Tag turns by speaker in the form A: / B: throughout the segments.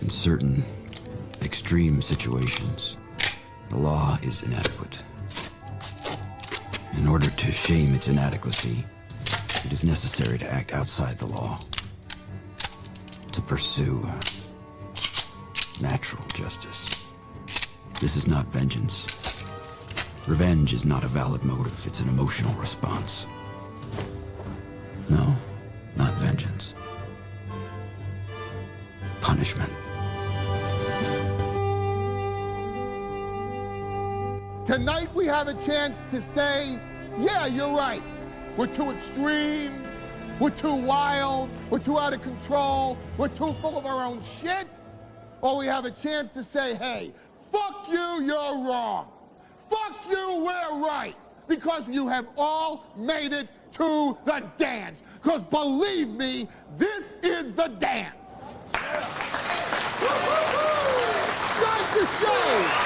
A: In certain extreme situations, the law is inadequate. In order to shame its inadequacy, it is necessary to act outside the law, to pursue natural justice. This is not vengeance. Revenge is not a valid motive, it's an emotional response. No, not vengeance. Punishment.
B: Tonight we have a chance to say, yeah, you're right. We're too extreme, we're too wild, we're too out of control, we're too full of our own shit. Or we have a chance to say, hey, fuck you, you're wrong. Fuck you, we're right. Because you have all made it to the dance. Because believe me, this is the dance. Start the show.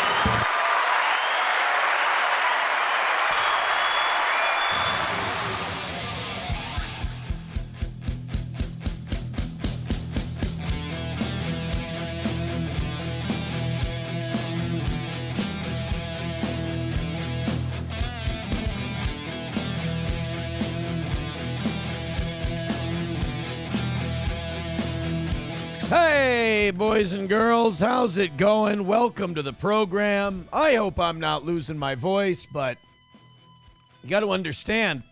C: Hey, boys and girls, how's it going? Welcome to the program. I hope I'm not losing my voice, but you got to understand,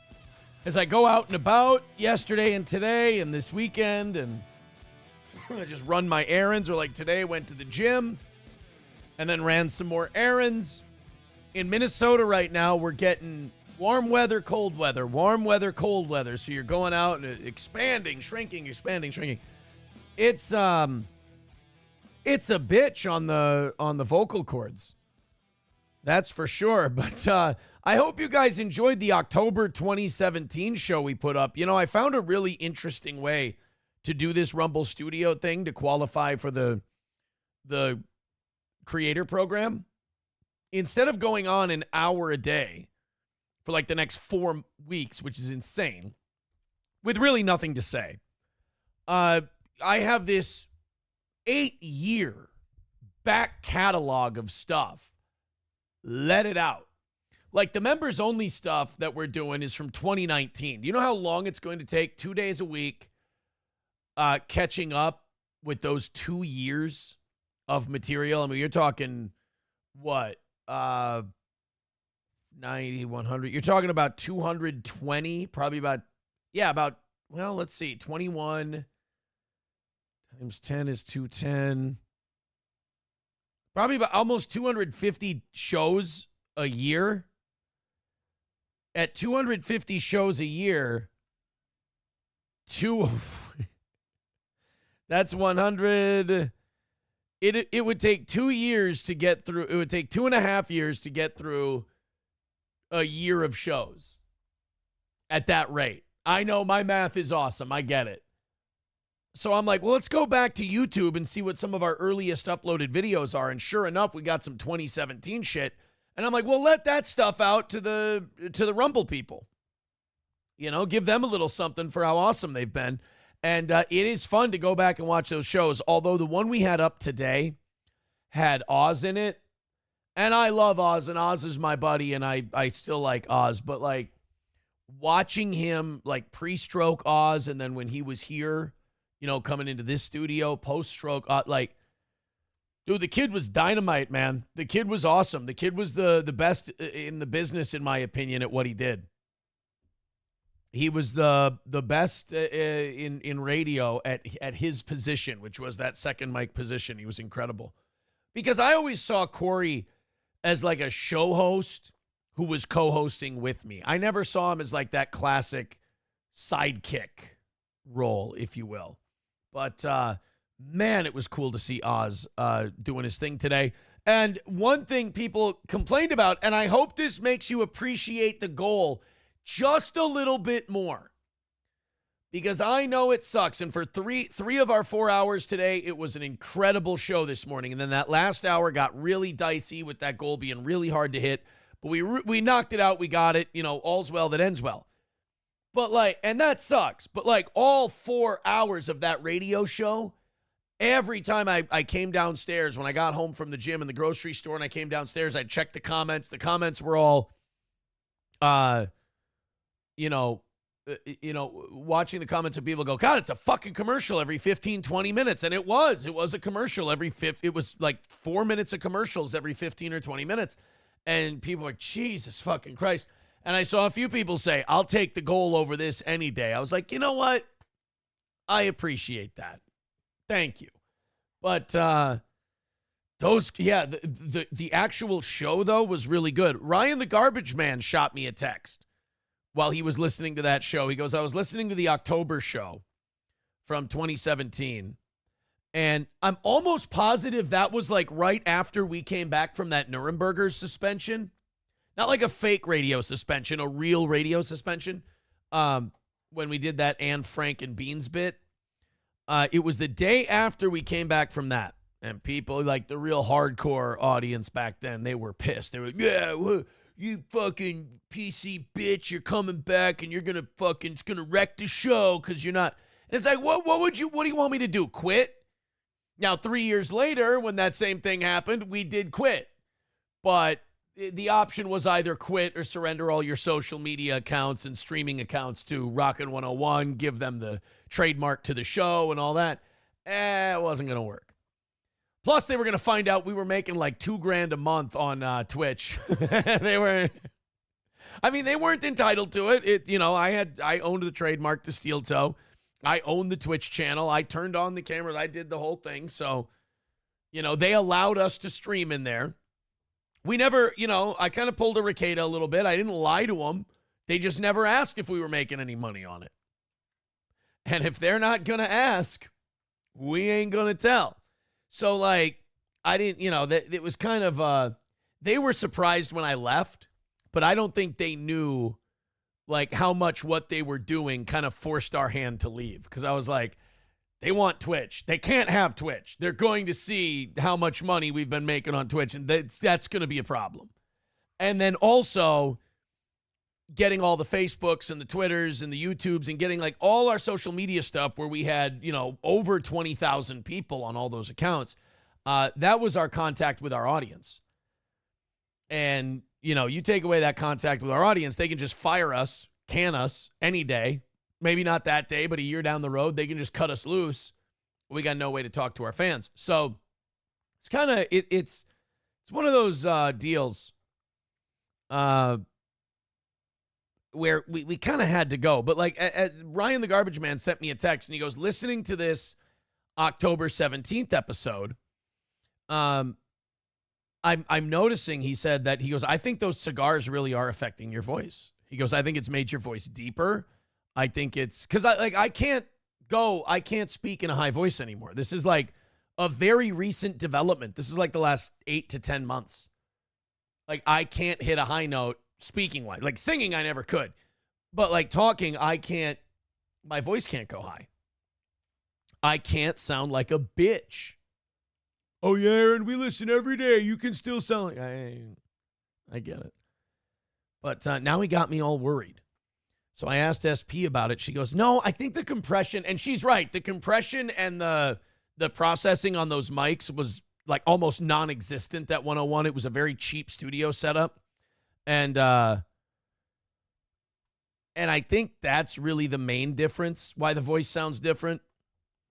C: as I go out and about yesterday and today and this weekend, and I just run my errands, or like today, went to the gym and then ran some more errands. In Minnesota right now, we're getting warm weather, cold weather, warm weather, cold weather. So you're going out and expanding, shrinking, expanding, shrinking. It's a bitch on the vocal cords. That's for sure. But I hope you guys enjoyed the October 2017 show we put up. You know, I found a really interesting way to do this Rumble Studio thing to qualify for the creator program. Instead of going on an hour a day for like the next 4 weeks, which is insane, with really nothing to say, I have this 8-year back catalog of stuff. Let it out. Like the members only stuff that we're doing is from 2019. Do you know how long it's going to take? 2 days a week, catching up with those 2 years of material. I mean, you're talking what? 90, 100. You're talking about 220, probably about, well, let's see, 21 times 10 is 210. Probably about almost 250 shows a year. At 250 shows a year, that's 100. It would take 2 years to get through. It would take 2.5 years to get through a year of shows at that rate. I know my math is awesome. I get it. So I'm like, well, let's go back to YouTube and see what some of our earliest uploaded videos are. And sure enough, we got some 2017 shit. And I'm like, well, let that stuff out to the Rumble people. You know, give them a little something for how awesome they've been. And it is fun to go back and watch those shows. Although the one we had up today had Oz in it. And I love Oz, and Oz is my buddy, and I still like Oz. But, like, watching him, like, pre-stroke Oz, and then when he was here, you know, coming into this studio, post-stroke, like, dude, the kid was dynamite, man. The kid was awesome. The kid was the best in the business, in my opinion, at what he did. He was the best in radio at his position, which was that second mic position. He was incredible. Because I always saw Corey as like a show host who was co-hosting with me. I never saw him as like that classic sidekick role, if you will. But, man, it was cool to see Oz doing his thing today. And one thing people complained about, and I hope this makes you appreciate the goal just a little bit more, because I know it sucks. And for three of our 4 hours today, it was an incredible show this morning. And then that last hour got really dicey with that goal being really hard to hit. But we knocked it out. We got it. You know, all's well that ends well. But, like, and that sucks. But, like, all 4 hours of that radio show, every time I came downstairs, when I got home from the gym and the grocery store and I came downstairs, I'd check the comments. The comments were all, watching the comments of people go, God, it's a fucking commercial every 15, 20 minutes. And it was a commercial it was like 4 minutes of commercials every 15 or 20 minutes. And people were like, Jesus fucking Christ. And I saw a few people say, I'll take the goal over this any day. I was like, you know what? I appreciate that. Thank you. But the actual show, though, was really good. Ryan the Garbage Man shot me a text while he was listening to that show. He goes, I was listening to the October show from 2017, and I'm almost positive that was like right after we came back from that Nuremberger suspension. Not like a fake radio suspension, a real radio suspension. When we did that Anne Frank and Beans bit. It was the day after we came back from that. And people, like the real hardcore audience back then, they were pissed. They were like, yeah, well, you fucking PC bitch, you're coming back and you're going to fucking, it's going to wreck the show because you're not. And it's like, what do you want me to do? Quit? Now, 3 years later, when that same thing happened, we did quit. But the option was either quit or surrender all your social media accounts and streaming accounts to Rockin' 101, give them the trademark to the show and all that. It wasn't going to work. Plus, they were going to find out we were making like $2,000 a month on Twitch. They weren't entitled to it. I owned the trademark to Steel Toe. I owned the Twitch channel. I turned on the cameras. I did the whole thing. So, they allowed us to stream in there. We never, I kind of pulled a Ricada a little bit. I didn't lie to them. They just never asked if we were making any money on it. And if they're not going to ask, we ain't going to tell. So, like, I didn't, it was kind of, they were surprised when I left, but I don't think they knew, like, how much what they were doing kind of forced our hand to leave. Because I was like, they want Twitch. They can't have Twitch. They're going to see how much money we've been making on Twitch, and that's going to be a problem. And then also getting all the Facebooks and the Twitters and the YouTubes and getting like all our social media stuff where we had, over 20,000 people on all those accounts. That was our contact with our audience. And, you take away that contact with our audience, they can just fire us, can us any day. Maybe not that day, but a year down the road, they can just cut us loose. We got no way to talk to our fans. So it's kind of, it's one of those deals where we kind of had to go. But like Ryan the Garbage Man sent me a text and he goes, listening to this October 17th episode, I'm noticing, he said that, he goes, I think those cigars really are affecting your voice. He goes, I think it's made your voice deeper. I think it's because I can't speak in a high voice anymore. This is like a very recent development. This is like the last 8 to 10 months. Like I can't hit a high note speaking wise. Like singing, I never could. But like talking, my voice can't go high. I can't sound like a bitch. Oh yeah, Aaron, we listen every day. You can still sound like I get it. But now he got me all worried. So I asked SP about it. She goes, no, I think the compression, and she's right. The compression and the processing on those mics was like almost non-existent at 101. It was a very cheap studio setup. And I think that's really the main difference, why the voice sounds different.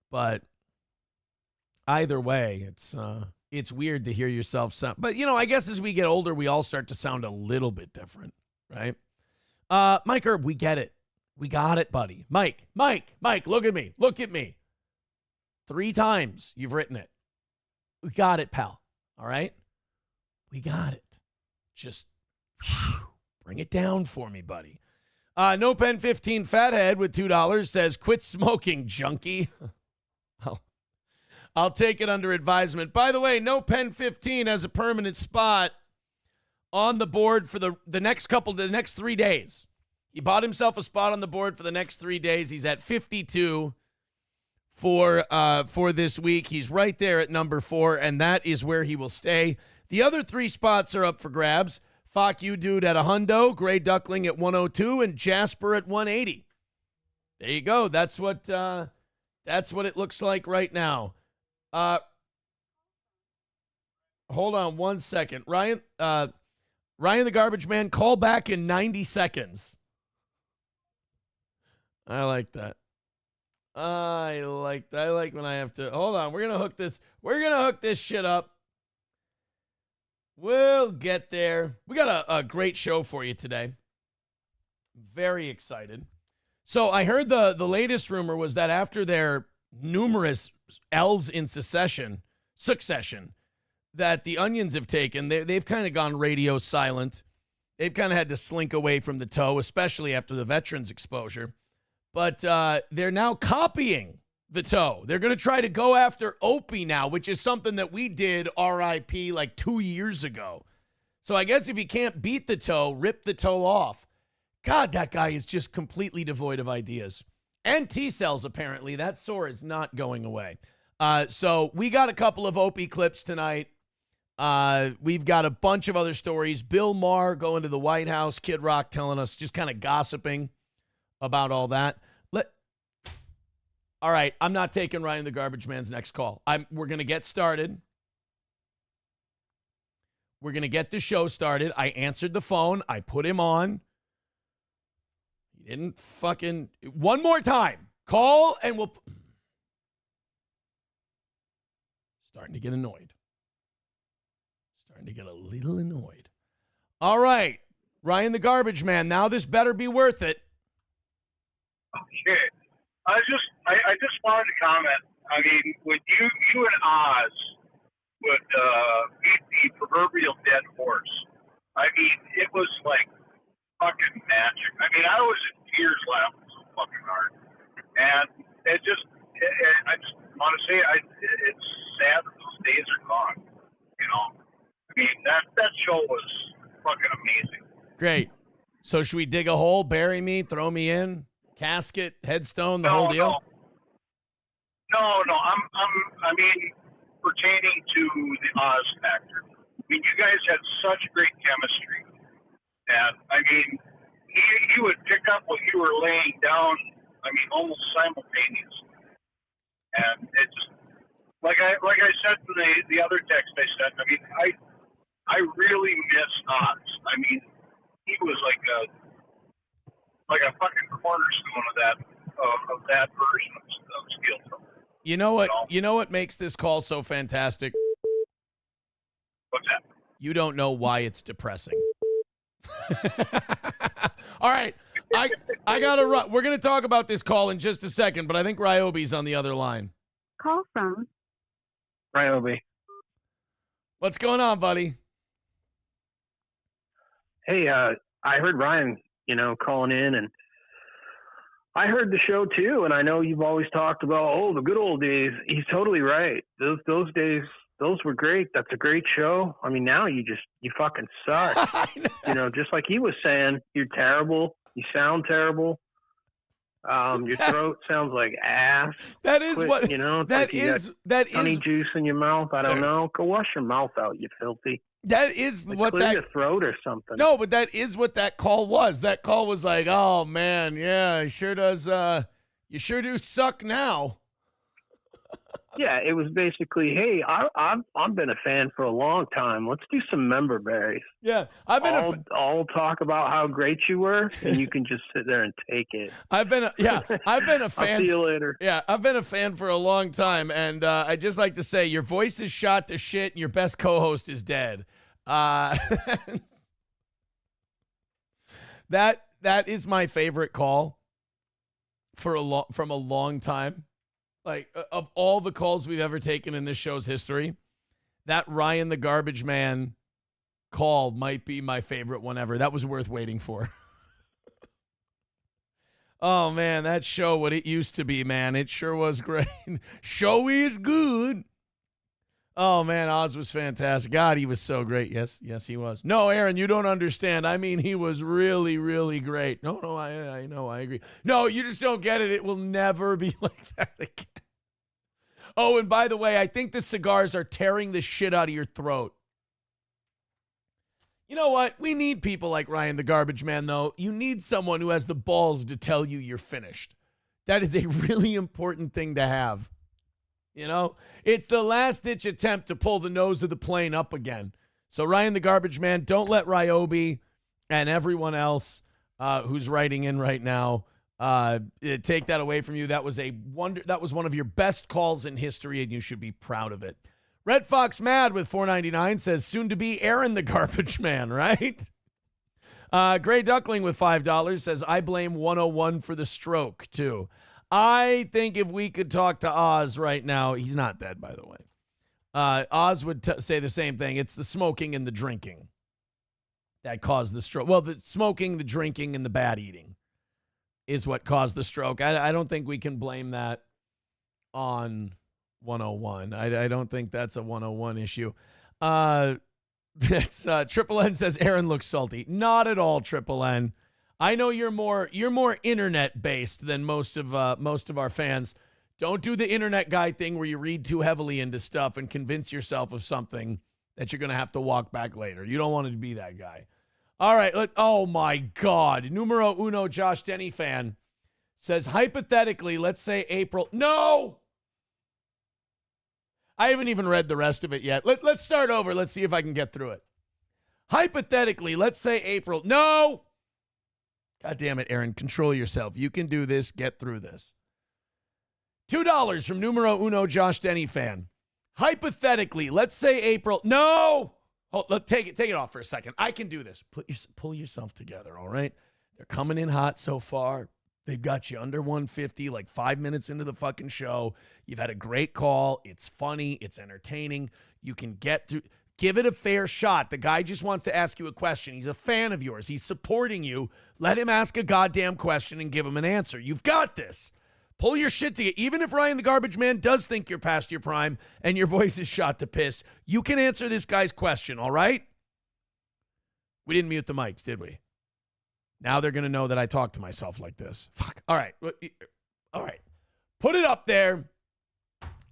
C: But either way, it's weird to hear yourself sound. But, I guess as we get older, we all start to sound a little bit different, right? Mike Herb, we get it. We got it, buddy. Mike, look at me. Look at me. 3 times you've written it. We got it, pal. All right? We got it. Just bring it down for me, buddy. No Pen 15 Fathead with $2 says, quit smoking, junkie. I'll take it under advisement. By the way, No Pen 15 has a permanent spot on the board for the next 3 days. He bought himself a spot on the board for the next 3 days. He's at 52 for this week. He's right there at number 4, and that is where he will stay. The other 3 spots are up for grabs. Fuck You Dude at $100, Gray Duckling at 102, and Jasper at 180. There you go. That's what it looks like right now. Hold on 1 second. Ryan the Garbage Man, call back in 90 seconds. I like that. I like when I have to. Hold on. We're going to hook this shit up. We'll get there. We got a great show for you today. Very excited. So I heard the latest rumor was that after their numerous L's in succession, that the Onions have taken, they've kind of gone radio silent. They've kind of had to slink away from the toe, especially after the veterans exposure. But they're now copying the toe. They're going to try to go after Opie now, which is something that we did RIP like 2 years ago. So I guess if you can't beat the toe, rip the toe off. God, that guy is just completely devoid of ideas. And T-cells, apparently. That sore is not going away. So we got a couple of Opie clips tonight. We've got a bunch of other stories. Bill Maher going to the White House. Kid Rock telling us, just kind of gossiping about all that. All right, I'm not taking Ryan the Garbage Man's next call. We're going to get started. We're going to get the show started. I answered the phone. I put him on. He didn't fucking... One more time. Call and we'll... Starting to get annoyed. Starting to get a little annoyed. All right, Ryan the Garbage Man. Now this better be worth it.
D: Okay. I just wanted to comment. I mean, when you and Oz would beat the proverbial dead horse, I mean, it was like fucking magic. I mean, I was in tears laughing so fucking hard. And I just want to say, it's sad that those days are gone. You know? I mean, that show was fucking amazing.
C: Great. So should we dig a hole, bury me, throw me in? Casket, headstone, the whole deal?
D: No. I mean, pertaining to the Oz factor. I mean, you guys had such great chemistry that, I mean, he would pick up what you were laying down, I mean, almost simultaneously. And it just, like I said in the other text I sent, I mean, I really miss Oz. I mean, he was like a fucking cornerstone of that version of Steel Toe.
C: You know what? You know what makes this call so fantastic?
D: What's that?
C: You don't know why it's depressing. All right, I gotta run. We're gonna talk about this call in just a second, but I think Ryobi's on the other line.
E: Call from
F: Ryobi.
C: What's going on, buddy?
F: Hey, I heard Ryan, calling in, and I heard the show too, and I know you've always talked about, the good old days. He's totally right. Those days, those were great. That's a great show. I mean, now you fucking suck. Just like he was saying, you're terrible. You sound terrible. Your throat sounds like ass.
C: That is what.
F: That is honey juice in your mouth. I don't know. Go wash your mouth out, you filthy.
C: That is what
F: clear your throat or something.
C: No, but that is what that call was. That call was like, oh man, yeah, it sure does. You sure do suck now.
F: Yeah, it was basically, hey, I've been a fan for a long time. Let's do some member berries.
C: Yeah, I've been
F: I'll talk about how great you were, and you can just sit there and take it.
C: I've been a fan.
F: I'll see you later.
C: Yeah, I've been a fan for a long time, and I just like to say, your voice is shot to shit, and your best co-host is dead. That is my favorite call from a long time. Like, of all the calls we've ever taken in this show's history, that Ryan the Garbage Man call might be my favorite one ever. That was worth waiting for. Oh, man, that show, what it used to be, man. It sure was great. Show is good. Oh, man, Oz was fantastic. God, he was so great. Yes, he was. No, Aaron, you don't understand. I mean, he was really, really great. No, I know, I agree. No, you just don't get it. It will never be like that again. Oh, and by the way, I think the cigars are tearing the shit out of your throat. You know what? We need people like Ryan the Garbage Man, though. You need someone who has the balls to tell you you're finished. That is a really important thing to have. You know, it's the last-ditch attempt to pull the nose of the plane up again. So, Ryan the Garbage Man, don't let Ryobi and everyone else who's writing in right now take that away from you. That was That was one of your best calls in history, and you should be proud of it. Red Fox Mad with $4.99 says, soon to be Aaron the Garbage Man, right? Gray Duckling with $5 says, I blame 101 for the stroke, too. I think if we could talk to Oz right now, he's not dead, by the way. Oz would say the same thing. It's the smoking and the drinking that caused the stroke. Well, the smoking, the drinking, and the bad eating is what caused the stroke. I don't think we can blame that on 101. I don't think that's a 101 issue. Triple N says Aaron looks salty. Not at all, Triple N. I know you're more internet based than most of our fans. Don't do the internet guy thing where you read too heavily into stuff and convince yourself of something that you're going to have to walk back later. You don't want to be that guy. All right. Oh my God. Numero uno Josh Denny fan says, hypothetically, let's say April. No! I haven't even read the rest of it yet. Let's start over. Let's see if I can get through it. Hypothetically, let's say April. No! God damn it, Aaron. Control yourself. You can do this. Get through this. $2 from numero uno Josh Denny fan. Hypothetically, let's say April. No! Take it off for a second. I can do this. Pull yourself together, all right? They're coming in hot so far. They've got you under 150, like 5 minutes into the fucking show. You've had a great call. It's funny. It's entertaining. You can get through. Give it a fair shot. The guy just wants to ask you a question. He's a fan of yours. He's supporting you. Let him ask a goddamn question and give him an answer. You've got this. Pull your shit together. Even if Ryan the Garbage Man does think you're past your prime and your voice is shot to piss, you can answer this guy's question, all right? We didn't mute the mics, did we? Now they're going to know that I talk to myself like this. Fuck. All right. All right. Put it up there.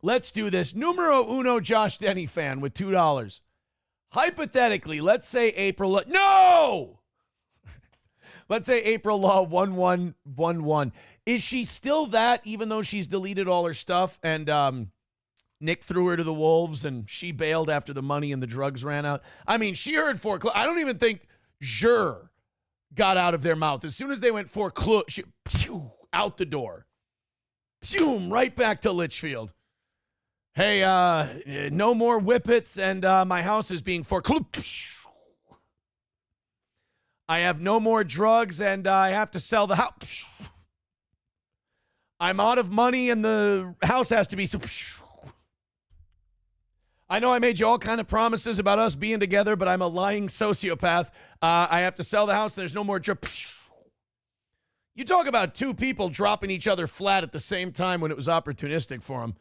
C: Let's do this. Numero uno Josh Denny fan with $2. Hypothetically, let's say April. No! Let's say April Law 1111. Is she still that, even though she's deleted all her stuff and Nick threw her to the wolves and she bailed after the money and the drugs ran out? I mean, she heard foreclosure. I don't even think Jure got out of their mouth. As soon as they went foreclosure, out the door. Pew, right back to Litchfield. Hey, no more whippets, and my house is being foreclosed. I have no more drugs, and I have to sell the house. I'm out of money, and the house has to be. I know I made you all kind of promises about us being together, but I'm a lying sociopath. I have to sell the house. There's no more drugs. You talk about two people dropping each other flat at the same time when it was opportunistic for them.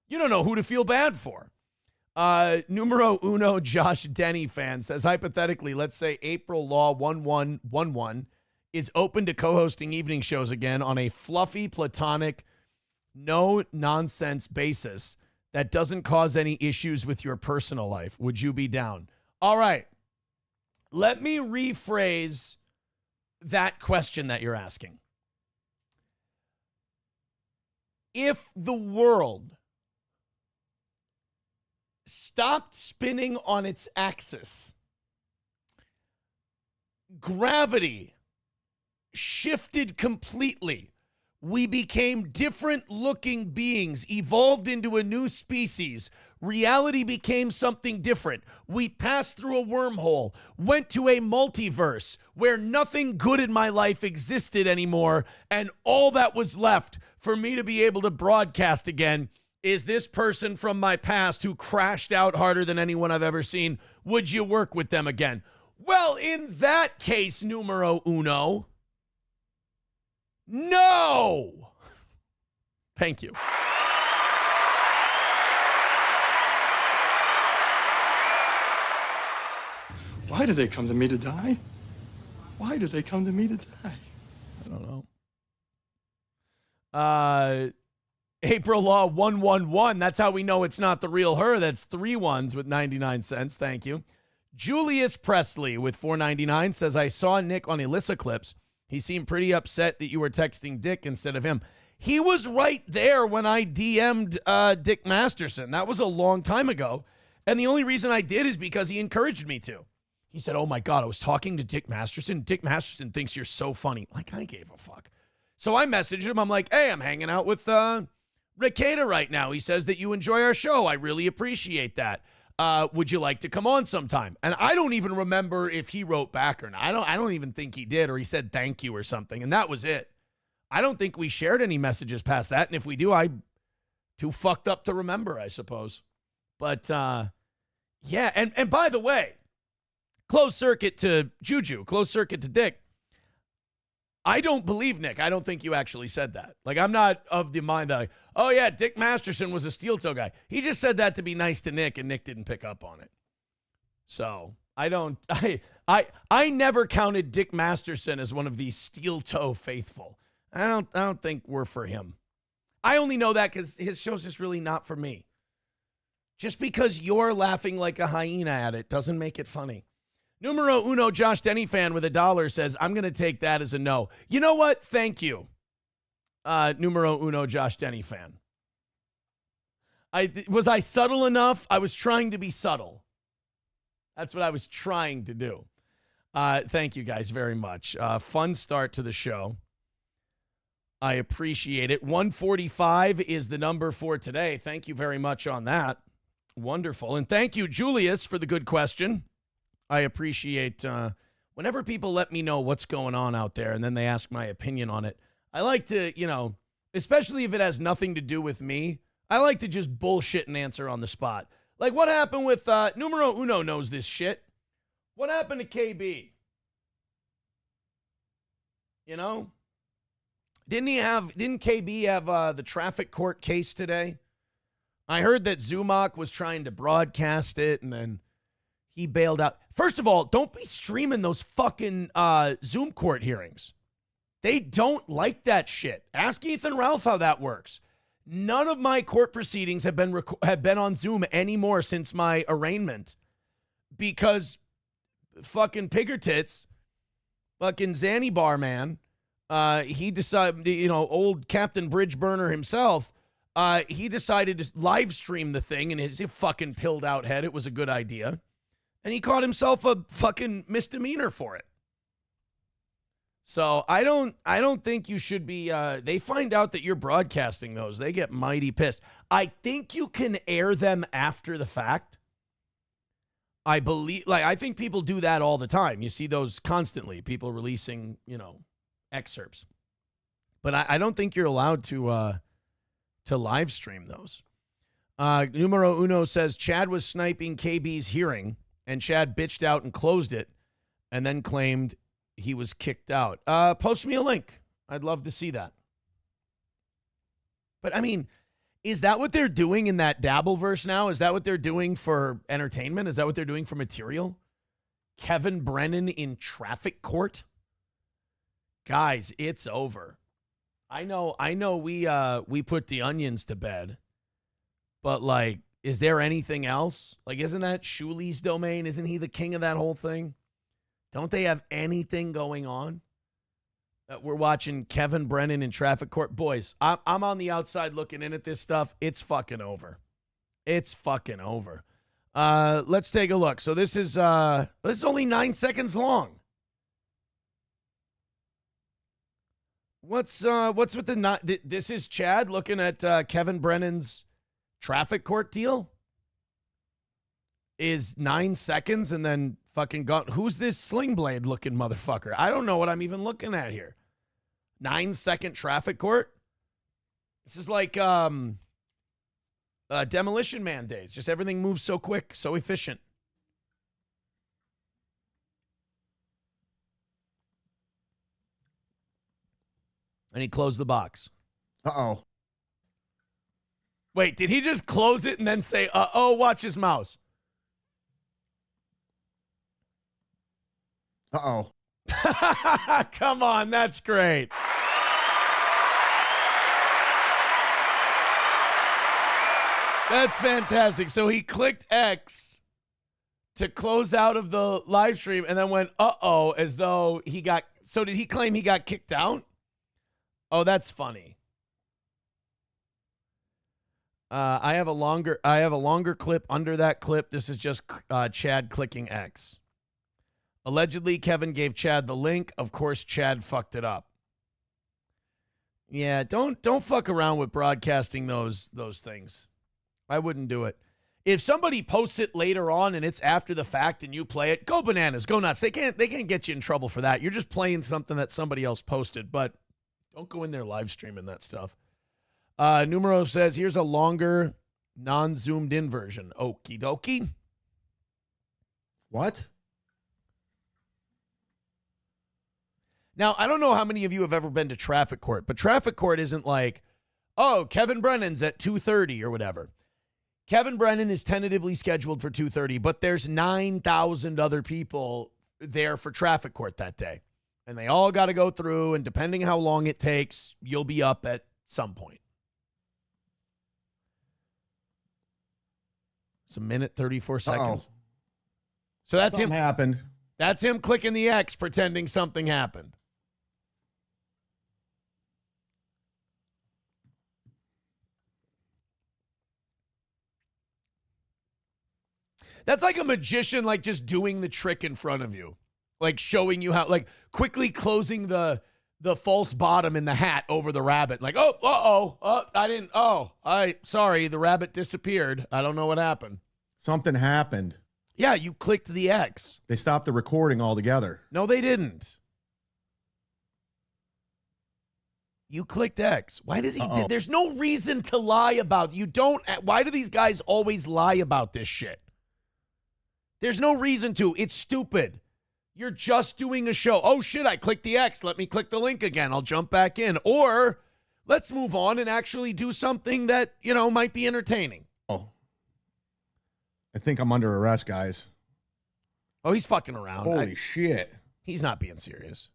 C: You don't know who to feel bad for. Numero uno Josh Denny fan says, hypothetically, let's say April Law 1111 is open to co-hosting evening shows again on a fluffy, platonic, no-nonsense basis that doesn't cause any issues with your personal life. Would you be down? All right. Let me rephrase that question that you're asking. If the world stopped spinning on its axis, gravity shifted completely, we became different looking beings, evolved into a new species, reality became something different, we passed through a wormhole, went to a multiverse where nothing good in my life existed anymore, and all that was left for me to be able to broadcast again is this person from my past who crashed out harder than anyone I've ever seen. Would you work with them again? Well, in that case, numero uno, no. Thank you.
E: Why do they come to me to die? Why do they come to me to die?
C: I don't know. April Law 111. That's how we know it's not the real her. That's 3 ones with 99 cents. Thank you. Julius Presley with $4.99 says, I saw Nick on Alyssa clips. He seemed pretty upset that you were texting Dick instead of him. He was right there when I DM'd Dick Masterson. That was a long time ago. And the only reason I did is because he encouraged me to. He said, oh, my God, I was talking to Dick Masterson. Dick Masterson thinks you're so funny. Like, I gave a fuck. So I messaged him. I'm like, hey, I'm hanging out with Ricada right now. He says that you enjoy our show. I really appreciate that. Would you like to come on sometime? And I don't even remember if he wrote back or not. I don't even think he did, or he said thank you or something. And that was it. I don't think we shared any messages past that. And if we do, I'm too fucked up to remember, I suppose. But, yeah. And by the way, closed circuit to Juju, closed circuit to Dick. I don't believe Nick. I don't think you actually said that. Like, I'm not of the mind that, like, oh, yeah, Dick Masterson was a steel toe guy. He just said that to be nice to Nick, and Nick didn't pick up on it. So I never counted Dick Masterson as one of the steel toe faithful. I don't think we're for him. I only know that because his show's just really not for me. Just because you're laughing like a hyena at it doesn't make it funny. Numero uno Josh Denny fan with $1 says, I'm going to take that as a no. You know what? Thank you. Numero uno Josh Denny fan. Was I subtle enough? I was trying to be subtle. That's what I was trying to do. Thank you guys very much. Fun start to the show. I appreciate it. 145 is the number for today. Thank you very much on that. Wonderful. And thank you, Julius, for the good question. I appreciate whenever people let me know what's going on out there and then they ask my opinion on it. I like to, especially if it has nothing to do with me, I like to just bullshit and answer on the spot. Like what happened with Numero Uno knows this shit. What happened to KB? Didn't KB have the traffic court case today? I heard that Zumach was trying to broadcast it and then he bailed out. First of all, don't be streaming those fucking Zoom court hearings. They don't like that shit. Ask Ethan Ralph how that works. None of my court proceedings have been on Zoom anymore since my arraignment because fucking Piggertits, fucking Zanny Bar man, he decided, old Captain Bridgeburner himself, he decided to live stream the thing and his fucking pilled out head. It was a good idea. And he caught himself a fucking misdemeanor for it. So I don't think you should be, they find out that you're broadcasting those. They get mighty pissed. I think you can air them after the fact. I think people do that all the time. You see those constantly, people releasing, excerpts. But I don't think you're allowed to live stream those. Numero Uno says Chad was sniping KB's hearing and Chad bitched out and closed it and then claimed he was kicked out. Post me a link. I'd love to see that. But I mean, is that what they're doing in that Dabbleverse now? Is that what they're doing for entertainment? Is that what they're doing for material? Kevin Brennan in traffic court? Guys, it's over. I know we put the onions to bed. But like, is there anything else? Like, isn't that Shuli's domain? Isn't he the king of that whole thing? Don't they have anything going on? We're watching Kevin Brennan in traffic court. Boys, I'm on the outside looking in at this stuff. It's fucking over. It's fucking over. Let's take a look. So this is only 9 seconds long. What's with the this is Chad looking at Kevin Brennan's traffic court deal? Is 9 seconds and then fucking gone. Who's this Sling Blade looking motherfucker? I don't know what I'm even looking at here. 9-second traffic court? This is like Demolition Man days. Just everything moves so quick, so efficient. And he closed the box.
G: Uh-oh.
C: Wait, did he just close it and then say, uh-oh, watch his mouse?
G: Uh-oh.
C: Come on, that's great. That's fantastic. So he clicked X to close out of the live stream and then went, uh-oh, as though he got, so did he claim he got kicked out? Oh, that's funny. I have a longer clip under that clip. This is just Chad clicking X. Allegedly, Kevin gave Chad the link. Of course, Chad fucked it up. Yeah, don't fuck around with broadcasting those things. I wouldn't do it. If somebody posts it later on and it's after the fact and you play it, go bananas, go nuts. They can't get you in trouble for that. You're just playing something that somebody else posted, but don't go in there live streaming that stuff. Numero says, here's a longer, non-zoomed in version. Okie dokie.
G: What?
C: Now, I don't know how many of you have ever been to traffic court, but traffic court isn't like, oh, Kevin Brennan's at 2:30 or whatever. Kevin Brennan is tentatively scheduled for 2:30, but there's 9,000 other people there for traffic court that day. And they all got to go through, and depending how long it takes, you'll be up at some point. It's a minute, 34 seconds.
G: Uh-oh.
C: So that's
G: Something
C: him.
G: happened.
C: That's him clicking the X, pretending something happened. That's like a magician, like just doing the trick in front of you, like showing you how, like quickly closing the false bottom in the hat over the rabbit. Like, sorry, the rabbit disappeared. I don't know what happened.
G: Something happened.
C: Yeah, you clicked the X.
G: They stopped the recording altogether.
C: No, they didn't. You clicked X. Why does he? There's no reason to lie about. You don't. Why do these guys always lie about this shit? There's no reason to. It's stupid. You're just doing a show. Oh, shit, I clicked the X. Let me click the link again. I'll jump back in. Or let's move on and actually do something that, might be entertaining.
G: Oh. I think I'm under arrest, guys.
C: Oh, he's fucking around.
G: Holy shit.
C: He's not being serious.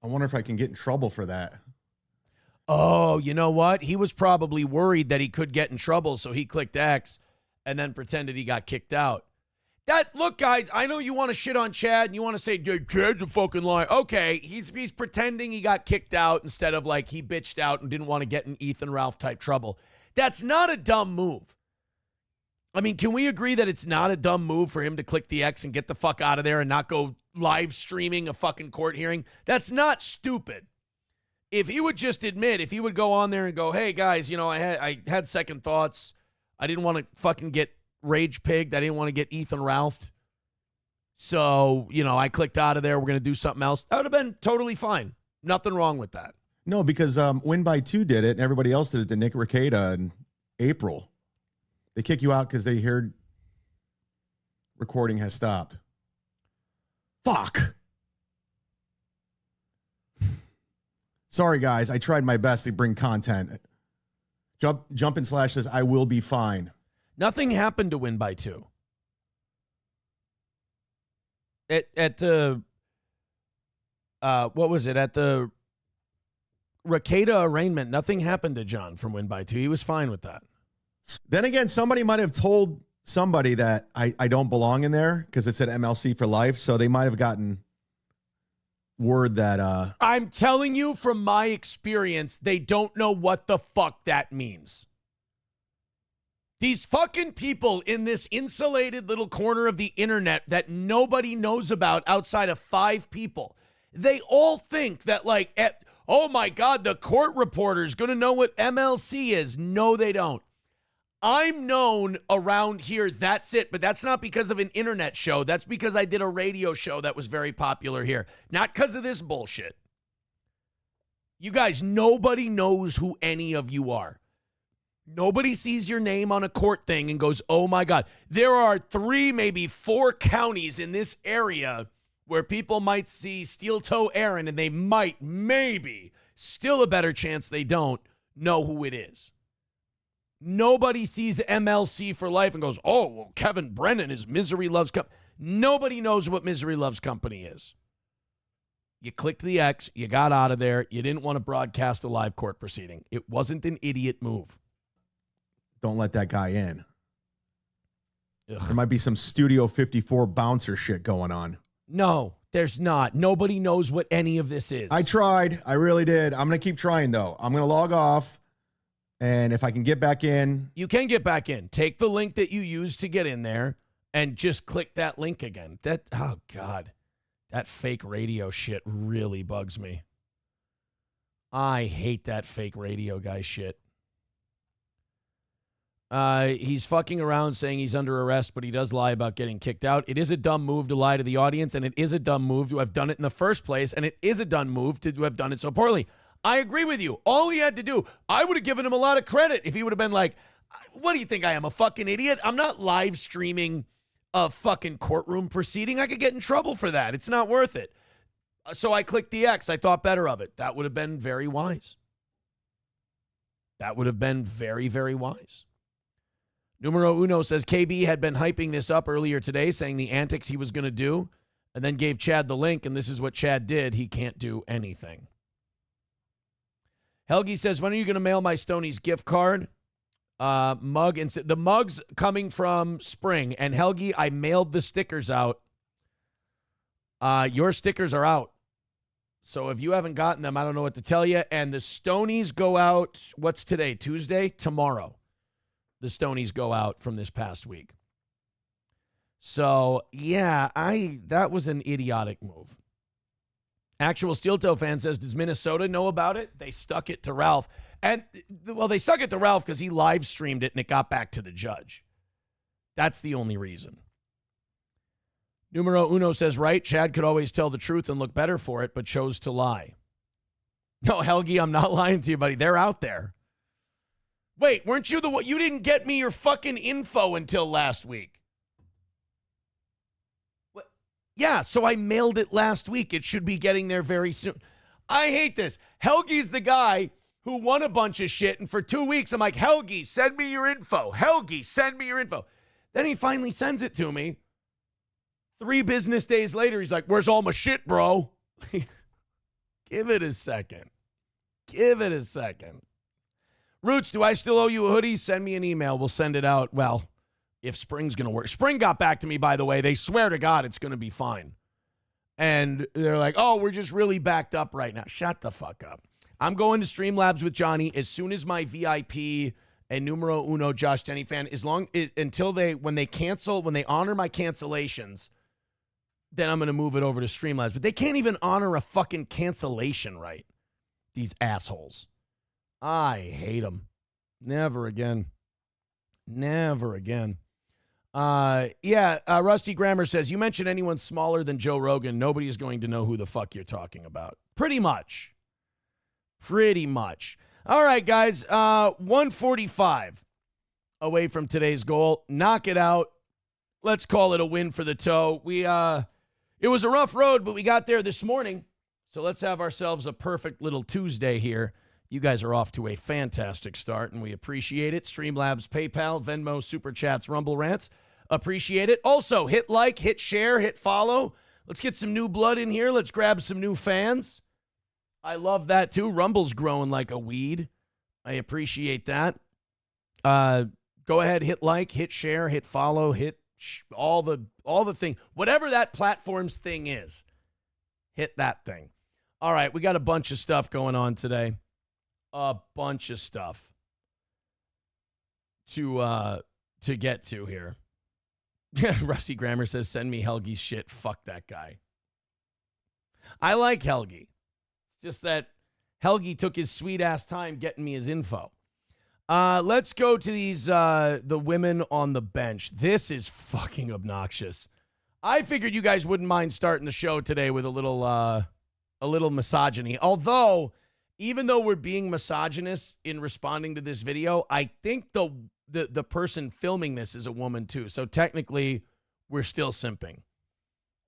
G: I wonder if I can get in trouble for that.
C: Oh, you know what? He was probably worried that he could get in trouble, so he clicked X and then pretended he got kicked out. Look, guys, I know you want to shit on Chad and you want to say, Chad's a fucking liar. Okay, he's pretending he got kicked out instead of like he bitched out and didn't want to get in Ethan Ralph type trouble. That's not a dumb move. I mean, can we agree that it's not a dumb move for him to click the X and get the fuck out of there and not go live streaming a fucking court hearing? That's not stupid. If he would just admit, if he would go on there and go, hey, guys, I had second thoughts. I didn't want to fucking get rage pigged. I didn't want to get Ethan Ralphed. So, I clicked out of there. We're going to do something else. That would have been totally fine. Nothing wrong with that.
G: No, because Win by 2 did it and everybody else did it to Nick Rekieta in April. They kick you out because they heard recording has stopped. Fuck. Sorry, guys. I tried my best to bring content. Jumpin' Slash says, I will be fine.
C: Nothing happened to Win by 2. At the, what was it? At the Rekieta arraignment, nothing happened to John from Win by 2. He was fine with that.
G: Then again, somebody might have told somebody that I don't belong in there because it said MLC for life. So they might have gotten word that
C: I'm telling you from my experience, they don't know what the fuck that means. These fucking people in this insulated little corner of the internet that nobody knows about outside of 5 people, they all think that oh my God, the court reporter's going to know what MLC is. No, they don't. I'm known around here, that's it. But that's not because of an internet show. That's because I did a radio show that was very popular here. Not because of this bullshit. You guys, nobody knows who any of you are. Nobody sees your name on a court thing and goes, oh my God. There are 3, maybe 4 counties in this area where people might see Steel Toe Aaron and they might, maybe, still a better chance they don't know who it is. Nobody sees MLC for life and goes, oh, well, Kevin Brennan is Misery Loves Company. Nobody knows what Misery Loves Company is. You clicked the X, you got out of there, you didn't want to broadcast a live court proceeding. It wasn't an idiot move.
G: don't let that guy in.
C: Ugh.
G: There might be some Studio 54 bouncer shit going on.
C: No, there's not. Nobody knows what any of this is.
G: I tried. I really did. I'm going to keep trying, though. I'm going to log off And if I can get back in,
C: You can get back in. Take the link that you used to get in there and just click that link again. Oh, God. That fake radio shit really bugs me. I hate that fake radio guy shit. He's fucking around saying he's under arrest, but he does lie about getting kicked out. It is a dumb move to lie to the audience, and it is a dumb move to have done it in the first place, and it is a dumb move to have done it so poorly. I agree with you. All he had to do, I would have given him a lot of credit if he would have been like, what do you think I am, a fucking idiot? I'm not live streaming a fucking courtroom proceeding. I could get in trouble for that. It's not worth it. So I clicked the X. I thought better of it. That would have been very wise. That would have been very, very wise. Numero Uno says KB had been hyping this up earlier today, saying the antics he was going to do, and then gave Chad the link, and this is what Chad did. He can't do anything. Helgi says, when are you going to mail my Stoney's gift card? Mug, and the mug's coming from Spring, and Helgi, I mailed the stickers out. Your stickers are out. So if you haven't gotten them, I don't know what to tell you. And the Stonies go out, what's today? Tuesday? Tomorrow. The Stonies go out from this past week. So, yeah, that was an idiotic move. Actual Steel Toe fan says, does Minnesota know about it? They stuck it to Ralph. And, well, they stuck it to Ralph because he live streamed it and it got back to the judge. That's the only reason. Numero Uno says, right, Chad could always tell the truth and look better for it, but chose to lie. No, Helgi, I'm not lying to you, buddy. They're out there. Wait, weren't you the one? You didn't get me your fucking info until last week. What? Yeah, so I mailed it last week. It should be getting there very soon. I hate this. Helgi's the guy who won a bunch of shit, and for 2 weeks, I'm like, Helgi, send me your info. Helgi, send me your info. Then he finally sends it to me. 3 business days later, he's like, where's all my shit, bro? Give it a second. Give it a second. Roots, do I still owe you a hoodie? Send me an email. We'll send it out. Well, if Spring's going to work. Spring got back to me, by the way. They swear to God it's going to be fine. And they're like, oh, we're just really backed up right now. Shut the fuck up. I'm going to Streamlabs with Johnny as soon as my VIP and numero uno Josh Denny fan, until when they honor my cancellations, then I'm going to move it over to Streamlabs. But they can't even honor a fucking cancellation right. These assholes. I hate them. Never again. Never again. Rusty Grammer says, you mention anyone smaller than Joe Rogan, nobody is going to know who the fuck you're talking about. Pretty much. Pretty much. All right, guys. 145 away from today's goal. Knock it out. Let's call it a win for the toe. It was a rough road, but we got there this morning. So let's have ourselves a perfect little Tuesday here. You guys are off to a fantastic start, and we appreciate it. Streamlabs, PayPal, Venmo, Super Chats, Rumble Rants. Appreciate it. Also, hit like, hit share, hit follow. Let's get some new blood in here. Let's grab some new fans. I love that, too. Rumble's growing like a weed. I appreciate that. Go ahead, hit like, hit share, hit follow, hit all the thing. Whatever that platform's thing is, hit that thing. All right, we got a bunch of stuff going on today. A bunch of stuff to get to here. Rusty Grammer says, send me Helgi's shit. Fuck that guy. I like Helgi. It's just that Helgi took his sweet-ass time getting me his info. Let's go to these the women on the bench. This is fucking obnoxious. I figured you guys wouldn't mind starting the show today with a little misogyny. Although, even though we're being misogynist in responding to this video, I think the person filming this is a woman too. So technically, we're still simping.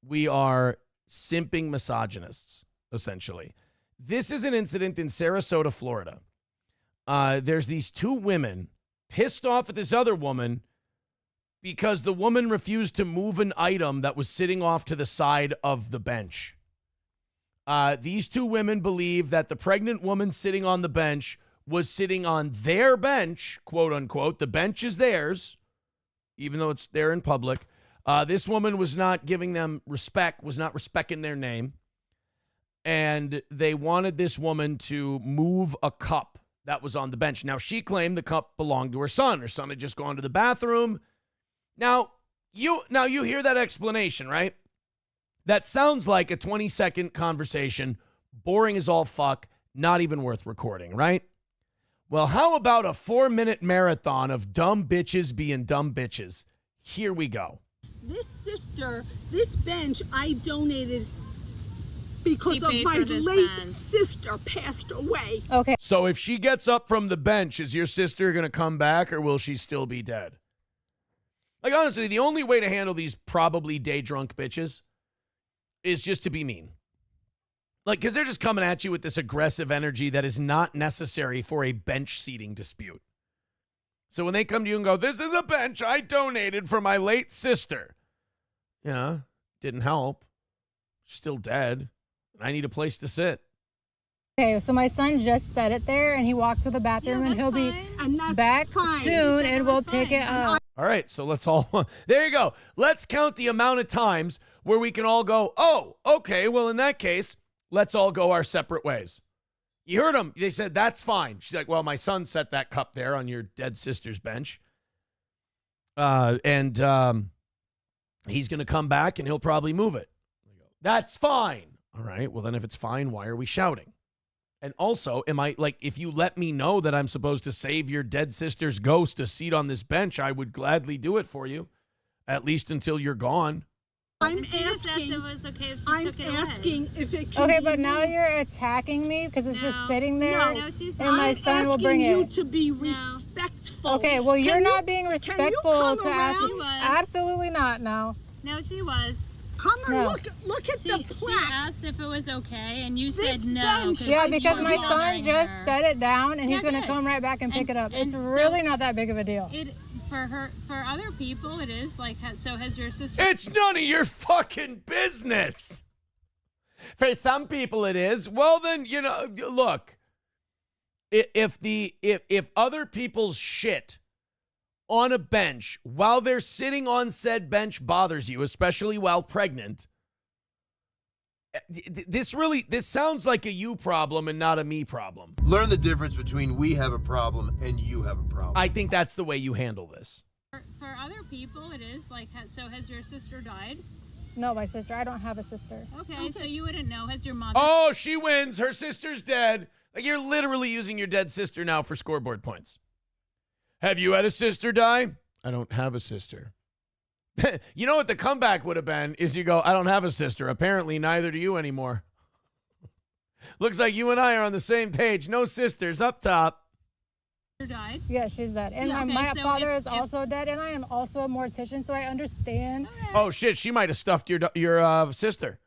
C: We are simping misogynists, essentially. This is an incident in Sarasota, Florida. There's these 2 women pissed off at this other woman because the woman refused to move an item that was sitting off to the side of the bench. These 2 women believe that the pregnant woman sitting on the bench was sitting on their bench, quote unquote. The bench is theirs, even though it's there in public. This woman was not giving them respect, was not respecting their name. And they wanted this woman to move a cup that was on the bench. Now, she claimed the cup belonged to her son. Her son had just gone to the bathroom. Now you hear that explanation, right? That sounds like a 20-second conversation, boring as all fuck, not even worth recording, right? Well, how about a 4-minute marathon of dumb bitches being dumb bitches? Here we go.
H: This sister, this bench, I donated because
I: She
H: of
I: paid
H: my
I: for this
H: late
I: bench.
H: sister passed away.
I: Okay.
C: So if she gets up from the bench, is your sister going to come back or will she still be dead? Like, honestly, the only way to handle these probably day drunk bitches is just to be mean. Like, because they're just coming at you with this aggressive energy that is not necessary for a bench seating dispute. So when they come to you and go, this is a bench I donated for my late sister. Yeah, didn't help. Still dead. I need a place to sit.
I: Okay, so my son just set it there, and he walked to the bathroom, and he'll be back soon, and we'll pick it up.
C: All right, so let's all, there you go. Let's count the amount of times where we can all go, oh, okay, well, in that case, let's all go our separate ways. You heard them. They said, that's fine. She's like, well, my son set that cup there on your dead sister's bench. And he's going to come back, and he'll probably move it. That's fine. All right, well, then if it's fine, why are we shouting? And also, am I, like, if you let me know that I'm supposed to save your dead sister's ghost a seat on this bench, I would gladly do it for you, at least until you're gone.
H: I'm
I: She just asked
H: asking,
I: if it was okay if she
H: I'm
I: took it away.
H: asking if it can
I: Okay,
H: be
I: but now
H: moved.
I: you're attacking me because it's just sitting there,
H: No,
I: and my
H: I'm
I: son will bring
H: asking you
I: it.
H: to be respectful.
I: Okay, well, you're
H: Can you-
I: not being
H: can you
I: respectful
H: come
I: to ask
H: around?
I: me.
J: She was.
I: Absolutely not, no.
J: No, she was.
H: Come and
I: No.
H: look at
J: She
H: the plaque.
J: asked if it was okay, and you
H: This
J: said no.
H: bench-
J: 'cause
I: Yeah,
J: you
I: because
J: were
I: my son
J: bothering
I: just
J: her.
I: set it down, and
J: Yeah,
I: he's going to
J: good.
I: come right back and pick it up. It's
J: and so-
I: really not that big of a deal.
J: It for other people it is like so has your sister.
C: It's none of your fucking business. For some people it is. Well, then, you know, look, if other people's shit on a bench while they're sitting on said bench bothers you, especially while pregnant, this sounds like a you problem and not a me problem.
K: Learn the difference between we have a problem and you have a problem.
C: I think that's the way you handle this.
J: For other people it is like so has your sister died?
I: No, my sister. I don't have a sister.
J: Okay, so you wouldn't know. Has your mom?
C: Oh, she wins. Her sister's dead. Like, you're literally using your dead sister now for scoreboard points. Have you had a sister die? I don't have a sister. You know what the comeback would have been is you go, I don't have a sister. Apparently, neither do you anymore. Looks like you and I are on the same page. No sisters up top.
J: Died.
I: Yeah, she's dead. And
J: Yeah,
I: my
J: okay, so
I: father
J: if-
I: is also dead, and I am also a mortician, so I understand.
C: Oh, shit. She might have stuffed your sister.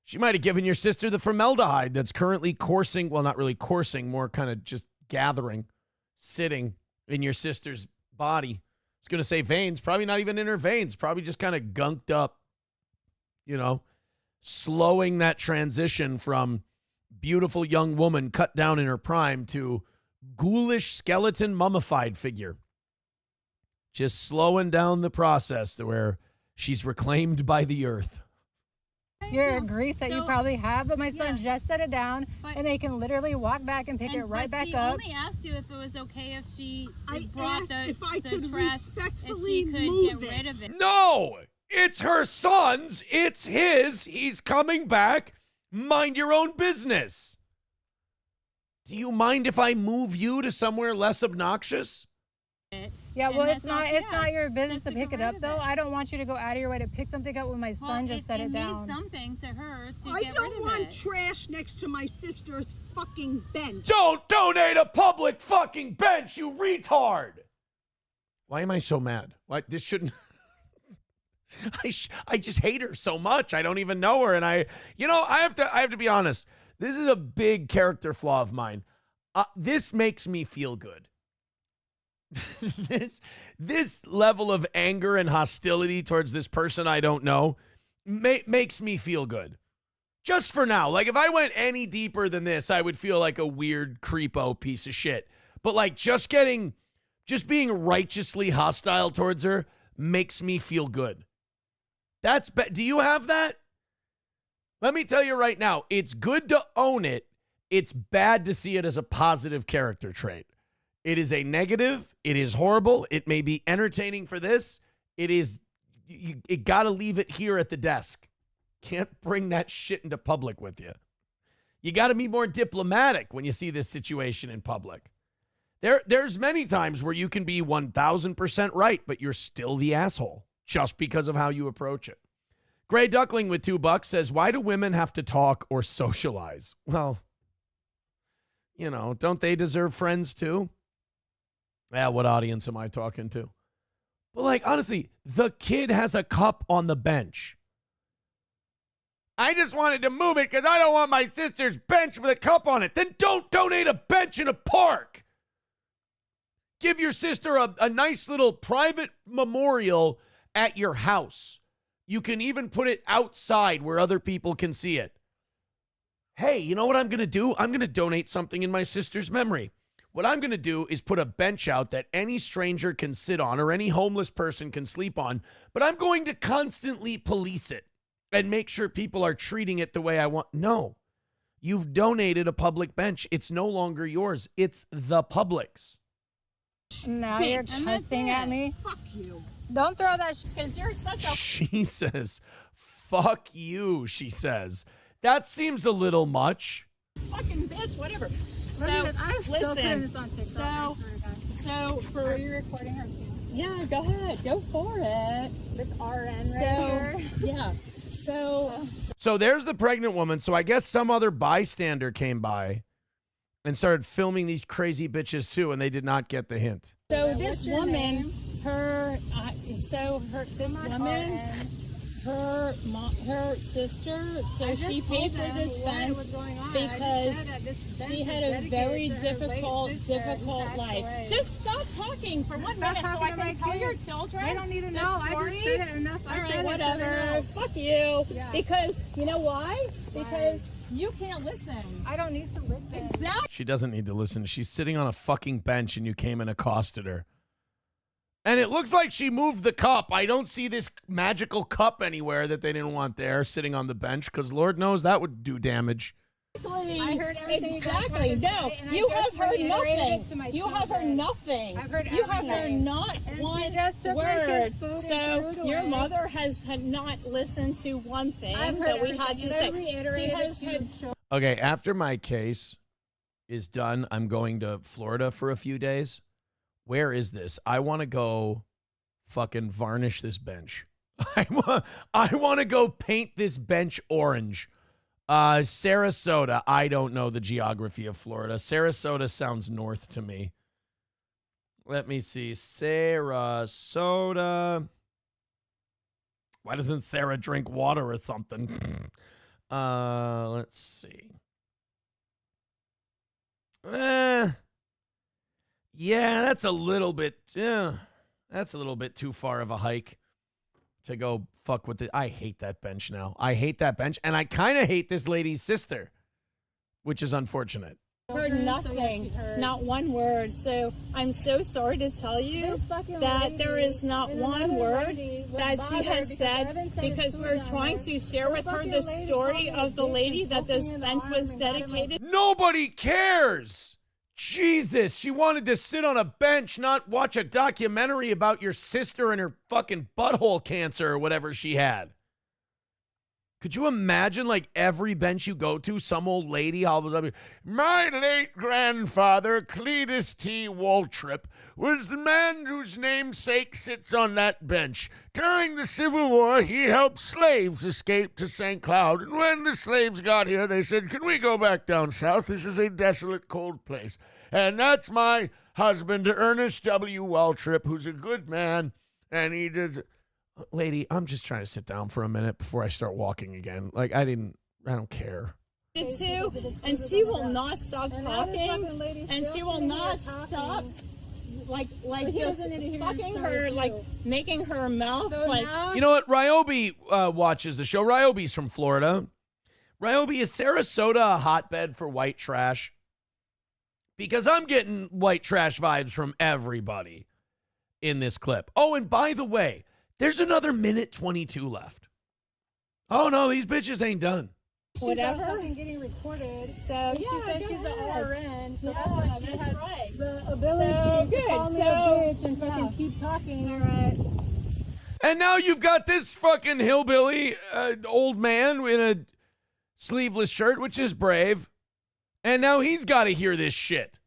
C: She might have given your sister the formaldehyde that's currently coursing. Well, not really coursing, more kind of just gathering, sitting in your sister's body. I was going to say veins, probably not even in her veins, probably just kind of gunked up, you know, slowing that transition from beautiful young woman cut down in her prime to ghoulish skeleton mummified figure. Just slowing down the process to where she's reclaimed by the earth.
I: Your grief that you
J: So-
I: probably have, but my son just set it down,
J: But-
I: and they can literally walk back and pick it right back up.
J: She only asked you if it was okay if she
H: I
J: brought
H: asked
J: the
H: if I
J: the
H: could
J: trash,
H: respectfully
J: if she could
H: move
J: get rid
H: it.
J: of it.
C: No, it's her son's. It's his. He's coming back. Mind your own business. Do you mind if I move you to somewhere less obnoxious?
I: Yeah,
J: And
I: well, it's
J: that's all
I: not
J: she
I: it's not
J: asked,
I: your business
J: just
I: to
J: to
I: pick
J: get
I: it
J: rid
I: up,
J: of
I: though.
J: it.
I: I don't want you to go out of your way to pick something up when my son just set it down.
J: means something to her to
H: I
J: get rid
H: don't
J: of
H: want
J: it.
H: trash next to my sister's fucking bench.
C: Don't donate a public fucking bench, you retard. Why am I so mad? Why this shouldn't I just hate her so much. I don't even know her, and I have to be honest. This is a big character flaw of mine. This makes me feel good. this level of anger and hostility towards this person I don't know makes me feel good. Just for now. Like, if I went any deeper than this, I would feel like a weird creepo piece of shit. But like just being righteously hostile towards her makes me feel good. Do you have that? Let me tell you right now, it's good to own it, it's bad to see it as a positive character trait. It is a negative. It is horrible. It may be entertaining for this. It is, you got to leave it here at the desk. Can't bring that shit into public with you. You got to be more diplomatic when you see this situation in public. There's many times where you can be 1,000% right, but you're still the asshole just because of how you approach it. Gray Duckling with $2 says, why do women have to talk or socialize? Well, you know, don't they deserve friends too? Yeah, what audience am I talking to? But like, honestly, the kid has a cup on the bench. I just wanted to move it because I don't want my sister's bench with a cup on it. Then don't donate a bench in a park. Give your sister a nice little private memorial at your house. You can even put it outside where other people can see it. Hey, you know what I'm going to do? I'm going to donate something in my sister's memory. What I'm going to do is put a bench out that any stranger can sit on or any homeless person can sleep on, but I'm going to constantly police it and make sure people are treating it the way I want. No, you've donated a public bench. It's no longer yours. It's the public's.
I: Now you're cussing at me.
H: Fuck you.
I: Don't throw that
J: because you're such a.
C: She says, fuck you, she says. That seems a little much.
J: Fucking bitch, whatever. So,
I: I'm still putting this
J: listen,
I: on TikTok.
J: so for.
I: Are you recording her too?
J: Yeah, go ahead. Go for it.
I: This RN right here.
J: Yeah.
C: So there's the pregnant woman. So I guess some other bystander came by and started filming these crazy bitches too, and they did not get the hint.
J: So this woman, her sister, so she paid for this bench because she had a very difficult life. Just stop talking for 1 minute so I can tell your children.
I: They don't need to know. I just said it enough.
J: All right, whatever. Fuck you. Yeah. Because, you know why? Because you can't listen.
I: I don't need to listen.
J: Exactly.
C: She doesn't need to listen. She's sitting on a fucking bench and you came and accosted her. And it looks like she moved the cup. I don't see this magical cup anywhere that they didn't want there sitting on the bench because Lord knows that would do damage.
I: I heard everything.
J: Exactly. No, you have heard nothing. You have heard nothing.
I: I've heard
J: you have heard not one word. So your mother has not listened to one thing that we had to say. She has heard.
C: Okay, after my case is done, I'm going to Florida for a few days. Where is this? I want to go fucking varnish this bench. I want to go paint this bench orange. Sarasota. I don't know the geography of Florida. Sarasota sounds north to me. Let me see. Sarasota. Why doesn't Sarah drink water or something? Let's see. Yeah, that's a little bit too far of a hike to go fuck with it. I hate that bench now. I hate that bench, and I kind of hate this lady's sister, which is unfortunate.
J: Heard nothing, not one word. So I'm so sorry to tell you that there is not one word that she has said because we're trying to share with her the story of the lady that this bench was dedicated.
C: Nobody cares. Jesus, she wanted to sit on a bench, not watch a documentary about your sister and her fucking butthole cancer or whatever she had. Could you imagine, like, every bench you go to, some old lady hobbles up, my late grandfather, Cletus T. Waltrip, was the man whose namesake sits on that bench. During the Civil War, he helped slaves escape to St. Cloud, and when the slaves got here, they said, can we go back down south? This is a desolate, cold place. And that's my husband, Ernest W. Waltrip, who's a good man, and he does... Lady, I'm just trying to sit down for a minute before I start walking again. Like, I don't care.
J: Too, and she will not stop talking, and she will not stop, like just fucking her, like making her mouth like.
C: You know what? Ryobi watches the show. Ryobi's from Florida. Ryobi, is Sarasota a hotbed for white trash? Because I'm getting white trash vibes from everybody in this clip. Oh, and by the way, there's another minute 22 left. Oh, no, these bitches ain't done.
J: whatever.
I: Fucking getting recorded.
J: So
I: And
J: yeah,
I: she said
J: go
I: she's
J: ahead.
I: an RN. So
J: Yeah,
I: that's why she
J: that's
I: has
J: right.
I: the ability
J: So,
I: to
J: good.
I: call me
J: So,
I: a bitch and
J: yeah.
I: fucking keep talking.
J: All right.
C: And now you've got this fucking hillbilly old man in a sleeveless shirt, which is brave. And now he's got to hear this shit.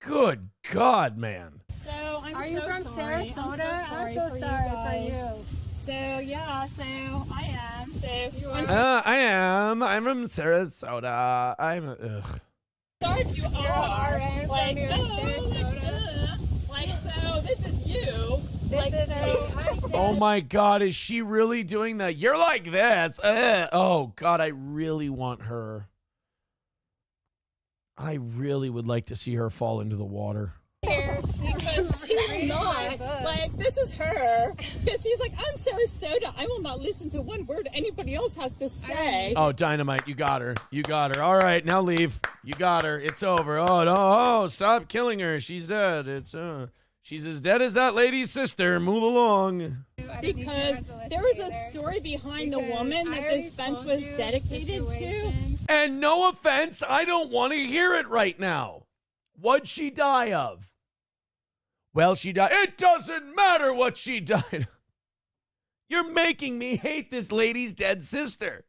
C: Good God, man.
J: So I'm
I: Are
J: so
I: you from
J: sorry.
I: Sarasota?
J: I'm
I: I'm so
J: for
I: sorry
J: you
I: for
J: guys.
I: you.
J: So yeah, so I am. So
I: You
J: I'm
I: are.
C: I am. I'm from Sarasota. I'm. Ugh.
J: sorry if you
I: You're
J: are.
I: an RN
J: Like,
I: from here in Sarasota.
J: like, so this is you.
I: This
J: Like,
I: is
J: so
C: Oh my God, is she really doing that? You're like this. Oh God, I really want her. I really would like to see her fall into the water.
J: here because she will not. Like, this is her. Because she's like, I'm Sarasota. I will not listen to one word anybody else has to say.
C: Oh, Dynamite, you got her. You got her. All right, now leave. You got her. It's over. Oh, no. Oh, stop killing her. She's dead. She's as dead as that lady's sister. Move along.
J: Because there was a story behind the woman that this bench was dedicated to.
C: And no offense, I don't want to hear it right now. What'd she die of? Well, she died. It doesn't matter what she died. You're making me hate this lady's dead sister.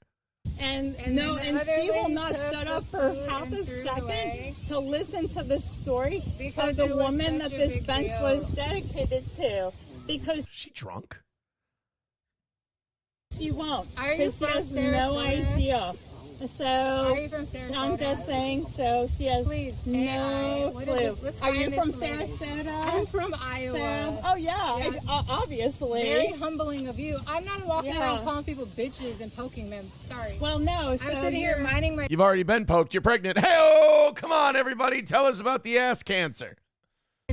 J: And
I: the
J: she will
I: lady
J: not
I: took
J: shut up
I: the
J: for
I: food
J: half
I: and
J: a
I: threw it
J: second
I: away.
J: to listen to the story
I: Because
J: of the
I: it was
J: woman
I: such
J: that
I: a
J: this
I: big
J: bench
I: deal.
J: was dedicated to. Because
C: Is she drunk?
J: she won't.
I: Are you
J: Because she
I: from
J: has no
I: Sarasota?
J: idea. So
I: Are you from Sarasota?
J: I'm just saying, so she has
I: Please,
J: no
I: AI. What is
J: clue.
I: this? Let's
J: Are you
I: find
J: from
I: this lady.
J: Sarasota?
I: I'm from Iowa.
J: So, oh yeah,
I: Yeah.
J: obviously.
I: Very humbling of you. I'm not walking
J: Yeah.
I: around calling people bitches and poking them. Sorry.
J: Well, no. So
I: I'm sitting here
J: you're-
I: minding my
C: You've already been poked. You're pregnant. Hey-oh! Come on, everybody. Tell us about the ass cancer.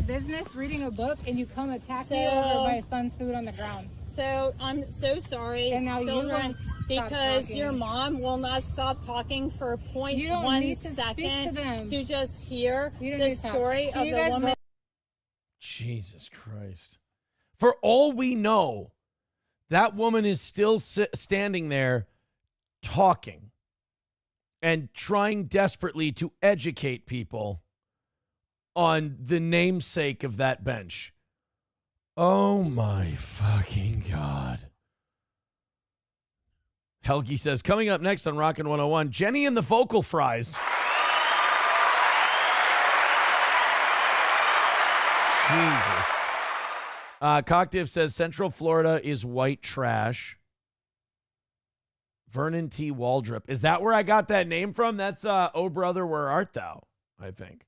I: business, reading a book, and you come attack me
J: So-
I: over my son's food on the ground.
J: So I'm so sorry,
I: And now you
J: children,
I: won't stop
J: because
I: talking.
J: your mom will not stop talking for
I: You don't
J: 0.1
I: need to speak to
J: second
I: them.
J: to just hear
I: You don't
J: the
I: need to talk.
J: story
I: Can
J: of
I: you
J: the
I: guys
J: woman.
I: go-
C: Jesus Christ. For all we know, that woman is still standing there talking and trying desperately to educate people on the namesake of that bench. Oh my fucking God. Helgi says, coming up next on Rockin' 101, Jenny and the Vocal Fries. Jesus. Cocktiff says Central Florida is white trash. Vernon T. Waldrop. Is that where I got that name from? That's Oh Brother, Where Art Thou, I think.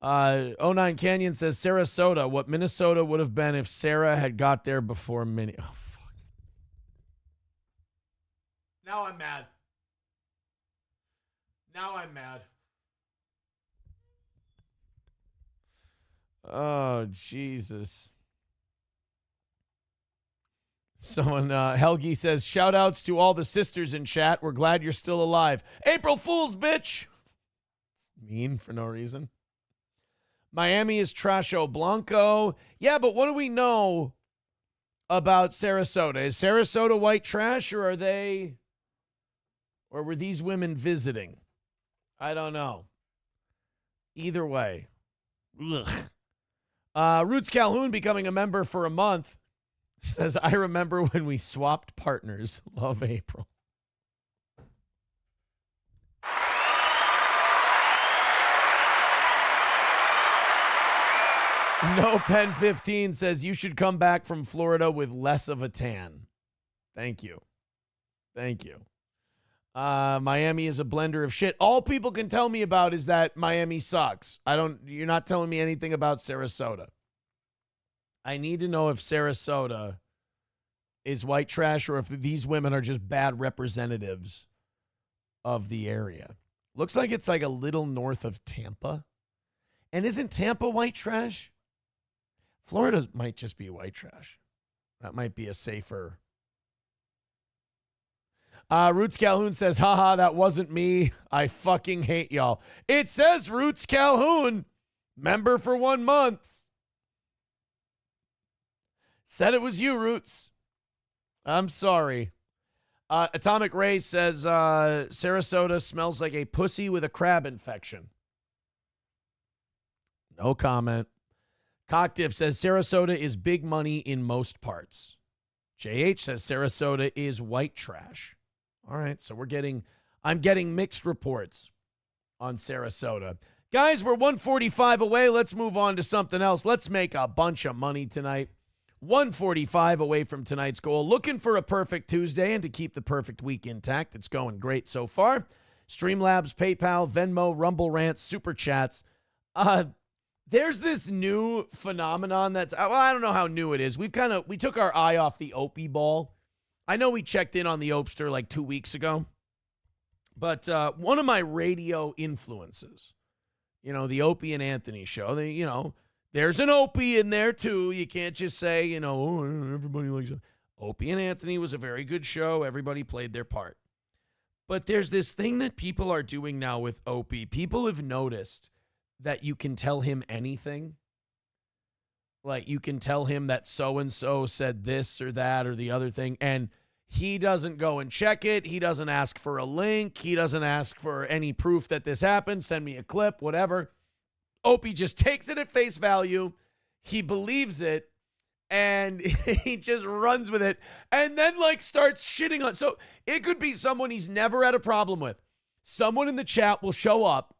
C: 09 Canyon says Sarasota, what Minnesota would have been if Sarah had got there before Minnie. Oh, fuck. Now I'm mad. Now I'm mad. Oh, Jesus. Someone, Helgi says, shout outs to all the sisters in chat. We're glad you're still alive. April Fool's, bitch. It's mean for no reason. Miami is Trasho Blanco. Yeah, but what do we know about Sarasota? Is Sarasota white trash, or were these women visiting? I don't know. Either way. Ugh. Roots Calhoun becoming a member for a month says, I remember when we swapped partners. Love April. No Pen 15 says you should come back from Florida with less of a tan. Thank you. Thank you. Miami is a blender of shit. All people can tell me about is that Miami sucks. You're not telling me anything about Sarasota. I need to know if Sarasota is white trash or if these women are just bad representatives of the area. Looks like it's like a little north of Tampa. And isn't Tampa white trash? Florida might just be white trash. That might be a safer. Roots Calhoun says, haha, that wasn't me. I fucking hate y'all. It says Roots Calhoun, member for 1 month. Said it was you, Roots. I'm sorry. Atomic Ray says Sarasota smells like a pussy with a crab infection. No comment. Cocktiff says Sarasota is big money in most parts. JH says Sarasota is white trash. All right, so I'm getting mixed reports on Sarasota. Guys, we're 145 away. Let's move on to something else. Let's make a bunch of money tonight. 145 away from tonight's goal. Looking for a perfect Tuesday and to keep the perfect week intact. It's going great so far. Streamlabs, PayPal, Venmo, Rumble Rants, Super Chats. There's this new phenomenon that's, well, I don't know how new it is. We took our eye off the Opie ball. I know we checked in on the Opester like 2 weeks ago. But one of my radio influences, the Opie and Anthony show, there's an Opie in there, too. You can't just say, everybody likes it. Opie and Anthony was a very good show. Everybody played their part. But there's this thing that people are doing now with Opie. People have noticed that you can tell him anything. Like, you can tell him that so-and-so said this or that or the other thing, and he doesn't go and check it. He doesn't ask for a link. He doesn't ask for any proof that this happened. Send me a clip, whatever. Opie just takes it at face value. He believes it, and he just runs with it, and then, starts shitting on. So it could be someone he's never had a problem with. Someone in the chat will show up,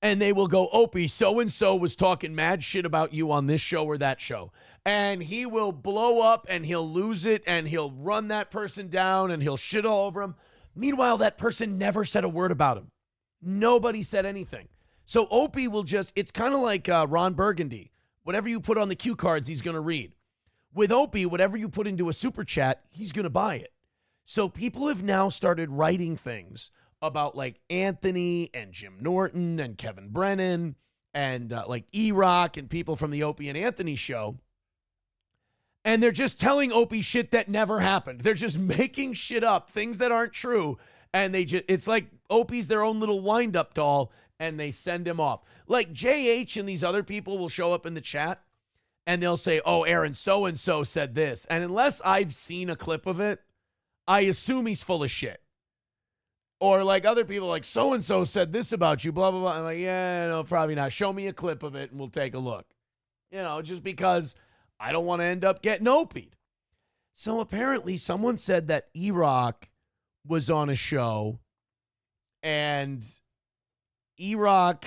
C: and they will go, Opie, so-and-so was talking mad shit about you on this show or that show. And he will blow up, and he'll lose it, and he'll run that person down, and he'll shit all over him. Meanwhile, that person never said a word about him. Nobody said anything. So Opie will it's kind of like Ron Burgundy. Whatever you put on the cue cards, he's going to read. With Opie, whatever you put into a super chat, he's going to buy it. So people have now started writing things about Anthony and Jim Norton and Kevin Brennan and E-Rock and people from the Opie and Anthony show. And they're just telling Opie shit that never happened. They're just making shit up, things that aren't true. And it's like Opie's their own little wind-up doll, and they send him off. Like JH and these other people will show up in the chat, and they'll say, oh, Aaron, so-and-so said this. And unless I've seen a clip of it, I assume he's full of shit. Or other people so-and-so said this about you, blah, blah, blah. I'm like, yeah, no, probably not. Show me a clip of it, and we'll take a look. Just because I don't want to end up getting Opied. So apparently someone said that E-Rock was on a show, and E-Rock,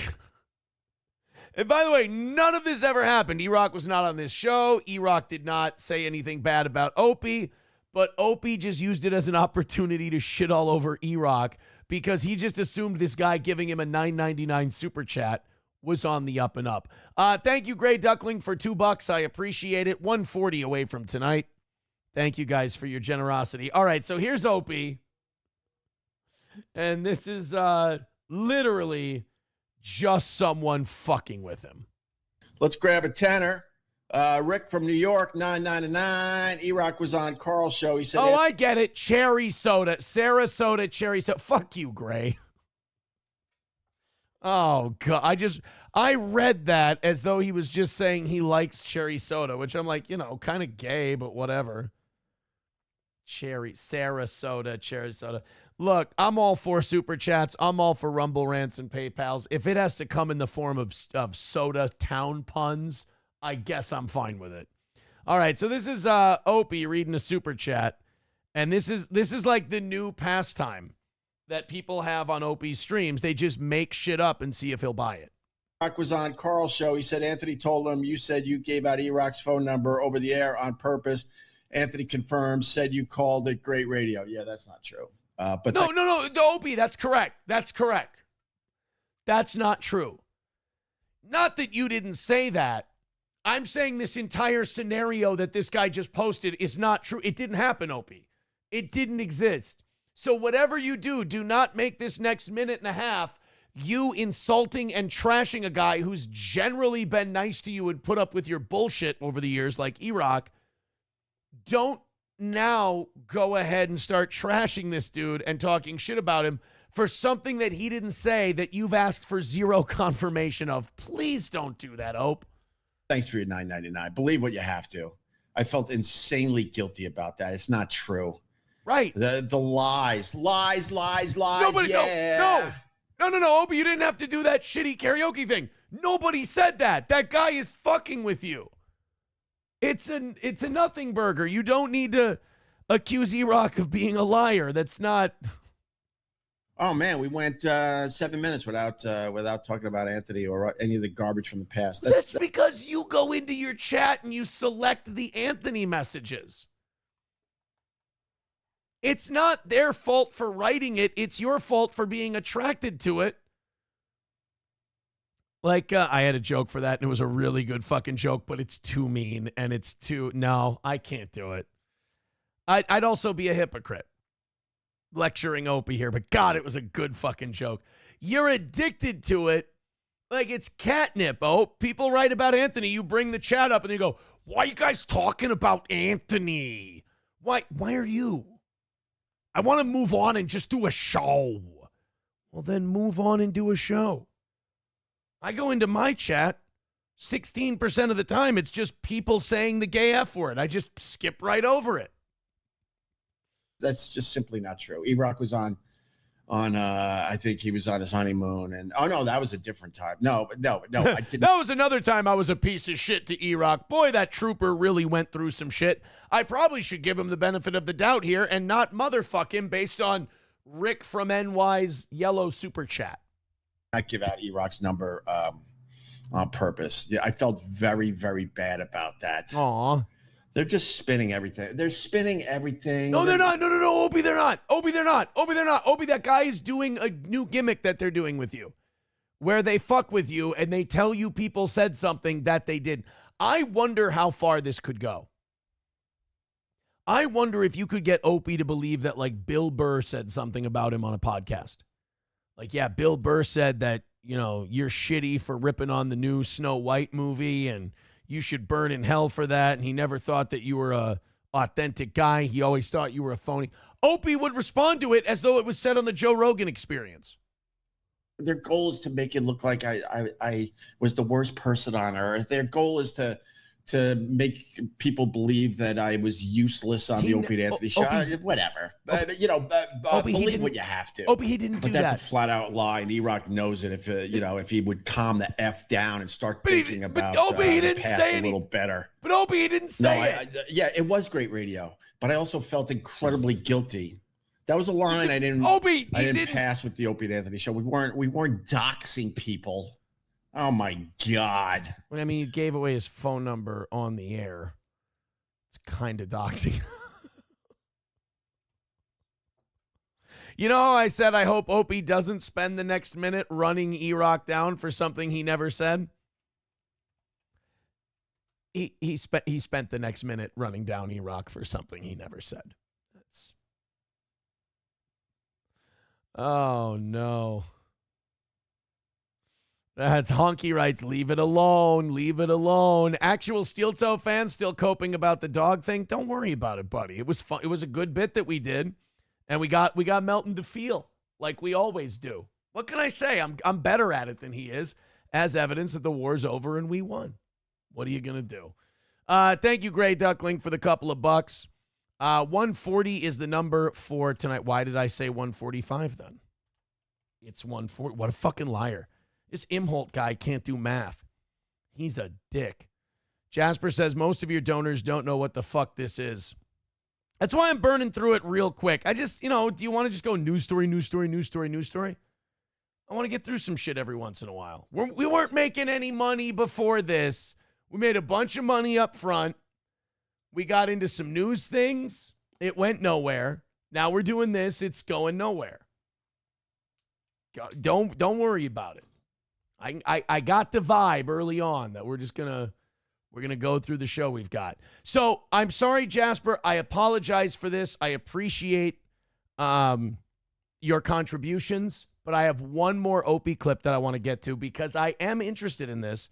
C: and by the way, none of this ever happened. E-Rock was not on this show. E-Rock did not say anything bad about Opie, but Opie just used it as an opportunity to shit all over E-Rock because he just assumed this guy giving him a $9.99 super chat was on the up and up. Thank you, Gray Duckling, for $2. I appreciate it. 140 away from tonight. Thank you guys for your generosity. All right, so here's Opie. And this is literally just someone fucking with him.
K: Let's grab a tenner. Rick from New York, $9.99. E-Rock was on Carl's show. He said,
C: oh, I get it. Cherry soda. Sarasota cherry soda. Fuck you, Gray. Oh, God. I read that as though he was just saying he likes cherry soda, which I'm like, kind of gay, but whatever. Sarasota, cherry soda. Look, I'm all for super chats. I'm all for Rumble Rants and PayPals. If it has to come in the form of soda town puns, I guess I'm fine with it. All right, so this is Opie reading a super chat, and this is like the new pastime that people have on Opie's streams. They just make shit up and see if he'll buy it.
K: E-Rock was on Carl's show. He said Anthony told him you said you gave out E-Rock's phone number over the air on purpose. Anthony confirms, said you called it great radio. Yeah, that's not true. But
C: no, Opie, that's correct. That's correct. That's not true. Not that you didn't say that. I'm saying this entire scenario that this guy just posted is not true. It didn't happen, Opie. It didn't exist. So whatever you do not make this next minute and a half you insulting and trashing a guy who's generally been nice to you and put up with your bullshit over the years like E-Rock. Don't now go ahead and start trashing this dude and talking shit about him for something that he didn't say that you've asked for zero confirmation of. Please don't do that, Ope.
K: Thanks for your $9.99. Believe what you have to. I felt insanely guilty about that. It's not true.
C: Right.
K: The lies.
C: Nobody, no. Opie, you didn't have to do that shitty karaoke thing. Nobody said that. That guy is fucking with you. It's a nothing burger. You don't need to accuse E-Rock of being a liar. That's not.
K: Oh man, we went 7 minutes without talking about Anthony or any of the garbage from the past.
C: That's because you go into your chat and you select the Anthony messages. It's not their fault for writing it. It's your fault for being attracted to it. Like, I had a joke for that, and it was a really good fucking joke, but it's too mean, and it's too... No, I can't do it. I'd also be a hypocrite lecturing Opie here, but God, it was a good fucking joke. You're addicted to it like it's catnip. Oh, people write about Anthony. You bring the chat up, and they go, why are you guys talking about Anthony? Why are you? I want to move on and just do a show. Well, then move on and do a show. I go into my chat, 16% of the time, it's just people saying the gay F word. I just skip right over it.
K: That's just simply not true. E-Rock was on I think he was on his honeymoon, and oh no, that was a different time. No, I didn't.
C: That was another time I was a piece of shit to E-Rock. Boy, that trooper really went through some shit. I probably should give him the benefit of the doubt here and not motherfuck him based on Rick from NY's yellow super chat.
K: I give out E-Rock's number on purpose. Yeah, I felt very, very bad about that.
C: Aw.
K: They're just spinning everything. They're spinning everything.
C: No, they're not. No, Opie, they're not. Opie, that guy is doing a new gimmick that they're doing with you, where they fuck with you and they tell you people said something that they did. I wonder how far this could go. I wonder if you could get Opie to believe that, like, Bill Burr said something about him on a podcast. Like, yeah, Bill Burr said that, you know, you're shitty for ripping on the new Snow White movie and you should burn in hell for that. And he never thought that you were a authentic guy. He always thought you were a phony. Opie would respond to it as though it was said on the Joe Rogan Experience.
K: Their goal is to make it look like I was the worst person on earth. Their goal is to make people believe that I was useless on the Opie and Anthony show. Whatever. Believe what you have to.
C: Opie, he didn't do that.
K: But that's a flat out lie, and E-Rock knows it. If he would calm the F down and start thinking about
C: Opie, he didn't
K: the past
C: say
K: a little better.
C: But Opie, he didn't say it.
K: Yeah, it was great radio, but I also felt incredibly guilty. That was a line I didn't pass with the Opie and Anthony show. We weren't doxing people. Oh my God.
C: I mean, you gave away his phone number on the air. It's kind of doxing. You know how I said I hope Opie doesn't spend the next minute running E-Rock down for something he never said? He spent the next minute running down E-Rock for something he never said. Oh no. That's Honky writes, leave it alone, leave it alone. Actual Steel Toe fans still coping about the dog thing. Don't worry about it, buddy. It was fun. It was a good bit that we did, and we got Melton to feel like we always do. What can I say? I'm better at it than he is, as evidence that the war's over and we won. What are you gonna do? Thank you, Gray Duckling, for the couple of bucks. 140 is the number for tonight. Why did I say 145 then? It's 140. What a fucking liar. This Imholtz guy can't do math. He's a dick. Jasper says most of your donors don't know what the fuck this is. That's why I'm burning through it real quick. I just, do you want to just go news story? I want to get through some shit every once in a while. We weren't making any money before this. We made a bunch of money up front. We got into some news things. It went nowhere. Now we're doing this. It's going nowhere. Don't worry about it. I got the vibe early on that we're gonna go through the show we've got. So I'm sorry, Jasper. I apologize for this. I appreciate your contributions, but I have one more Opie clip that I want to get to because I am interested in this.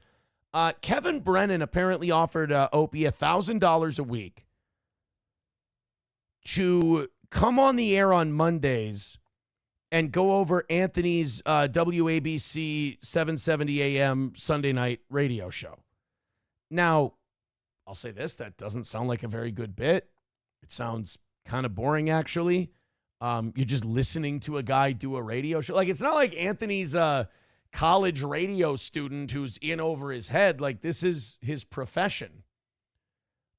C: Kevin Brennan apparently offered Opie $1,000 a week to come on the air on Mondays and go over Anthony's WABC 770 AM Sunday night radio show. Now, I'll say this, that doesn't sound like a very good bit. It sounds kind of boring, actually. You're just listening to a guy do a radio show. Like, it's not like Anthony's a college radio student who's in over his head. Like, this is his profession.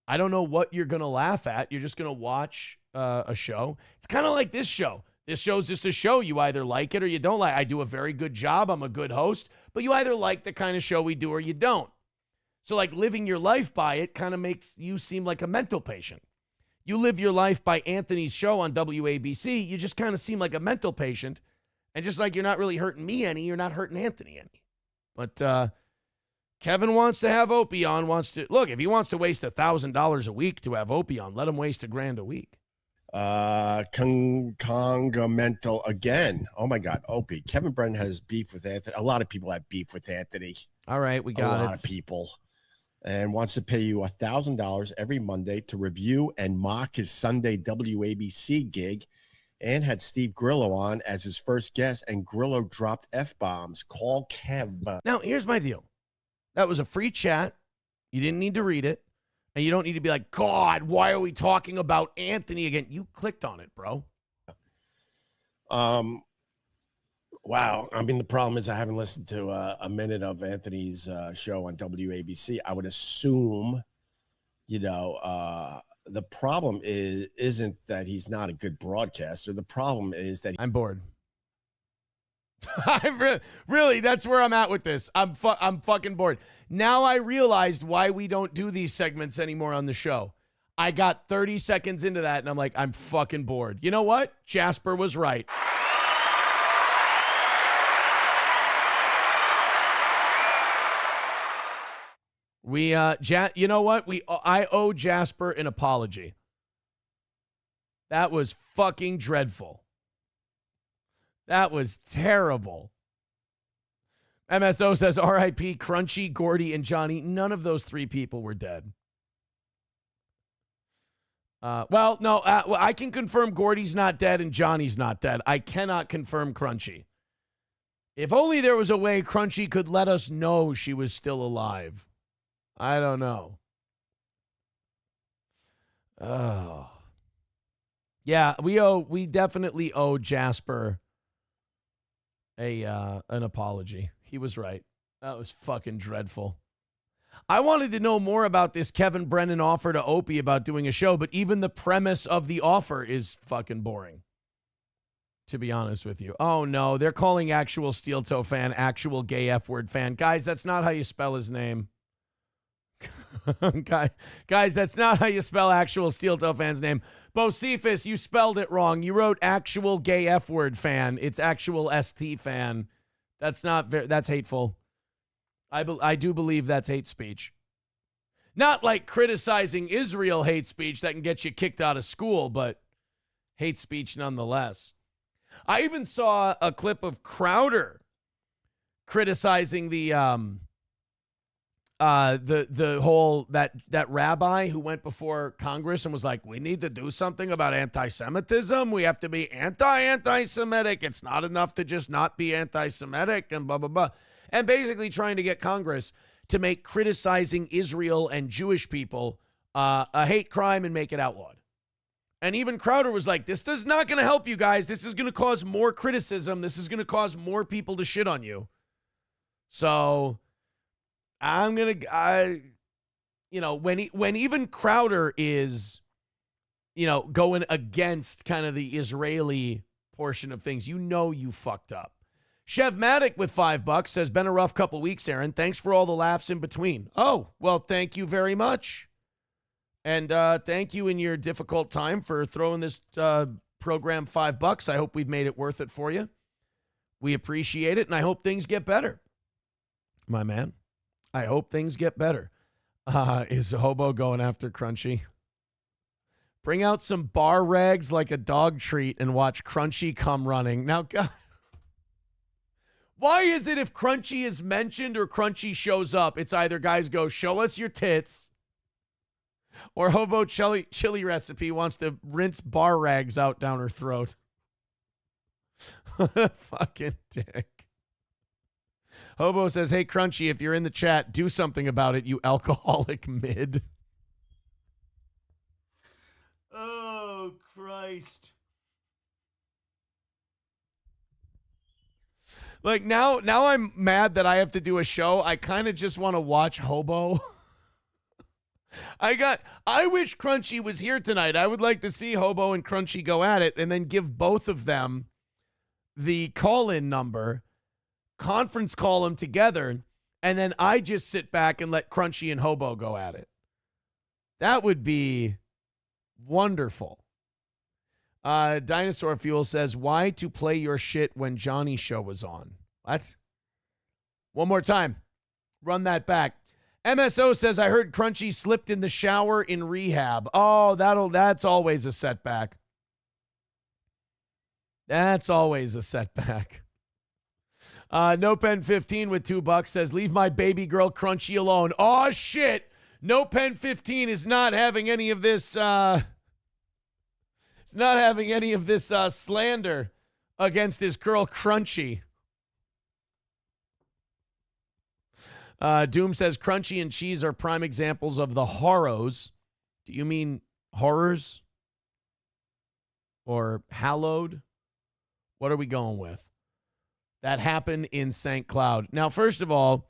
C: I don't know what you're going to laugh at. You're just going to watch a show. It's kind of like this show. This show's just a show. You either like it or you don't like it. I do a very good job. I'm a good host. But you either like the kind of show we do or you don't. So, like, living your life by it kind of makes you seem like a mental patient. You live your life by Anthony's show on WABC, you just kind of seem like a mental patient. And just like you're not really hurting me any, you're not hurting Anthony any. But Kevin wants to have Opie on, look, if he wants to waste $1,000 a week to have Opie on, let him waste $1,000 a week.
L: Congamental again. Oh my God, Opie. Kevin Brennan has beef with Anthony. A lot of people have beef with Anthony.
C: All right, we got
L: a lot of people. And wants to pay you $1,000 every Monday to review and mock his Sunday WABC gig, and had Steve Grillo on as his first guest, and Grillo dropped F-bombs. Call Kev.
C: Now, here's my deal. That was a free chat. You didn't need to read it. And you don't need to be like, God, why are we talking about Anthony again? You clicked on it, bro.
L: Wow. I mean, the problem is I haven't listened to a minute of Anthony's show on WABC. I would assume, the problem isn't that he's not a good broadcaster. The problem is that
C: I'm bored. Really, that's where I'm at with this. I'm fucking bored. Now I realized why we don't do these segments anymore on the show. I got 30 seconds into that, and I'm like, I'm fucking bored. You know what? Jasper was right. You know what? I owe Jasper an apology. That was fucking dreadful. That was terrible. MSO says, R.I.P. Crunchy, Gordy, and Johnny. None of those three people were dead. No, I can confirm Gordy's not dead and Johnny's not dead. I cannot confirm Crunchy. If only there was a way Crunchy could let us know she was still alive. I don't know. Oh. Yeah, we definitely owe Jasper an apology. He was right. That was fucking dreadful. I wanted to know more about this Kevin Brennan offer to Opie about doing a show, but even the premise of the offer is fucking boring, to be honest with you. Oh, no, they're calling actual Steel Toe fan actual gay F-word fan. Guys, that's not how you spell his name. Guys, that's not how you spell actual Steel Toe fan's name. Bocephus, you spelled it wrong. You wrote actual gay F-word fan. It's actual ST fan. That's hateful. I do believe that's hate speech. Not like criticizing Israel hate speech that can get you kicked out of school, but hate speech nonetheless. I even saw a clip of Crowder criticizing the whole that rabbi who went before Congress and was like, we need to do something about anti-Semitism. We have to be anti-Semitic. It's not enough to just not be anti-Semitic and blah, blah, blah. And basically trying to get Congress to make criticizing Israel and Jewish people a hate crime and make it outlawed. And even Crowder was like, this is not going to help you guys. This is going to cause more criticism. This is going to cause more people to shit on you. So when even Crowder is, going against kind of the Israeli portion of things, you fucked up. Chevmatic with $5 says, been a rough couple weeks, Aaron. Thanks for all the laughs in between. Oh, well, thank you very much. And thank you in your difficult time for throwing this program $5. I hope we've made it worth it for you. We appreciate it, and I hope things get better. My man, I hope things get better. Is Hobo going after Crunchy? Bring out some bar rags like a dog treat and watch Crunchy come running. Now, God, why is it if Crunchy is mentioned or Crunchy shows up, it's either guys go, show us your tits, or Hobo chili recipe wants to rinse bar rags out down her throat. Fucking dick. Hobo says, hey, Crunchy, if you're in the chat, do something about it, you alcoholic mid. Oh, Christ. Like now I'm mad that I have to do a show. I kind of just want to watch Hobo. I wish Crunchy was here tonight. I would like to see Hobo and Crunchy go at it and then give both of them the call-in number, conference call them together, and then I just sit back and let Crunchy and Hobo go at it. That would be wonderful. Dinosaur Fuel says, why to play your shit when Johnny's show was on? What? One more time. Run that back. MSO says, I heard Crunchy slipped in the shower in rehab. Oh, that's always a setback. That's always a setback. No Pen 15 with $2 says, leave my baby girl Crunchy alone. Oh, shit. No Pen 15 is not having any of this, it's not having any of this slander against his girl Crunchy. Doom says Crunchy and Cheese are prime examples of the horrors. Do you mean horrors? Or hallowed? What are we going with? That happened in St. Cloud. Now, first of all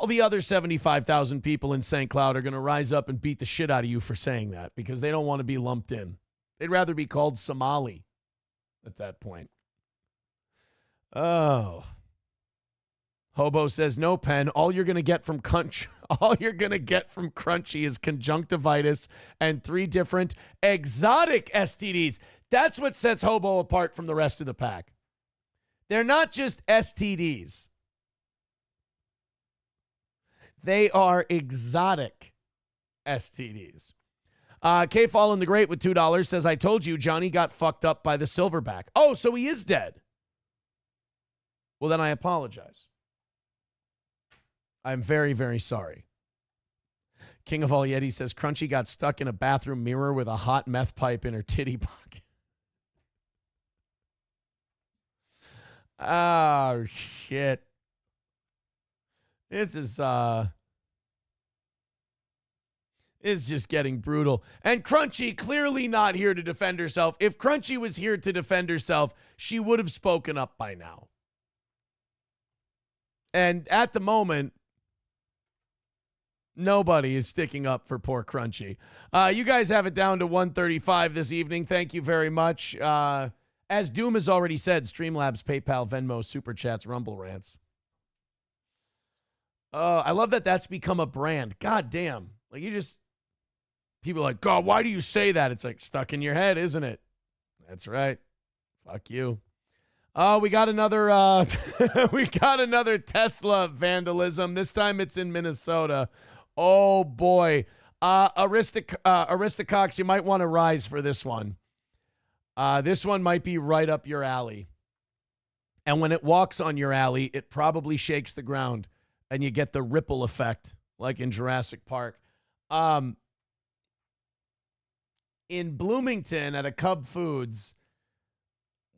C: the other 75,000 people in St. Cloud are going to rise up and beat the shit out of you for saying that because they don't want to be lumped in. They'd rather be called Somali at that point. Oh. Hobo says, no, Pen. All you're going to get from Crunchy is conjunctivitis and 3 different exotic STDs. That's what sets Hobo apart from the rest of the pack. They're not just STDs. They are exotic STDs. K-Fallen the Great with $2 says, I told you Johnny got fucked up by the silverback. Oh, so he is dead. Well, then I apologize. I'm very, very sorry. King of All Yeti says, Crunchy got stuck in a bathroom mirror with a hot meth pipe in her titty pocket. Oh, shit. This is just getting brutal. And Crunchy clearly not here to defend herself. If Crunchy was here to defend herself, she would have spoken up by now. And at the moment, nobody is sticking up for poor Crunchy. You guys have it down to 135 this evening. Thank you very much. As Doom has already said, Streamlabs, PayPal, Venmo, Super Chats, Rumble Rants. I love that that's become a brand. God damn. Like people are like, God, why do you say that? It's like stuck in your head, isn't it? That's right. Fuck you. We got another Tesla vandalism. This time it's in Minnesota. Oh boy. Aristocox, you might want to rise for this one. This one might be right up your alley. And when it walks on your alley, it probably shakes the ground and you get the ripple effect like in Jurassic Park. In Bloomington at a Cub Foods,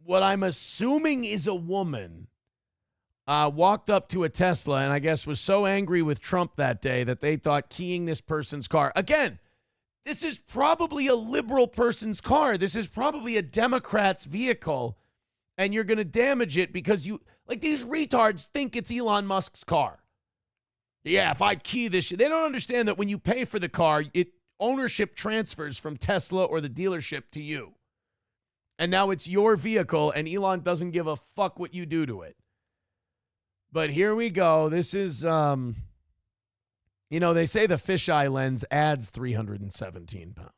C: what I'm assuming is a woman walked up to a Tesla and I guess was so angry with Trump that day that they thought keying this person's car. Again, this is probably a liberal person's car. This is probably a Democrat's vehicle. And you're going to damage it because these retards think it's Elon Musk's car. Yeah, if I key this shit. They don't understand that when you pay for the car, ownership transfers from Tesla or the dealership to you. And now it's your vehicle, and Elon doesn't give a fuck what you do to it. But here we go. This is, they say the fisheye lens adds 317 pounds.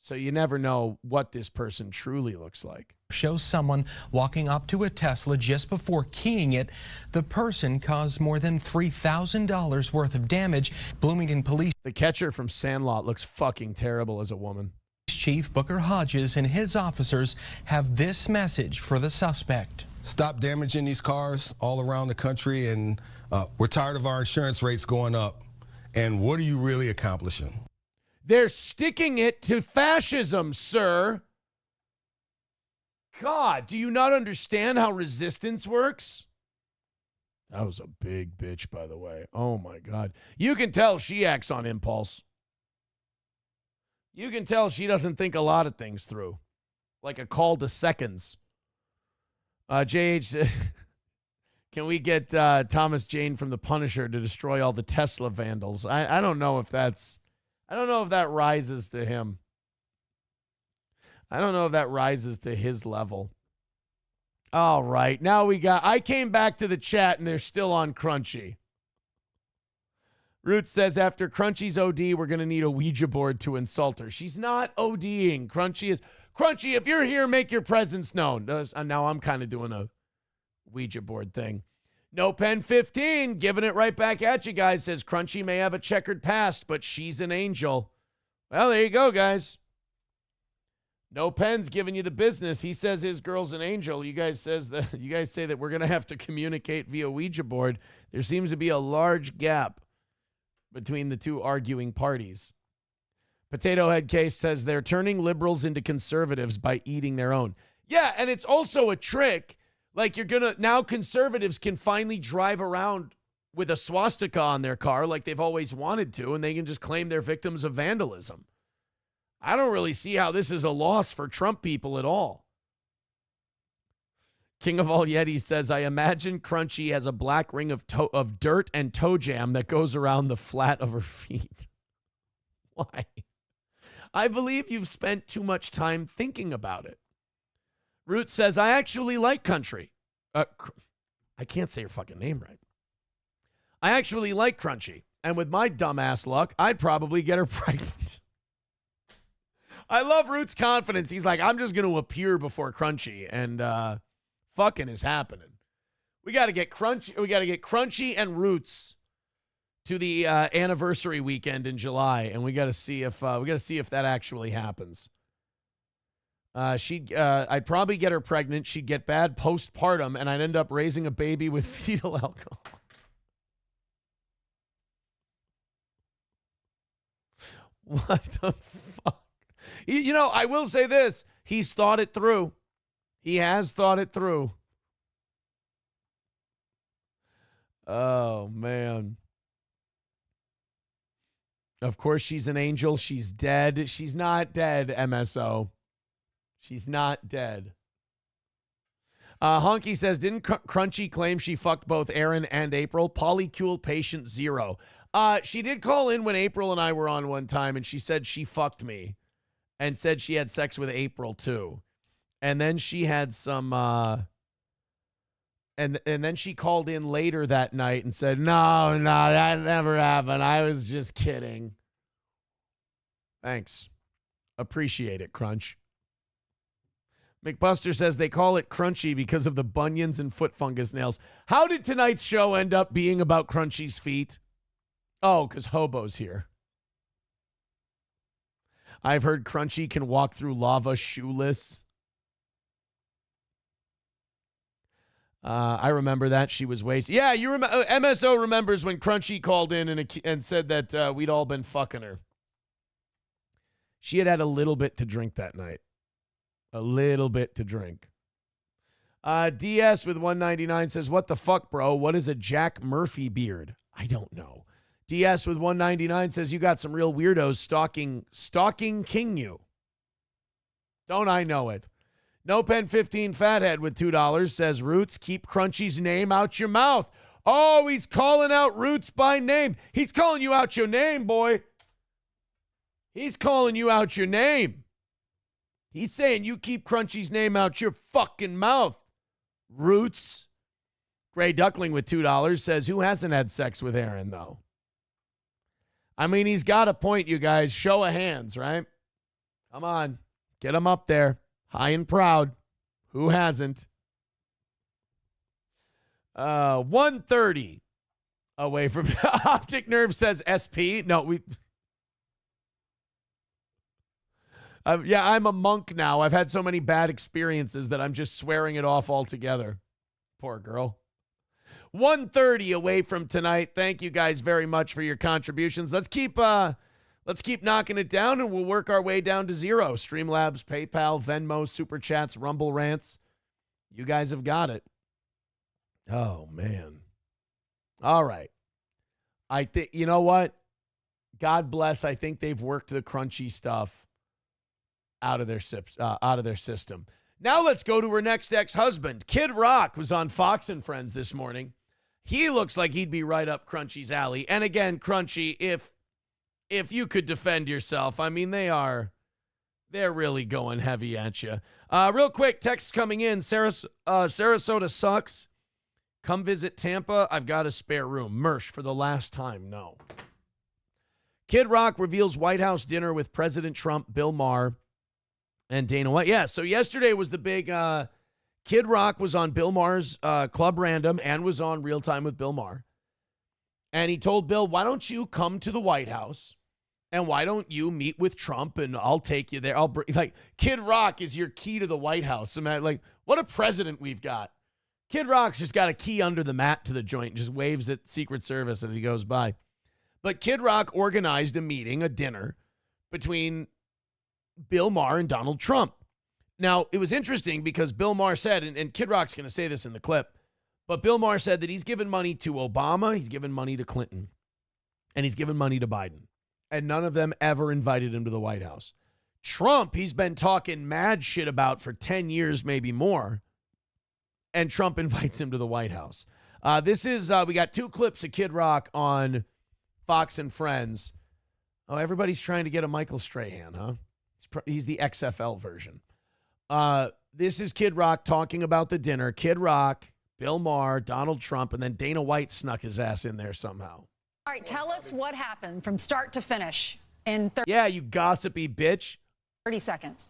C: So you never know what this person truly looks like.
M: Shows someone walking up to a Tesla just before keying it. The person caused more than $3,000 worth of damage. Bloomington Police.
C: The catcher from Sandlot looks fucking terrible as a woman.
M: Chief Booker Hodges and his officers have this message for the suspect.
N: Stop damaging these cars all around the country, and we're tired of our insurance rates going up. And what are you really accomplishing?
C: They're sticking it to fascism, sir. God, do you not understand how resistance works? That was a big bitch, by the way. Oh, my God. You can tell she acts on impulse. You can tell she doesn't think a lot of things through. like a call to seconds. JH, can we get Thomas Jane from The Punisher to destroy all the Tesla vandals? I don't know if that's, I don't know if that rises to him. I don't know if that rises to his level. All right, now I came back to the chat and they're still on Crunchy. Roots says, after Crunchy's OD, we're going to need a Ouija board to insult her. She's not ODing. Crunchy is. Crunchy, if you're here, make your presence known. Now I'm kind of doing a Ouija board thing. No Pen 15, giving it right back at you guys, says Crunchy may have a checkered past, but she's an angel. Well, there you go, guys. No Pen's giving you the business. He says his girl's an angel. You guys say that we're going to have to communicate via Ouija board. There seems to be a large gap between the two arguing parties. Potato Head Case says they're turning liberals into conservatives by eating their own. Yeah, and it's also a trick. Like now conservatives can finally drive around with a swastika on their car like they've always wanted to, and they can just claim they're victims of vandalism. I don't really see how this is a loss for Trump people at all. King of All Yetis says, I imagine Crunchy has a black ring of dirt and toe jam that goes around the flat of her feet. Why? I believe you've spent too much time thinking about it. Root says, I actually like Country. I can't say your fucking name right. I actually like Crunchy. And with my dumbass luck, I'd probably get her pregnant. I love Root's confidence. He's like, I'm just going to appear before Crunchy. And fucking is happening. We got to get Crunchy and Roots to the anniversary weekend in July, and we got to see if that actually happens. I'd probably get her pregnant. She'd get bad postpartum, and I'd end up raising a baby with fetal alcohol. What the fuck? I will say this. He's thought it through. He has thought it through. Oh, man. Of course, she's an angel. She's dead. She's not dead, MSO. She's not dead. Honky says, didn't Crunchy claim she fucked both Aaron and April? Polycule patient 0. She did call in when April and I were on one time, and she said she fucked me and said she had sex with April, too. And then she had some, and then she called in later that night and said, no, that never happened. I was just kidding. Thanks. Appreciate it, Crunch. McBuster says they call it Crunchy because of the bunions and foot fungus nails. How did tonight's show end up being about Crunchy's feet? Oh, because Hobo's here. I've heard Crunchy can walk through lava shoeless. I remember that. She was wasted. Yeah, you remember. MSO remembers when Crunchy called in and said that we'd all been fucking her. She had a little bit to drink that night. A little bit to drink. DS with 199 says, what the fuck, bro? What is a Jack Murphy beard? I don't know. DS with 199 says, you got some real weirdos stalking King you. Don't I know it? No Pen 15 Fathead with $2 says, Roots, keep Crunchy's name out your mouth. Oh, he's calling out Roots by name. He's calling you out your name, boy. He's calling you out your name. He's saying you keep Crunchy's name out your fucking mouth, Roots. Gray Duckling with $2 says, who hasn't had sex with Aaron, though? I mean, he's got a point, you guys. Show of hands, right? Come on. Get him up there. High and proud. Who hasn't? 130 away from Optic Nerve says SP. No, yeah, I'm a monk now. I've had so many bad experiences that I'm just swearing it off altogether. Poor girl. 130 away from tonight. Thank you guys very much for your contributions. Let's keep knocking it down, and we'll work our way down to 0. Streamlabs, PayPal, Venmo, Super Chats, Rumble Rants. You guys have got it. Oh, man. All right. I think, you know what? God bless. I think they've worked the Crunchy stuff out of their system. Now let's go to her next ex-husband. Kid Rock was on Fox and Friends this morning. He looks like he'd be right up Crunchy's alley. And again, Crunchy, if you could defend yourself, I mean, they're really going heavy at you. Real quick, text coming in. Sarasota sucks. Come visit Tampa. I've got a spare room. Mersh for the last time. No. Kid Rock reveals White House dinner with President Trump, Bill Maher, and Dana White. Yeah, so yesterday was the big Kid Rock was on Bill Maher's Club Random and was on Real Time with Bill Maher. And he told Bill, why don't you come to the White House and why don't you meet with Trump and I'll take you there. Like, Kid Rock is your key to the White House. I mean, like, what a president we've got. Kid Rock's just got a key under the mat to the joint and just waves at Secret Service as he goes by. But Kid Rock organized a meeting, a dinner, between Bill Maher and Donald Trump. Now, it was interesting because Bill Maher said, and Kid Rock's going to say this in the clip, but Bill Maher said that he's given money to Obama, he's given money to Clinton, and he's given money to Biden. And none of them ever invited him to the White House. Trump, he's been talking mad shit about for 10 years, maybe more. And Trump invites him to the White House. We got 2 clips of Kid Rock on Fox and Friends. Oh, everybody's trying to get a Michael Strahan, huh? He's the XFL version. This is Kid Rock talking about the dinner. Kid Rock, Bill Maher, Donald Trump, and then Dana White snuck his ass in there somehow.
O: All right, tell us what happened from start to finish in
C: Yeah, you gossipy bitch.
O: 30 seconds.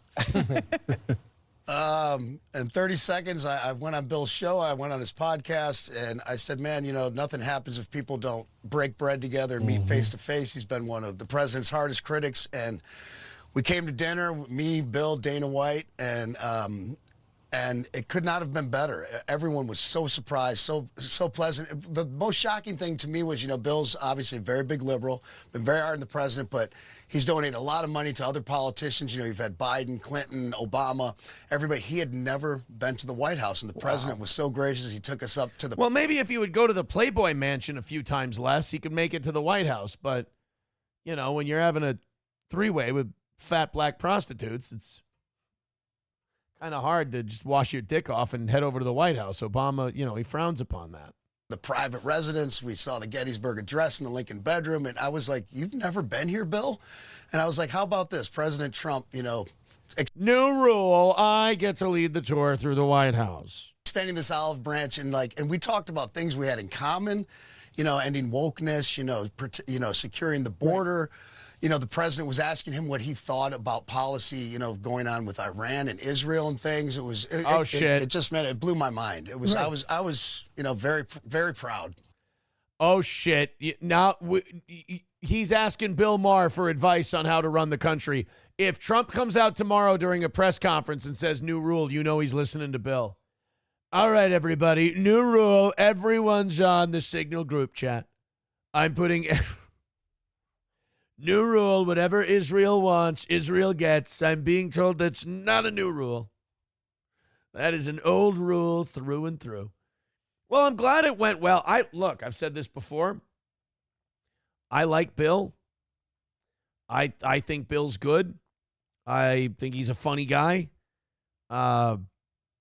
P: In 30 seconds, I went on Bill's show. I went on his podcast, and I said, man, nothing happens if people don't break bread together and meet face to face. He's been one of the president's hardest critics, and we came to dinner, me, Bill, Dana White, and it could not have been better. Everyone was so surprised, so pleasant. The most shocking thing to me was, Bill's obviously a very big liberal, been very hard on the president, but he's donated a lot of money to other politicians. You've had Biden, Clinton, Obama, everybody. He had never been to the White House, and the president was so gracious. He took us up to the...
C: Well, maybe if he would go to the Playboy Mansion a few times less, he could make it to the White House. But, when you're having a three-way with fat black prostitutes, it's kind of hard to just wash your dick off and head over to the White House. Obama, he frowns upon that.
P: The private residence, we saw the Gettysburg Address in the Lincoln bedroom, and I was like, you've never been here, Bill? And I was like, how about this? President Trump,
C: new rule, I get to lead the tour through the White House.
P: Extending this olive branch, and we talked about things we had in common, ending wokeness, securing the border. The president was asking him what he thought about policy, going on with Iran and Israel and things. It just meant it blew my mind. It was right. I was very, very proud.
C: Oh shit! Now he's asking Bill Maher for advice on how to run the country. If Trump comes out tomorrow during a press conference and says new rule, he's listening to Bill. All right, everybody, new rule. Everyone's on the Signal group chat. I'm putting. New rule, whatever Israel wants, Israel gets. I'm being told that's not a new rule. That is an old rule through and through. Well, I'm glad it went well. I've said this before. I like Bill. I think Bill's good. I think he's a funny guy.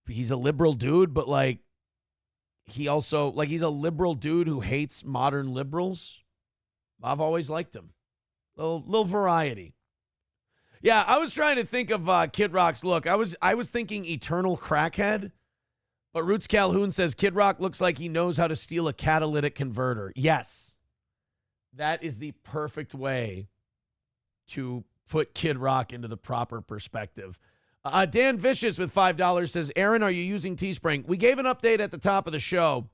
C: He's a liberal dude, but he also, he's a liberal dude who hates modern liberals. I've always liked him. Little variety. Yeah, I was trying to think of Kid Rock's look. I was thinking eternal crackhead, but Roots Calhoun says Kid Rock looks like he knows how to steal a catalytic converter. Yes, that is the perfect way to put Kid Rock into the proper perspective. Dan Vicious with $5 says, Aaron, are you using Teespring? We gave an update at the top of the show.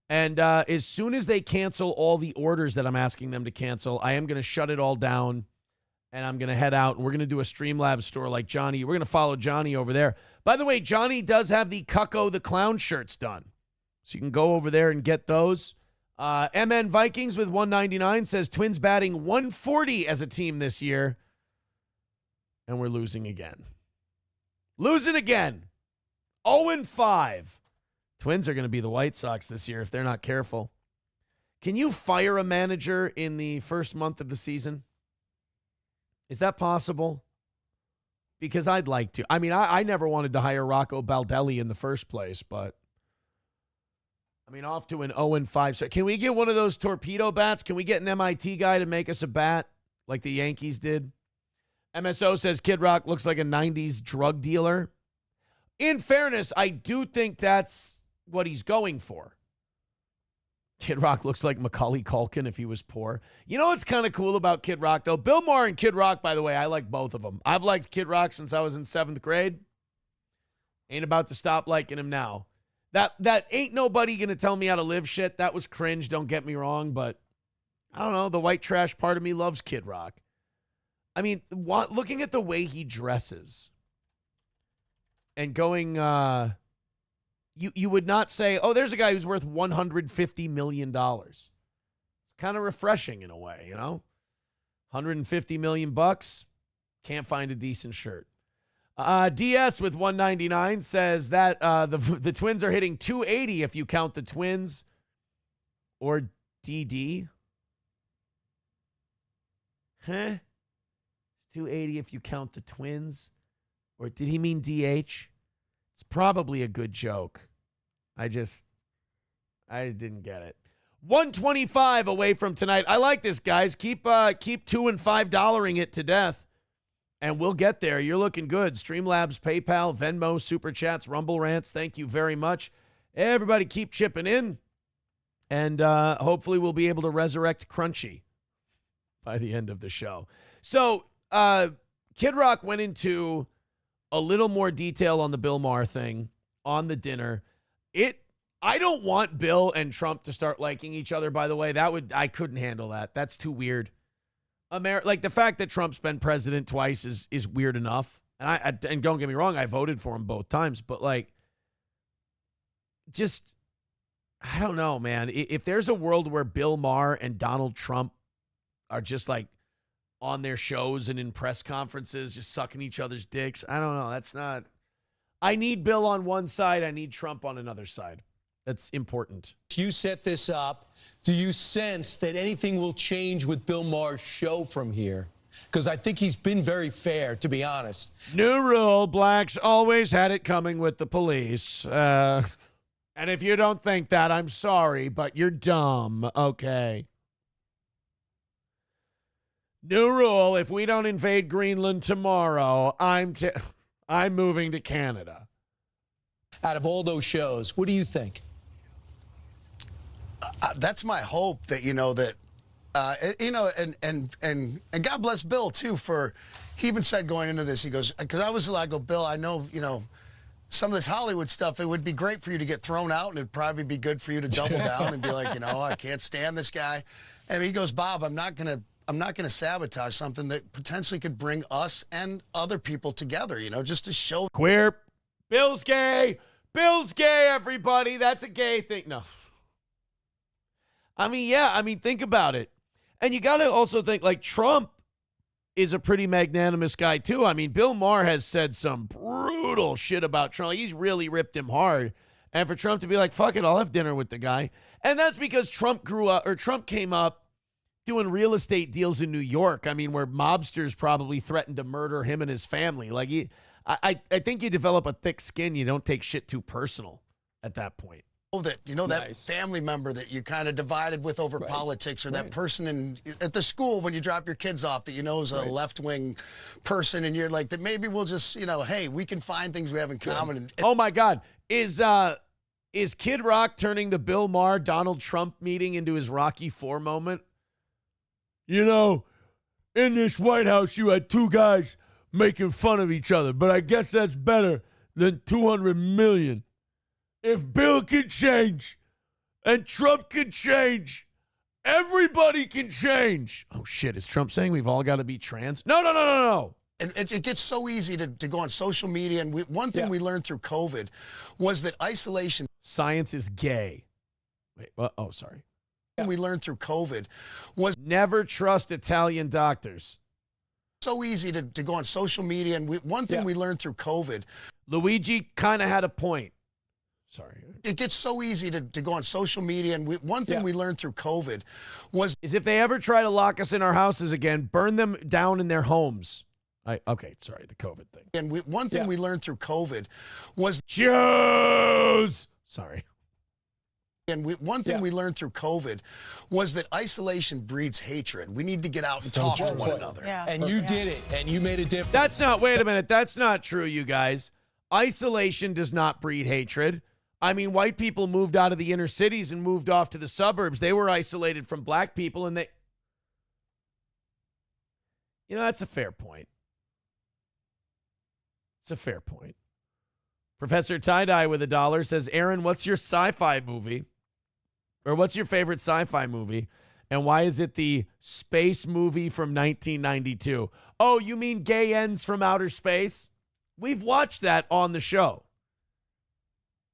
C: And as soon as they cancel all the orders that I'm asking them to cancel, I am going to shut it all down, and I'm going to head out, and we're going to do a Streamlabs store like Johnny. We're going to follow Johnny over there. By the way, Johnny does have the Cucko the Clown shirts done, so you can go over there and get those. MN Vikings with $1.99 says Twins batting 140 as a team this year, and we're losing again. Losing again. 0-5. Twins are going to be the White Sox this year if they're not careful. Can you fire a manager in the first month of the season? Is that possible? because I'd like to. I mean, I never wanted to hire Rocco Baldelli in the first place, but I mean, off to an 0-5 start. Can we get one of those torpedo bats? Can we get an MIT guy to make us a bat like the Yankees did? MSO says Kid Rock looks like a 90s drug dealer. In fairness, I do think that's what he's going for. Kid Rock looks like Macaulay Culkin if he was poor. You know what's kind of cool about Kid Rock, though? Bill Maher and Kid Rock, by the way, I like both of them. I've liked Kid Rock since I was in 7th grade. Ain't about to stop liking him now. That ain't nobody going to tell me how to live shit. That was cringe, don't get me wrong, but I don't know. The white trash part of me loves Kid Rock. I mean, looking at the way he dresses and going, you would not say, oh, there's a guy who's worth $150 million. It's kind of refreshing in a way, you know? $150 million bucks, can't find a decent shirt. DS with 199 says that the Twins are hitting 280 if you count the Twins, or DD. Huh? 280 if you count the Twins, or did he mean DH? It's probably a good joke. I didn't get it. 125 away from tonight. I like this, guys. Keep $2 and $5 it to death, and we'll get there. You're looking good. Streamlabs, PayPal, Venmo, Super Chats, Rumble Rants. Thank you very much. Everybody keep chipping in, and hopefully we'll be able to resurrect Crunchy by the end of the show. So Kid Rock went into a little more detail on the Bill Maher thing on the dinner. I don't want Bill and Trump to start liking each other, by the way. I couldn't handle that. That's too weird. Like the fact that Trump's been president twice is weird enough. And don't get me wrong, I voted for him both times, but like, just, I don't know, man. If there's a world where Bill Maher and Donald Trump are just like on their shows and in press conferences, just sucking each other's dicks, I don't know. That's not, I need Bill on one side. I need Trump on another side. That's important.
Q: You set this up. Do you sense that anything will change with Bill Maher's show from here? Because I think he's been very fair, to be honest.
C: New rule, blacks always had it coming with the police. And if you don't think that, I'm sorry, but you're dumb, okay? New rule, if we don't invade Greenland tomorrow, I'm moving to Canada.
Q: Out of all those shows, what do you think?
P: That's my hope that, and God bless Bill too he even said going into this, he goes, because I go, Bill, I know, some of this Hollywood stuff, it would be great for you to get thrown out, and it'd probably be good for you to double down and be like, I can't stand this guy. And he goes, Bob, I'm not gonna sabotage something that potentially could bring us and other people together, just to show.
C: Queer. Bill's gay. Bill's gay, everybody. That's a gay thing. No. Think about it. And you got to also think, like, Trump is a pretty magnanimous guy, too. I mean, Bill Maher has said some brutal shit about Trump. He's really ripped him hard. And for Trump to be like, fuck it, I'll have dinner with the guy. And that's because Trump came up doing real estate deals in New York. I mean, where mobsters probably threatened to murder him and his family. Like, I think you develop a thick skin. You don't take shit too personal at that point.
P: That that family member that you kind of divided with over politics, or that person at the school when you drop your kids off that is a left-wing person, and you're like, that maybe we'll just hey, we can find things we have in common.
C: Oh my God, is Kid Rock turning the Bill Maher Donald Trump meeting into his Rocky IV moment? In this White House, you had two guys making fun of each other, but I guess that's better than 200 million. If Bill can change and Trump can change, everybody can change. Oh, shit. Is Trump saying we've all got to be trans? No.
P: And it gets so easy to go on social media. And one thing we learned through COVID was that isolation.
C: Science is gay. Wait, sorry.
P: We learned through COVID was
C: never trust Italian doctors.
P: So easy to go on social media. And one thing we learned through COVID.
C: Luigi kind of had a point. Sorry.
P: It gets so easy to go on social media. And one thing we learned through COVID is
C: if they ever try to lock us in our houses again, burn them down in their homes. Okay, sorry, the COVID thing.
P: And one thing we learned through COVID was
C: Jews. Sorry.
P: And one thing we learned through COVID was that isolation breeds hatred. We need to get out and talk to one another.
Q: And you did it, and you made a difference.
C: That's not, wait a minute, that's not true, you guys. Isolation does not breed hatred. I mean, white people moved out of the inner cities and moved off to the suburbs. They were isolated from black people, and that's a fair point. It's a fair point. Professor Tie-Dye with $1 says, Aaron, what's your sci-fi movie? Or what's your favorite sci-fi movie? And why is it the space movie from 1992? Oh, you mean Gay Ends from Outer Space? We've watched that on the show.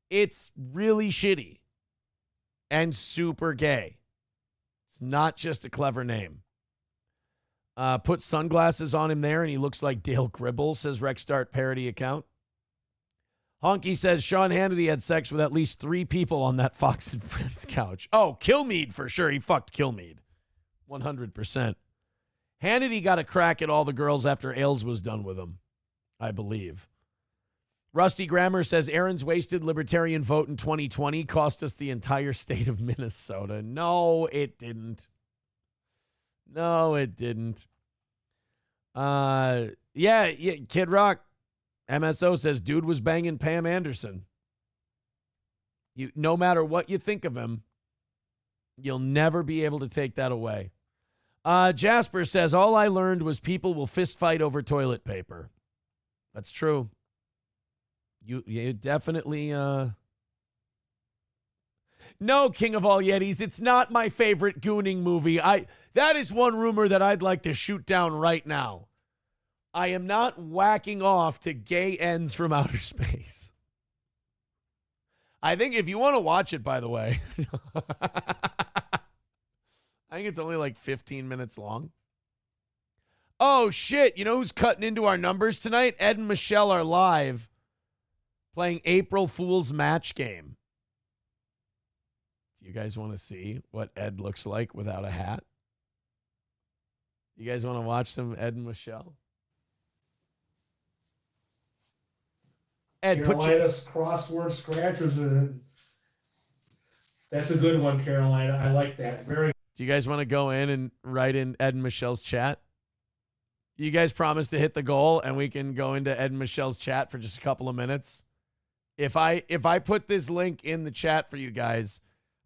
C: It's really shitty and super gay. It's not just a clever name. Put sunglasses on him there and he looks like Dale Gribble, says Rexstart parody account. Honky says Sean Hannity had sex with at least 3 people on that Fox and Friends couch. Oh, Kilmeade for sure. He fucked Kilmeade. 100%. Hannity got a crack at all the girls after Ailes was done with him, I believe. Rusty Grammer says Aaron's wasted libertarian vote in 2020 cost us the entire state of Minnesota. No, it didn't. No, it didn't. Yeah, Kid Rock. MSO says, dude was banging Pam Anderson. No matter what you think of him, you'll never be able to take that away. Jasper says, all I learned was people will fist fight over toilet paper. That's true. You definitely... No, King of All Yetis, it's not my favorite gooning movie. That is one rumor that I'd like to shoot down right now. I am not whacking off to Gay Ends from Outer Space. I think if you want to watch it, by the way, I think it's only like 15 minutes long. Oh, shit. You know who's cutting into our numbers tonight? Ed and Michelle are live playing April Fool's Match Game. Do you guys want to see what Ed looks like without a hat? You guys want to watch some Ed and Michelle? Ed,
R: Carolina's crossword scratchers. That's a good one, Carolina. I like that. Very.
C: Do you guys want to go in and write in Ed and Michelle's chat? You guys promise to hit the goal and we can go into Ed and Michelle's chat for just a couple of minutes? If I put this link in the chat for you guys,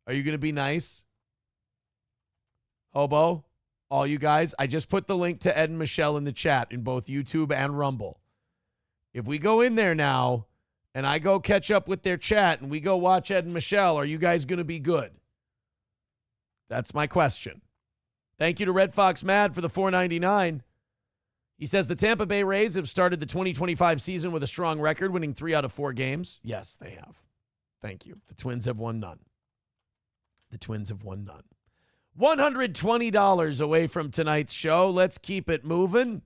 C: are you going to be nice? Hobo, all you guys, I just put the link to Ed and Michelle in the chat in both YouTube and Rumble. If we go in there now and I go catch up with their chat and we go watch Ed and Michelle, are you guys going to be good? That's my question. Thank you to Red Fox Mad for the $4.99. He says the Tampa Bay Rays have started the 2025 season with a strong record, winning 3 out of 4 games. Yes, they have. Thank you. The Twins have won none. The Twins have won none. $120 away from tonight's show. Let's keep it moving.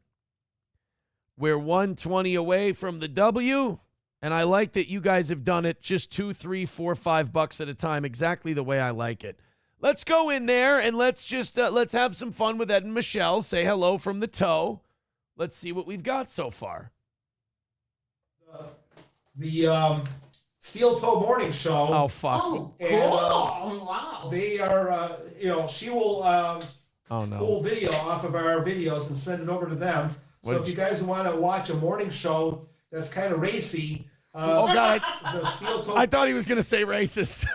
C: We're 120 away from the W, and I like that you guys have done it just $2, $3, $4, $5 at a time, exactly the way I like it. Let's go in there and let's have some fun with Ed and Michelle. Say hello from the toe. Let's see what we've got so far.
R: The Steel Toe Morning Show.
C: Oh, fuck.
R: Oh, and, wow. They are, she will pull video off of our videos and send it over to them. So if you guys want to watch a morning show that's kind of racy.
C: Oh, God.
R: The Steel Toe.
C: I thought he was going to say racist.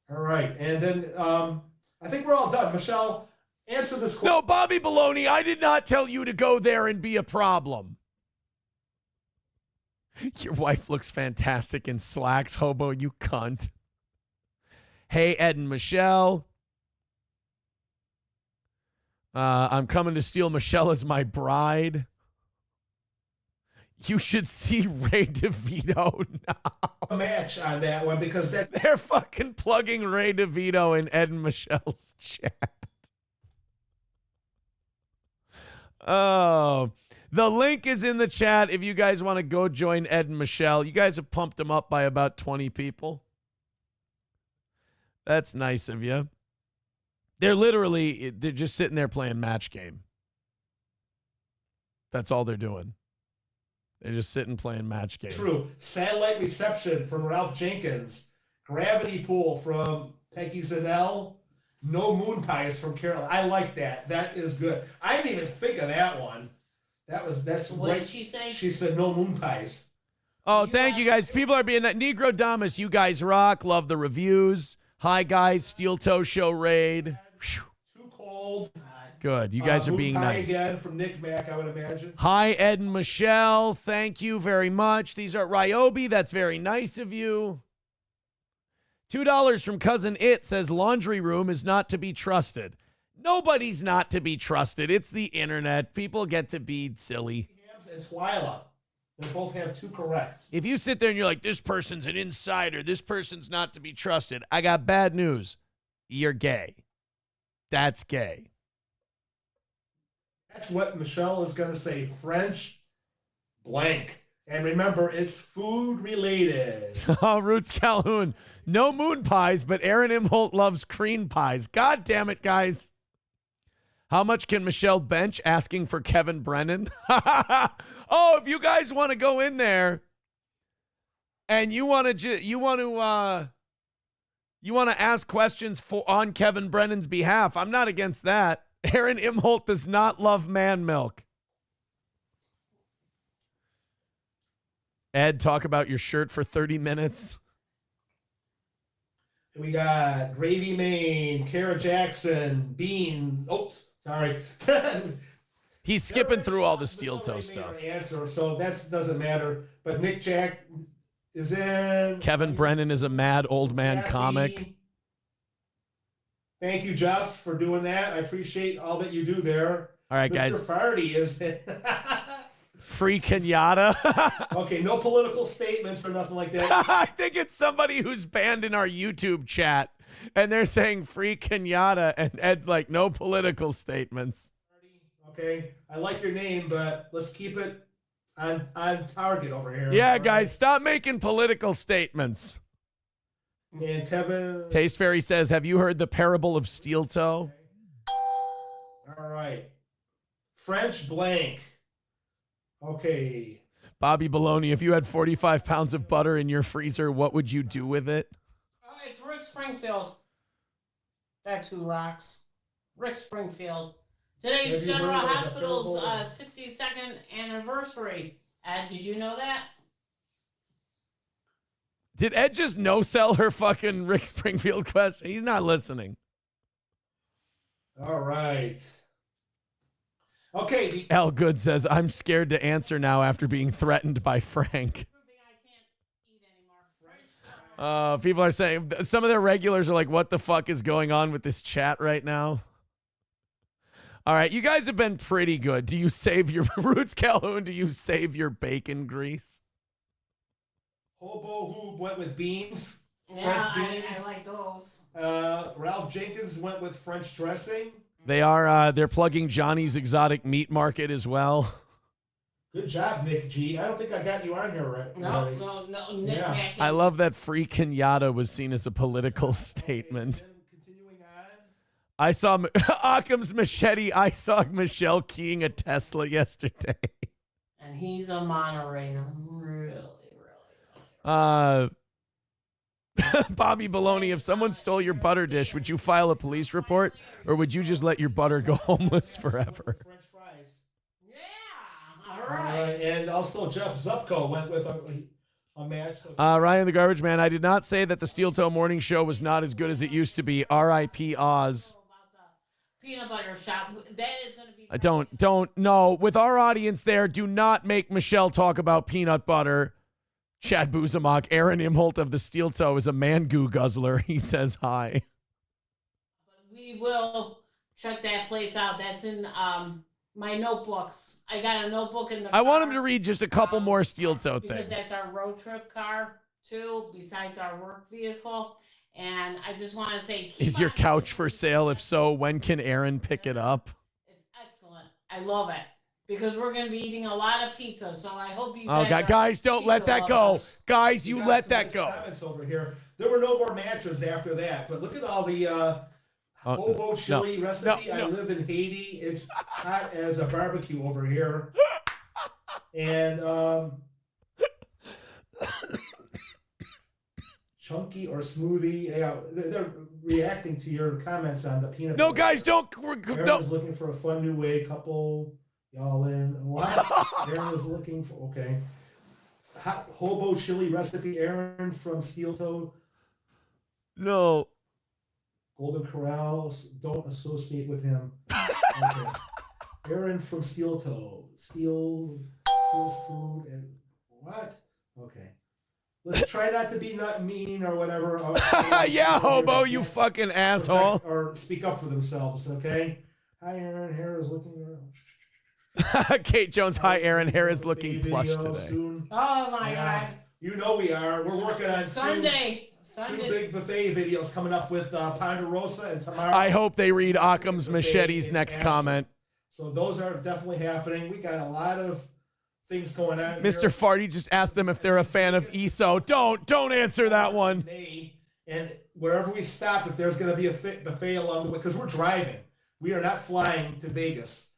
R: All right. And then I think we're all done. Michelle, answer this question.
C: No, Bobby Baloney, I did not tell you to go there and be a problem. Your wife looks fantastic in slacks, Hobo, you cunt. Hey, Ed and Michelle. I'm coming to steal Michelle as my bride. You should see Ray DeVito now.
R: A match on that one because
C: they're fucking plugging Ray DeVito in Ed and Michelle's chat. Oh, the link is in the chat if you guys want to go join Ed and Michelle. You guys have pumped them up by about 20 people. That's nice of you. They're just sitting there playing match game. That's all they're doing. They're just sitting playing match game.
R: True. Satellite Reception from Ralph Jenkins. Gravity Pool from Peggy Zanell. No Moon Pies from Carol. I like that. That is good. I didn't even think of that one. That's
S: What
R: right.
S: did she say?
R: She said no moon pies.
C: Oh, thank you guys. People are being Negro Damas. You guys rock. Love the reviews. Hi guys. Steel Toe Show raid.
R: Too cold.
C: Good. You guys are
R: Moon
C: being
R: pie
C: nice.
R: again from Nick Mack, I would imagine.
C: Hi, Ed and Michelle. Thank you very much. These are Ryobi. That's very nice of you. $2 from Cousin It says laundry room is not to be trusted. Nobody's not to be trusted. It's the internet. People get to be silly.
R: And Twyla. They both have 2 correct.
C: If you sit there and you're like, this person's an insider, this person's not to be trusted, I got bad news. You're gay. That's gay.
R: That's what Michelle is going to say. French blank. And remember, it's food related.
C: Oh, Roots Calhoun. No moon pies, but Aaron Imholtz loves cream pies. God damn it, guys. How much can Michelle bench? Asking for Kevin Brennan. Oh, if you guys want to go in there and you want to ask questions on Kevin Brennan's behalf, I'm not against that. Aaron Imholtz does not love man milk. Ed, talk about your shirt for 30 minutes.
R: We got Gravy Main, Kara Jackson, Bean. Oops, sorry.
C: He's skipping through all the steel toe stuff.
R: Answer, so that doesn't matter. But Nick Jack is in.
C: Kevin Brennan is a mad old man comic.
R: Thank you, Jeff, for doing that. I appreciate all that you do there.
C: All right,
R: Mr.
C: guys.
R: Farty is in.
C: Free Kenyatta.
R: Okay, no political statements or nothing like that.
C: I think it's somebody who's banned in our YouTube chat, and they're saying free Kenyatta, and Ed's like, no political statements.
R: Okay, I like your name, but let's keep it on target over here.
C: Yeah, guys, stop making political statements.
R: And Kevin.
C: Taste Fairy says, have you heard the parable of Steel Toe?
R: All right. French blank. Okay.
C: Bobby Baloney, if you had 45 pounds of butter in your freezer, what would you do with it?
S: It's Rick Springfield. That's who rocks. Rick Springfield. Today's General Hospital's 62nd anniversary. Ed, did you know that?
C: Did Ed just no-sell her fucking Rick Springfield question? He's not listening.
R: All right. Okay.
C: Al Good says, I'm scared to answer now after being threatened by Frank. People are saying, some of their regulars are like, what the fuck is going on with this chat right now? All right, you guys have been pretty good. Do you save your Roots Calhoun? Do you save your bacon grease?
R: Hobo who went with beans.
S: Yeah,
R: French beans.
S: I like those.
R: Ralph Jenkins went with French dressing.
C: They are they're plugging Johnny's Exotic Meat Market as well.
R: Good job, Nick G. I don't think I got you on here right.
S: No, Nick Mack.
C: I love that free Kenyatta was seen as a political statement. I saw Occam's machete. I saw Michelle keying a Tesla yesterday.
S: And he's a moderator. Really.
C: Bobby Baloney, if someone stole your butter dish, would you file a police report or would you just let your butter go homeless forever?
S: All
R: All right. And also Jeff Zupko went with a match.
C: Ryan the Garbage Man, I did not say that the Steel Toe Morning Show was not as good as it used to be. R.I.P. Oz.
S: Peanut butter shop. That is going to be.
C: Don't. No. With our audience there, do not make Michelle talk about peanut butter. Chad Boozock, Aaron Imholtz of the Steel Toe is a man goo guzzler. He says hi.
S: We will check that place out. That's in my notebooks. I got a notebook in the car.
C: I want him to read just a couple more Steel Toe
S: because
C: things.
S: that's our road trip car, too, besides our work vehicle. And I just want to say...
C: Is your couch for sale? If so, when can Aaron pick it up?
S: It's excellent. I love it. Because we're going to be eating a lot of pizza, so I hope you
C: guys don't let that go. Guys, you let that go.
R: Comments over here. There were no more matches after that, but look at all the hobo chili recipe. I live in Haiti. It's hot as a barbecue over here. And chunky or smoothie. Yeah, they're reacting to your comments on the peanut
C: No,
R: butter.
C: guys, don't.
R: Aaron
C: No.
R: is looking for a fun new way. Couple, y'all in. What? Aaron is looking for. Okay. Hot hobo chili recipe. Aaron from Steel Toe.
C: No.
R: Golden Corral. Don't associate with him. Okay. Aaron from Steel Toe. Steel food and what? Okay. Let's try not to be not mean or whatever.
C: Yeah, hobo, you fucking asshole.
R: Or speak up for themselves, okay? Hi, Aaron. Hair is looking.
C: Kate Jones. Hi, Aaron. Hair is looking plush today.
R: Soon.
S: Oh my God.
R: You know we are. We're working on
S: Sunday.
R: two big buffet videos coming up with Ponderosa and tomorrow.
C: I hope they read Occam's Machete's next comment.
R: So those are definitely happening. We got a lot of things going on.
C: Mr.
R: Here.
C: Farty just asked them if they're a fan of ESO. Don't answer that one.
R: And wherever we stop, if there's going to be a buffet along the way, because we're driving, we are not flying to Vegas,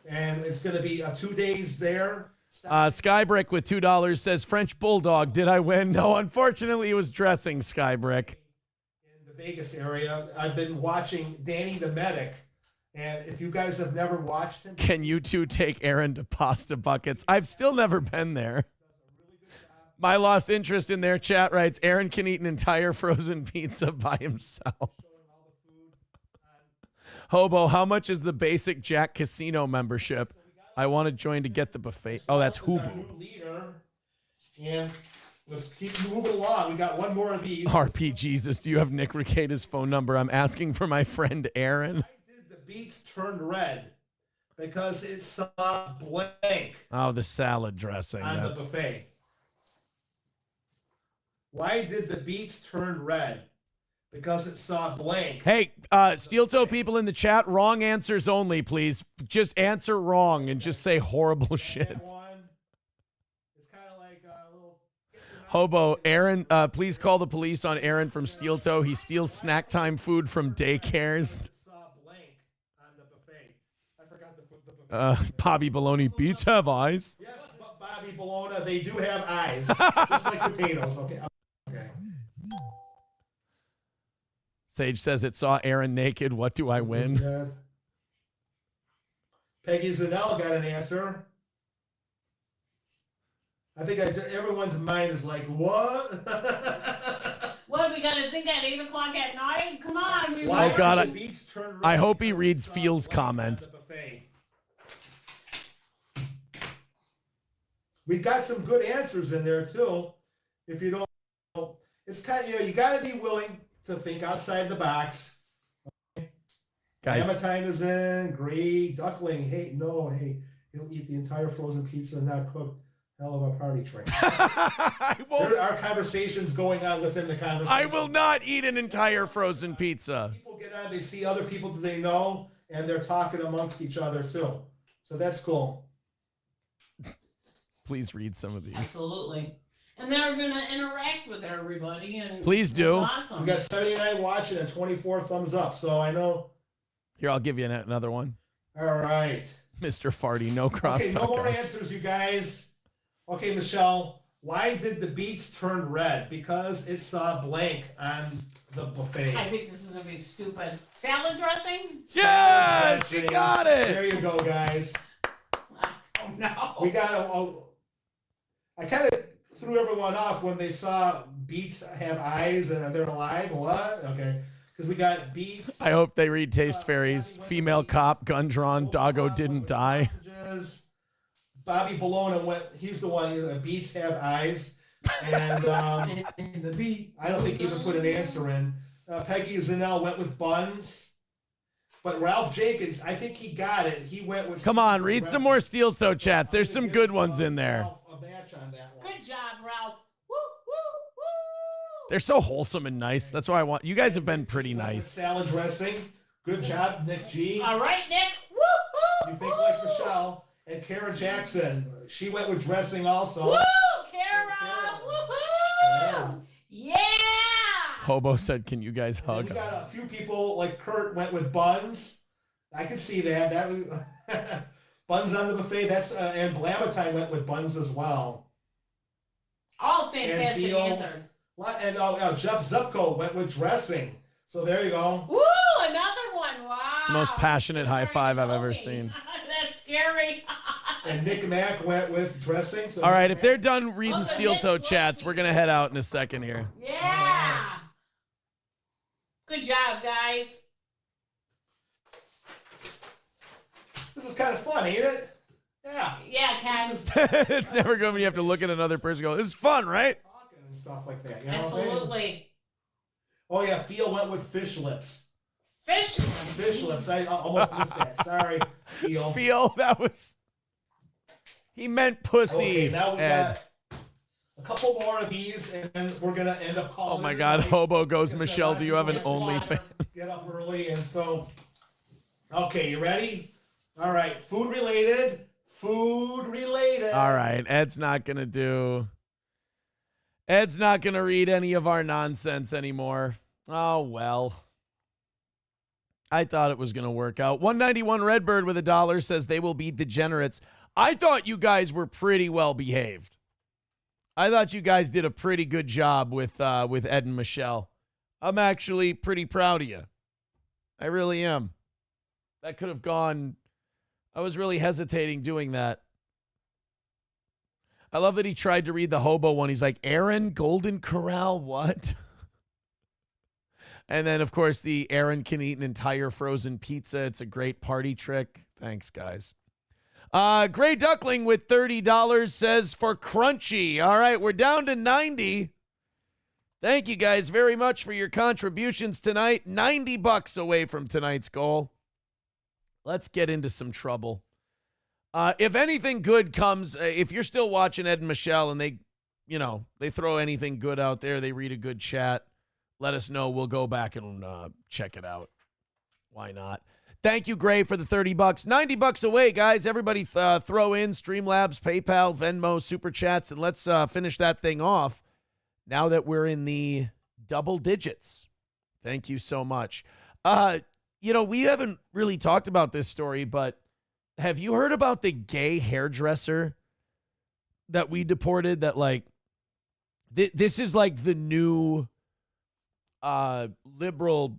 R: and it's going to be 2 days there.
C: Skybrick with $2 says French Bulldog. Did I win? No, unfortunately, it was dressing. Skybrick.
R: In the Vegas area, I've been watching Danny the Medic, and if you guys have never watched him,
C: Can you two take Aaron to Pasta Buckets? I've still never been there. My lost interest in their chat writes, Aaron can eat an entire frozen pizza by himself. Hobo, how much is the basic Jack Casino membership? I want to join to get the buffet. Oh, that's Hubu.
R: and let's keep moving along. We got one more of these.
C: RP Jesus, do you have Nick Recada's phone number? I'm asking for my friend Aaron.
R: The beets turned red because it saw blank
C: Oh, the salad dressing.
R: on the buffet. Why did the beets turn red? Because it saw blank.
C: Hey, Steel Toe people in the chat, wrong answers only, please. Just answer wrong and just say horrible shit. Hobo, Aaron, please call the police on Aaron from Steel Toe. He steals snack time food from daycares. Bobby Baloney, beets have eyes.
R: Yes, Bobby Bologna, they do have eyes, just like potatoes. Okay.
C: Sage says it saw Aaron naked. What do I win?
R: Peggy Zanell got an answer. I think everyone's mind is like, what?
S: What, we got to think at 8 o'clock at night? Come on.
C: Oh, God. I hope he reads Feel's comment.
R: We got some good answers in there, too. If you don't, it's kind of, you got to be willing to think outside the box.
C: Guys.
R: Clementine is in. Gray Duckling. Hey, he'll eat the entire frozen pizza and not cook. Hell of a party trick. There are conversations going on within the conversation.
C: I will not eat an entire frozen pizza.
R: People get on, they see other people that they know, and they're talking amongst each other, too. So that's cool.
C: Please read some of these.
S: Absolutely. And they're going to interact with everybody. And
C: Please do.
S: That's awesome.
R: We got 79 watching and 24 thumbs up, so I know.
C: Here, I'll give you another one.
R: All right.
C: Mr. Farty, no crosstalk.
R: Okay, no more answers, you guys. Okay, Michelle, why did the beets turn red? Because it saw blank on the buffet.
S: I think this is going to be stupid. Salad dressing?
C: Yes, you got it.
R: There you go, guys.
S: Oh, no.
R: We got I kind of threw everyone off when they saw beets have eyes and they're alive. What? Okay. Because we got beets.
C: I hope they read Taste Fairies. Female cop, gun drawn, doggo didn't die.
R: Bobby Bologna he's the one, the beets have eyes. And the beet, I don't think he even put an answer in. Peggy Zanell went with buns. But Ralph Jenkins, I think he got it. He went with.
C: Come on, read some more Steel Toe chats. There's some good ones in there.
S: Good job, Ralph.
C: They're so wholesome and nice. That's why I want. You guys have been pretty nice.
R: Salad dressing. Good job, Nick G.
S: All right, Nick.
R: You think like Michelle. And Kara Jackson, she went with dressing also.
S: Woo, Kara! Woohoo! Yeah!
C: Hobo said, "Can you guys hug?"
R: We got a few people like Kurt went with buns. I can see that. Buns on the buffet. That's and Blamatine went with buns as well.
S: All fantastic
R: Theo,
S: answers.
R: And Jeff Zupko went with dressing. So there you go.
S: Woo! Another one. Wow.
C: It's the most passionate high five I've ever seen.
S: That's scary.
R: And Nick Mack went with dressing. So
C: All right, if they're done reading steel toe chats, we're gonna head out in a second here.
S: Yeah. Good job, guys.
R: This is kind of fun, ain't it? Yeah.
S: Yeah, Ken.
C: It's never good when you have to look at another person and go, this is fun, right?
R: And stuff like that. You know what I mean?
S: Absolutely.
R: Oh yeah, Theo went with fish lips.
S: Fish
R: Fish lips. I almost missed that. Sorry, Theo.
C: Theo, that was. He meant pussy.
R: Okay, now we
C: Ed.
R: got a couple more of these, and then we're gonna end up calling.
C: Oh my
R: it a
C: God,
R: night.
C: Hobo goes,
R: Like I said,
C: Michelle, do you have an
R: people
C: OnlyFans?
R: Get up early, and so. Okay, you ready? All right, food related. Food related.
C: All right, Ed's not gonna read any of our nonsense anymore. Oh well. I thought it was gonna work out. 191 Redbird with $1 says they will be degenerates. I thought you guys were pretty well behaved. I thought you guys did a pretty good job with Ed and Michelle. I'm actually pretty proud of you. I really am. That could have gone. I was really hesitating doing that. I love that he tried to read the hobo one. He's like, Aaron, Golden Corral, what? And then, of course, the Aaron can eat an entire frozen pizza. It's a great party trick. Thanks, guys. Gray Duckling with $30 says for Crunchy. All right, we're down to 90. Thank you guys very much for your contributions tonight. $90 away from tonight's goal. Let's get into some trouble. If anything good comes, if you're still watching Ed and Michelle and they throw anything good out there, they read a good chat, let us know. We'll go back and check it out. Why not? Thank you, Gray, for the $30. $90 away, guys. Everybody throw in Streamlabs, PayPal, Venmo, Super Chats, and let's finish that thing off now that we're in the double digits. Thank you so much. We haven't really talked about this story, but have you heard about the gay hairdresser that we deported that, like, this is like the new liberal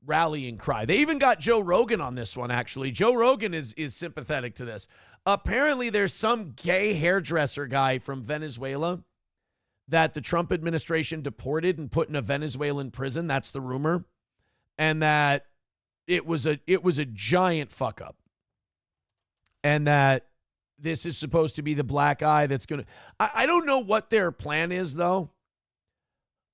C: rallying cry. They even got Joe Rogan on this one, actually. Joe Rogan is sympathetic to this. Apparently, there's some gay hairdresser guy from Venezuela that the Trump administration deported and put in a Venezuelan prison. That's the rumor. And that it was a giant fuck up. And that this is supposed to be the black eye that's going to... I don't know what their plan is, though.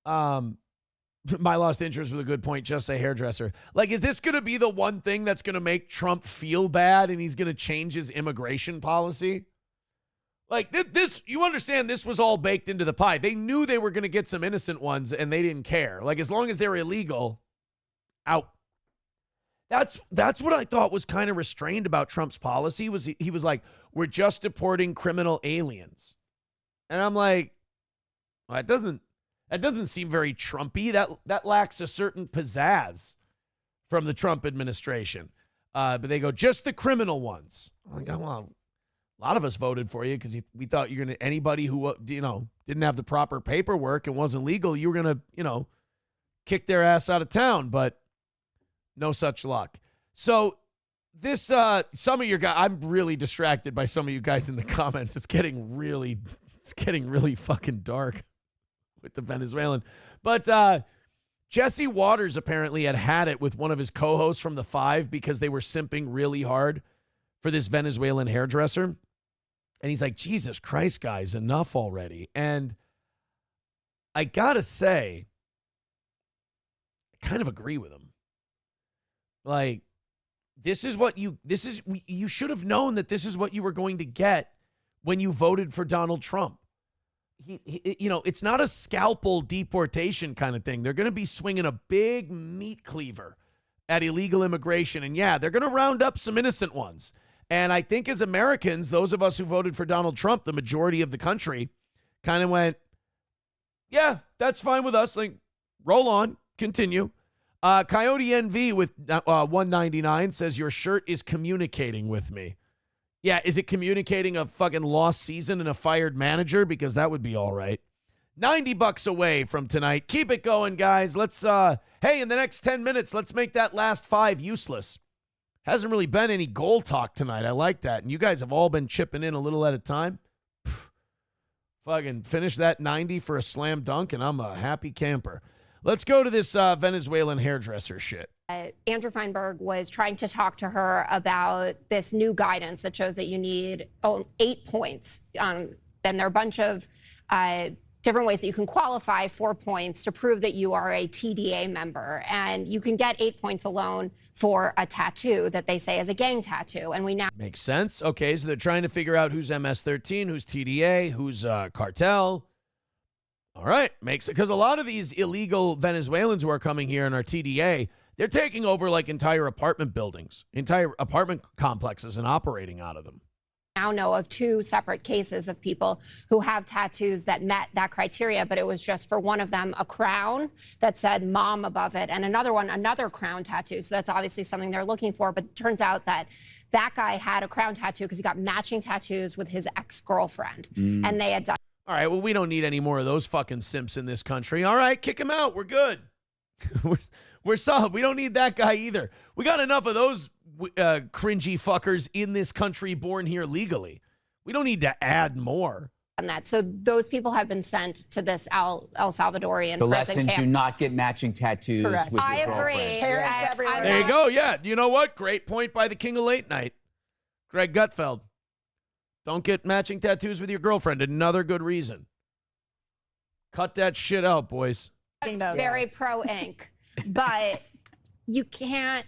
C: My lost interest with a good point, just a hairdresser. Like, is this going to be the one thing that's going to make Trump feel bad and he's going to change his immigration policy? Like, this, you understand this was all baked into the pie. They knew they were going to get some innocent ones and they didn't care. Like, as long as they're illegal, out. That's what I thought was kind of restrained about Trump's policy. Was he was like, we're just deporting criminal aliens. And I'm like, well, that doesn't seem very Trumpy. That lacks a certain pizzazz from the Trump administration. But they go, just the criminal ones. I'm like, well, a lot of us voted for you because we thought you're going to, anybody who, didn't have the proper paperwork and wasn't legal, you were going to, kick their ass out of town. But no such luck. So this, some of your guys, I'm really distracted by some of you guys in the comments. It's getting really fucking dark with the Venezuelan. But Jesse Waters apparently had it with one of his co-hosts from The Five because they were simping really hard for this Venezuelan hairdresser. And he's like, Jesus Christ, guys, enough already. And I gotta say, I kind of agree with him. Like, you should have known that this is what you were going to get when you voted for Donald Trump. It's not a scalpel deportation kind of thing. They're going to be swinging a big meat cleaver at illegal immigration. And yeah, they're going to round up some innocent ones. And I think as Americans, those of us who voted for Donald Trump, the majority of the country, kind of went, yeah, that's fine with us. Like, roll on, continue. Coyote NV with 199 says, your shirt is communicating with me. Yeah, is it communicating a fucking lost season and a fired manager? Because that would be all right. $90 away from tonight. Keep it going, guys. Let's, hey, in the next 10 minutes, let's make that last 5 useless. Hasn't really been any goal talk tonight. I like that. And you guys have all been chipping in a little at a time. Fucking finish that 90 for a slam dunk, and I'm a happy camper. Let's go to this Venezuelan hairdresser shit.
T: Andrew Feinberg was trying to talk to her about this new guidance that shows that you need 8 points. Then there are a bunch of different ways that you can qualify for points to prove that you are a TDA member. And you can get 8 points alone for a tattoo that they say is a gang tattoo. And we now...
C: Makes sense. Okay, so they're trying to figure out who's MS-13, who's TDA, who's cartel. All right, makes it, because a lot of these illegal Venezuelans who are coming here and are TDA, they're taking over like entire apartment buildings, entire apartment complexes and operating out of them.
T: Now know of 2 separate cases of people who have tattoos that met that criteria, but it was just for one of them a crown that said mom above it, and another one, another crown tattoo. So that's obviously something they're looking for, but it turns out that that guy had a crown tattoo because he got matching tattoos with his ex-girlfriend, and they had done.
C: All right, well, we don't need any more of those fucking simps in this country. All right, kick him out. We're good. We're solid. We don't need that guy either. We got enough of those cringy fuckers in this country born here legally. We don't need to add more.
T: And that, so those people have been sent to this El Salvadorian
U: the
T: prison
U: lesson:
T: camp.
U: do not get matching tattoos.
T: Correct.
U: With your
T: I agree.
U: girlfriend.
T: Parents everywhere.
C: There you go. Yeah. You know what? Great point by the king of late night, Greg Gutfeld. Don't get matching tattoos with your girlfriend. Another good reason. Cut that shit out, boys.
T: Very pro-ink, but you can't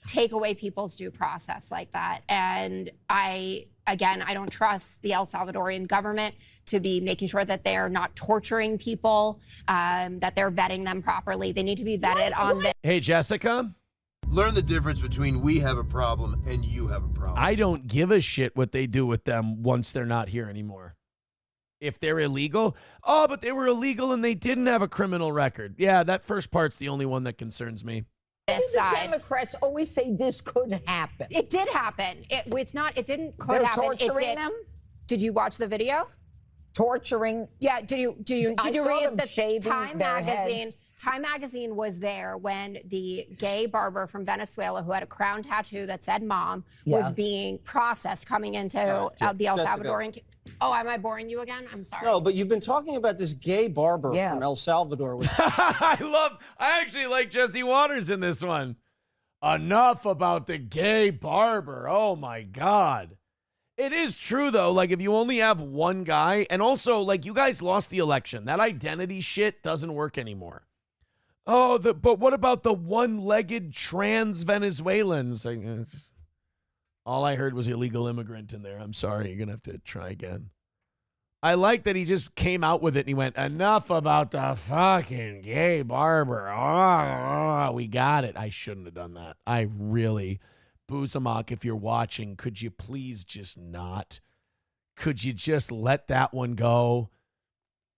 T: take away people's due process like that. And I don't trust the El Salvadorian government to be making sure that they're not torturing people, that they're vetting them properly. They need to be vetted on this.
C: Hey, Jessica.
V: Learn the difference between we have a problem and you have a problem.
C: I don't give a shit what they do with them once they're not here anymore. If they're illegal, oh, but they were illegal and they didn't have a criminal record. Yeah, that first part's the only one that concerns me.
W: The Democrats always say this could happen.
T: It did happen. It's not. It didn't. Could
W: They're
T: happen.
W: torturing them.
T: Did you watch the video?
W: Torturing.
T: Yeah. Did you read the Time magazine?
W: Heads.
T: Time magazine was there when the gay barber from Venezuela who had a crown tattoo that said "mom" was being processed coming into the El Salvadorian. Oh, am I boring you again? I'm sorry.
X: No, but you've been talking about this gay barber from El Salvador.
C: I actually like Jesse Waters in this one. Enough about the gay barber. Oh my God. It is true though. Like if you only have one guy, and also like you guys lost the election, that identity shit doesn't work anymore. Oh, but what about the one-legged trans Venezuelans? All I heard was illegal immigrant in there. I'm sorry. You're going to have to try again. I like that he just came out with it and he went, enough about the fucking gay barber. We got it. I shouldn't have done that. I really, Boozock, if you're watching, could you please just not? Could you just let that one go?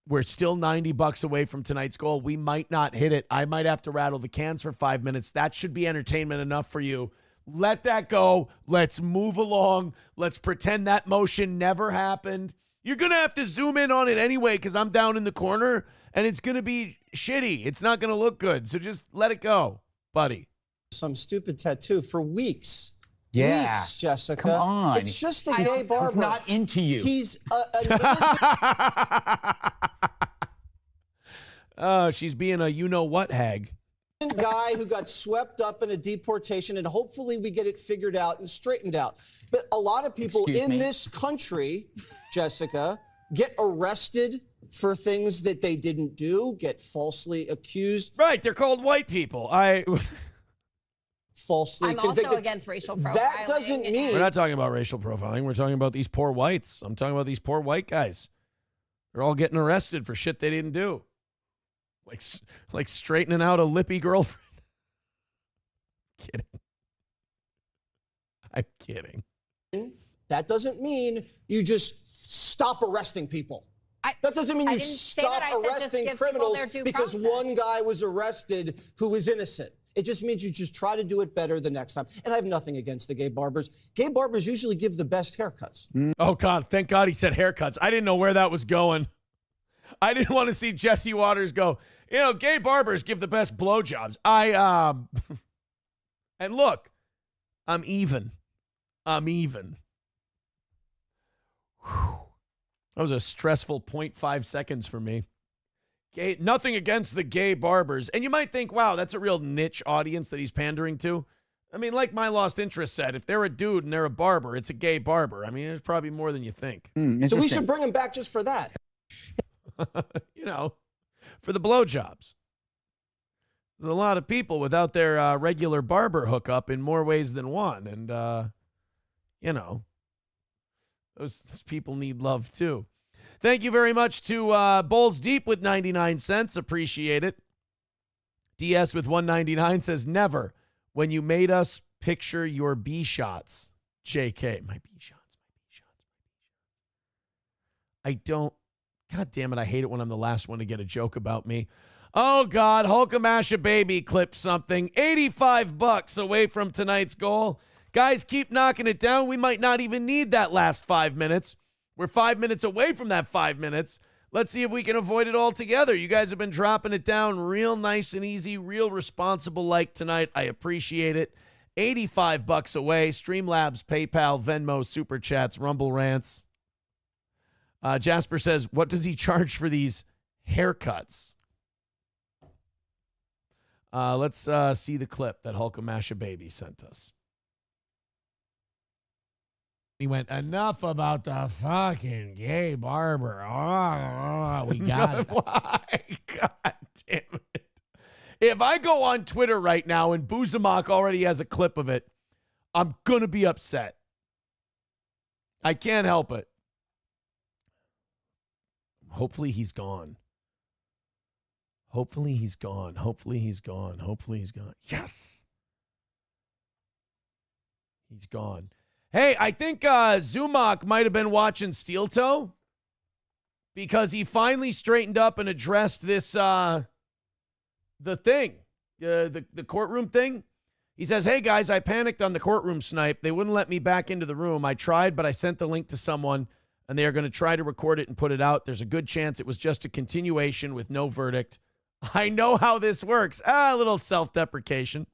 C: We're still $90 away from tonight's goal. We might not hit it. I might have to rattle the cans for 5 minutes. That should be entertainment enough for you. Let that go. Let's move along. Let's pretend that motion never happened. You're going to have to zoom in on it anyway because I'm down in the corner and it's going to be shitty. It's not going to look good. So just let it go, buddy.
X: Some stupid tattoo for weeks.
U: Yeah.
X: Weeks, Jessica.
U: Come on.
X: It's just a gay barber.
U: He's not into you.
X: He's an innocent.
C: Oh, she's being a you-know-what hag.
X: Guy who got swept up in a deportation, and hopefully we get it figured out and straightened out. But a lot of people this country, Jessica, get arrested for things that they didn't do, get falsely accused.
C: Right, they're called white people.
X: Falsely
T: I'm
X: convicted.
T: also against racial profiling.
X: That doesn't mean...
C: We're not talking about racial profiling. We're talking about these poor whites. I'm talking about these poor white guys. They're all getting arrested for shit they didn't do. Like straightening out a lippy girlfriend. Kidding. I'm kidding.
X: That doesn't mean you just stop arresting people. That doesn't mean you stop arresting criminals because one guy was arrested who was innocent. It just means you just try to do it better the next time. And I have nothing against the gay barbers. Gay barbers usually give the best haircuts.
C: Oh, God. Thank God he said haircuts. I didn't know where that was going. I didn't want to see Jesse Waters go, gay barbers give the best blowjobs. And look, I'm even. Whew. That was a stressful 0.5 seconds for me. Nothing against the gay barbers. And you might think, wow, that's a real niche audience that he's pandering to. I mean, like My Lost Interest said, if they're a dude and they're a barber, it's a gay barber. I mean, there's probably more than you think.
X: So we should bring him back just for that.
C: For the blowjobs. There's a lot of people without their regular barber hookup in more ways than one. And, those people need love too. Thank you very much to Bowls Deep with 99 cents. Appreciate it. DS with 199 says, never. When you made us picture your B shots. JK. My B shots. I don't. God damn it. I hate it when I'm the last one to get a joke about me. Oh, God. Hulkamasha Baby clipped something. $85 away from tonight's goal. Guys, keep knocking it down. We might not even need that last 5 minutes. We're 5 minutes away from that 5 minutes. Let's see if we can avoid it altogether. You guys have been dropping it down real nice and easy, real responsible like tonight. I appreciate it. $85 away. Streamlabs, PayPal, Venmo, Super Chats, Rumble Rants. Jasper says, what does he charge for these haircuts? Let's see the clip that Hulkamasha Baby sent us. He went, enough about the fucking gay barber. We got it. Why? God damn it. If I go on Twitter right now and Boozock already has a clip of it, I'm going to be upset. I can't help it. Hopefully he's gone. Hopefully he's gone. Yes. He's gone. Hey, I think Zumach might have been watching Steel Toe because he finally straightened up and addressed this, the thing, the courtroom thing. He says, hey, guys, I panicked on the courtroom snipe. They wouldn't let me back into the room. I tried, but I sent the link to someone, and they are going to try to record it and put it out. There's a good chance it was just a continuation with no verdict. I know how this works. A little self-deprecation.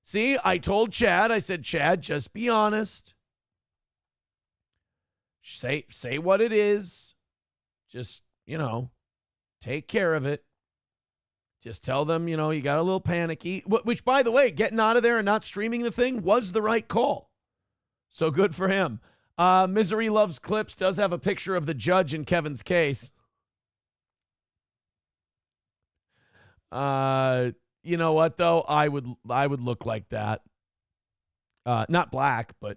C: See, I told Chad, I said, Chad, just be honest. Say what it is. Just, take care of it. Just tell them, you got a little panicky. Which, by the way, getting out of there and not streaming the thing was the right call. So good for him. Misery Loves Clips does have a picture of the judge in Kevin's case. You know what, though? I would look like that. Not black, but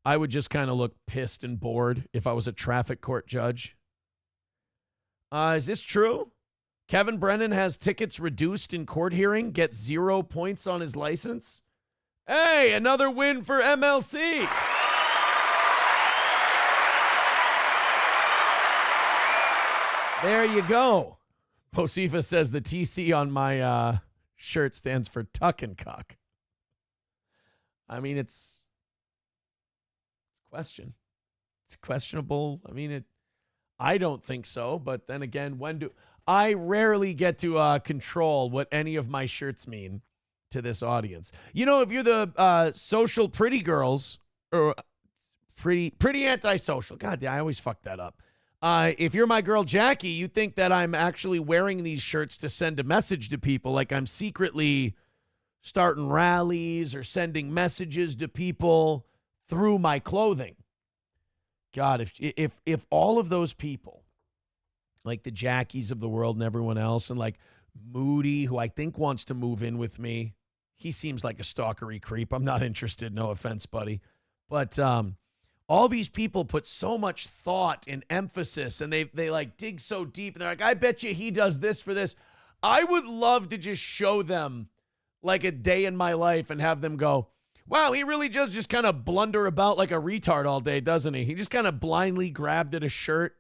C: I would just kind of look pissed and bored if I was a traffic court judge. Is this true? Kevin Brennan has tickets reduced in court hearing, gets 0 points on his license. Hey, another win for MLC. There you go. Posifa says the TC on my shirt stands for tuck and cuck. I mean, it's question. It's questionable. I mean, I don't think so. But then again, I rarely get to control what any of my shirts mean to this audience. If you're the social pretty girls or pretty antisocial. God, I always fuck that up. If you're my girl Jackie, you think that I'm actually wearing these shirts to send a message to people, like I'm secretly starting rallies or sending messages to people through my clothing. God, if all of those people, like the Jackies of the world and everyone else, and like Moody, who I think wants to move in with me, he seems like a stalkery creep. I'm not interested. No offense, buddy. But all these people put so much thought and emphasis, and they like dig so deep, and they're like, I bet you he does this for this. I would love to just show them like a day in my life and have them go, wow, he really does just kind of blunder about like a retard all day, doesn't he? He just kind of blindly grabbed at a shirt.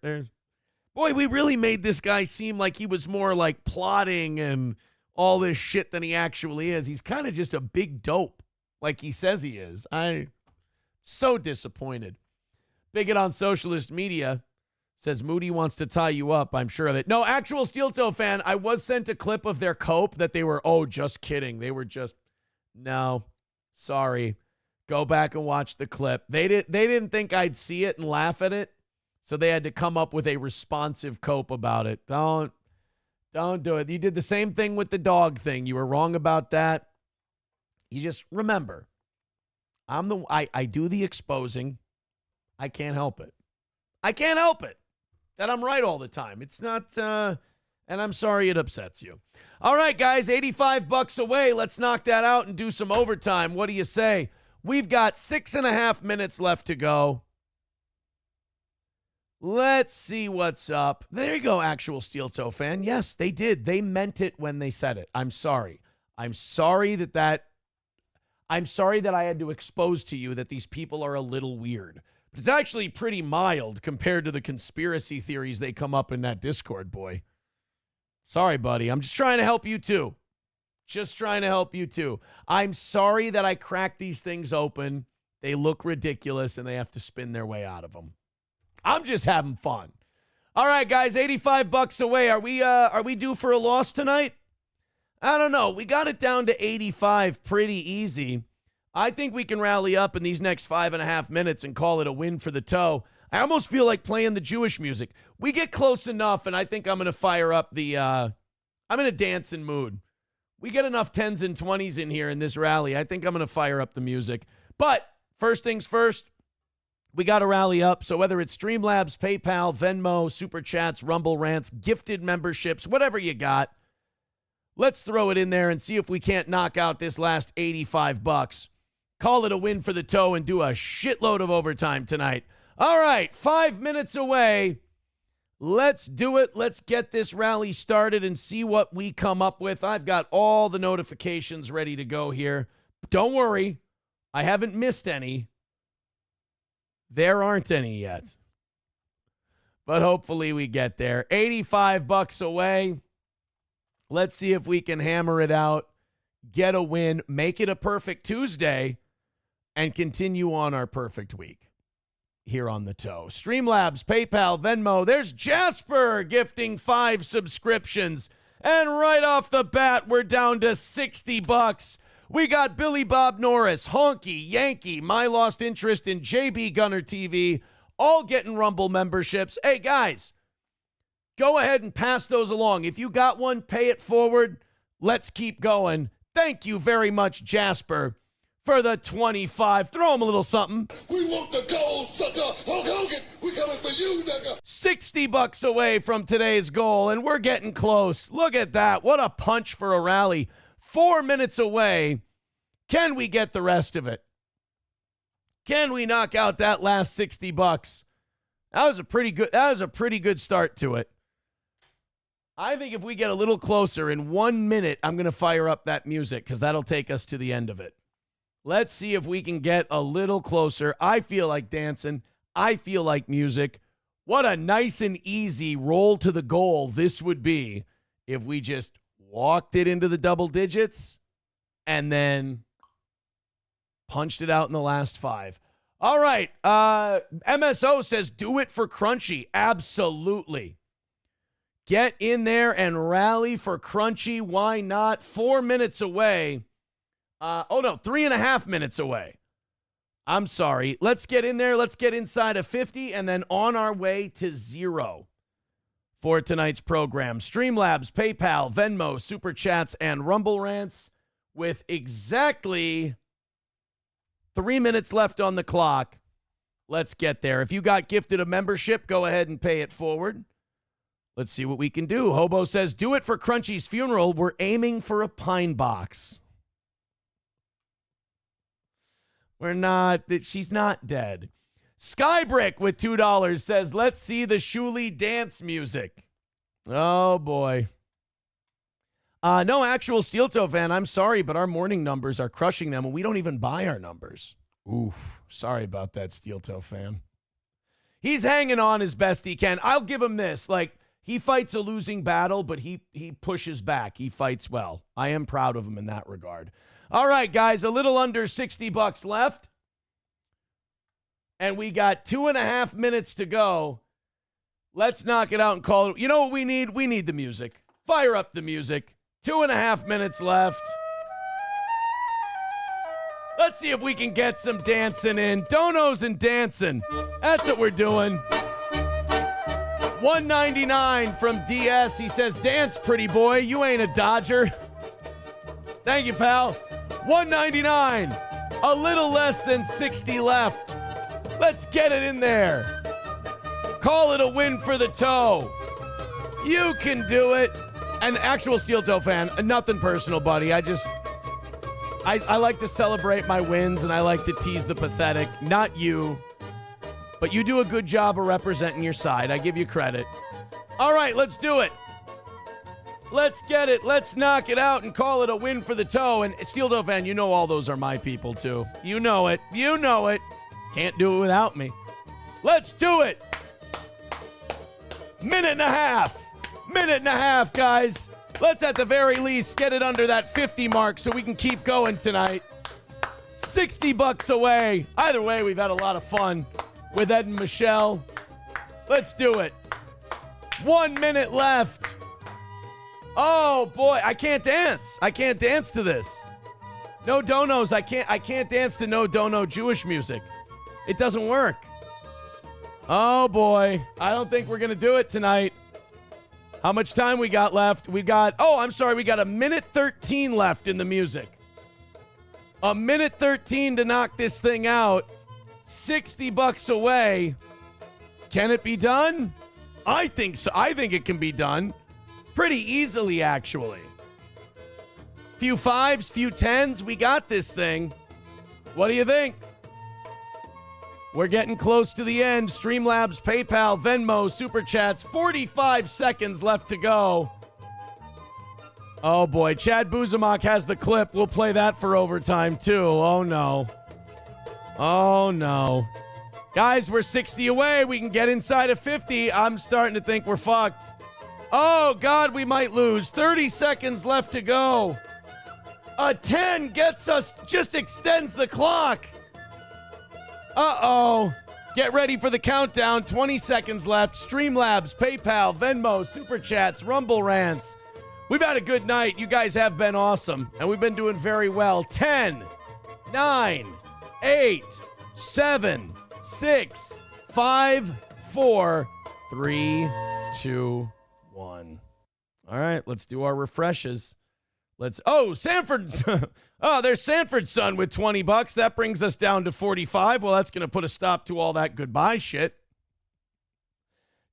C: Boy, we really made this guy seem like he was more like plotting and all this shit than he actually is. He's kind of just a big dope, like he says he is. I'm so disappointed. Bigot on socialist media says Moody wants to tie you up. I'm sure of it. No, actual Steel Toe fan, I was sent a clip of their cope that they were, oh, just kidding. They were just, no, sorry. Go back and watch the clip. They didn't think I'd see it and laugh at it, so they had to come up with a responsive cope about it. Don't do it. You did the same thing with the dog thing. You were wrong about that. You just remember, I do the exposing. I can't help it. I can't help it that I'm right all the time. It's not, and I'm sorry it upsets you. All right, guys, $85 away. Let's knock that out and do some overtime. What do you say? We've got 6.5 minutes left to go. Let's see what's up. There you go, actual Steel Toe fan. Yes, they did. They meant it when they said it. I'm sorry. I'm sorry that I had to expose to you that these people are a little weird. But it's actually pretty mild compared to the conspiracy theories they come up in that Discord, boy. Sorry, buddy. I'm just trying to help you too. Just trying to help you too. I'm sorry that I cracked these things open. They look ridiculous and they have to spin their way out of them. I'm just having fun. All right, guys, $85 away. Are we due for a loss tonight? I don't know. We got it down to 85 pretty easy. I think we can rally up in these next 5.5 minutes and call it a win for the toe. I almost feel like playing the Jewish music. We get close enough, and I think I'm going to fire up the I'm in a dancing mood. We get enough 10s and 20s in here in this rally. I think I'm going to fire up the music. But first things first, we got to rally up. So whether it's Streamlabs, PayPal, Venmo, Super Chats, Rumble Rants, gifted memberships, whatever you got, let's throw it in there and see if we can't knock out this last $85. Call it a win for the toe and do a shitload of overtime tonight. All right, 5 minutes away. Let's do it. Let's get this rally started and see what we come up with. I've got all the notifications ready to go here. Don't worry, I haven't missed any. There aren't any yet. But hopefully we get there. $85 away. Let's see if we can hammer it out, get a win, make it a perfect Tuesday, and continue on our perfect week here on the toe. Streamlabs, PayPal, Venmo. There's Jasper gifting 5 subscriptions. And right off the bat, we're down to $60. We got Billy Bob Norris, Honky, Yankee, My Lost Interest in JB Gunner TV, all getting Rumble memberships. Hey, guys, go ahead and pass those along. If you got one, pay it forward. Let's keep going. Thank you very much, Jasper, for the 25. Throw him a little something.
A: We want the gold, sucker. Hulk Hogan, we coming for you, nigga.
C: $60 away from today's goal, and we're getting close. Look at that. What a punch for a rally. 4 minutes away. Can we get the rest of it? Can we knock out that last $60? That was a pretty good start to it. I think if we get a little closer in 1 minute, I'm going to fire up that music because that'll take us to the end of it. Let's see if we can get a little closer. I feel like dancing. I feel like music. What a nice and easy roll to the goal this would be if we just walked it into the double digits and then punched it out in the last 5. All right. MSO says, do it for Crunchy. Absolutely. Get in there and rally for Crunchy. Why not? 4 minutes away. 3.5 minutes away. I'm sorry. Let's get in there. Let's get inside of 50 and then on our way to 0 for tonight's program. Streamlabs, PayPal, Venmo, Super Chats, and Rumble Rants with exactly 3 minutes left on the clock. Let's get there. If you got gifted a membership, go ahead and pay it forward. Let's see what we can do. Hobo says, do it for Crunchy's funeral. We're aiming for a pine box. We're not. She's not dead. Skybrick with $2 says, let's see the Shuli dance music. Oh, boy. No, actual Steel Toe fan, I'm sorry, but our morning numbers are crushing them, and we don't even buy our numbers. Oof. Sorry about that, Steel Toe fan. He's hanging on as best he can. I'll give him this. Like, He fights a losing battle, but he pushes back. He fights well. I am proud of him in that regard. All right, guys, a little under $60 left. And we got 2.5 minutes to go. Let's knock it out and call it. You know what we need? We need the music. Fire up the music. 2.5 minutes left. Let's see if we can get some dancing in. Donos and dancing. That's what we're doing. $1.99 from DS. He says, dance, pretty boy. You ain't a Dodger. Thank you, pal. $1.99. A little less than 60 left. Let's get it in there. Call it a win for the toe. You can do it. An actual steel toe fan. Nothing personal, buddy. I like to celebrate my wins, and I like to tease the pathetic. Not you. But you do a good job of representing your side. I give you credit. All right, let's do it. Let's get it. Let's knock it out and call it a win for the toe. And Steel Toe fan, you know all those are my people, too. You know it. You know it. Can't do it without me. Let's do it. Minute and a half. Minute and a half, guys. Let's at the very least get it under that 50 mark so we can keep going tonight. $60 away. Either way, we've had a lot of fun with Ed and Michelle. Let's do it. 1 minute left. Oh boy, I can't dance. I can't dance to this. No donos. I can't dance to no dono Jewish music. It doesn't work. Oh boy. I don't think we're gonna do it tonight. How much time we got left? We got a minute 13 left in the music. A minute 13 to knock this thing out. $60 away. Can it be done? I think so. I think it can be done pretty easily, actually. Few fives, few tens. We got this thing. What do you think? We're getting close to the end. Streamlabs, PayPal, Venmo, Super Chats. 45 seconds left to go. Oh, boy. Chad Boozock has the clip. We'll play that for overtime, too. Oh, no. Oh, no. Guys, we're 60 away. We can get inside of 50. I'm starting to think we're fucked. Oh, God, we might lose. 30 seconds left to go. A 10 gets us, just extends the clock. Uh-oh. Get ready for the countdown. 20 seconds left. Streamlabs, PayPal, Venmo, Super Chats, Rumble Rants. We've had a good night. You guys have been awesome, and we've been doing very well. 10, 9, 8, 7, 6, 5, 4, 3, 2, 1. All right, let's do our refreshes. Sanford. Oh, there's Sanford's son with $20. That brings us down to 45. Well, that's going to put a stop to all that goodbye shit.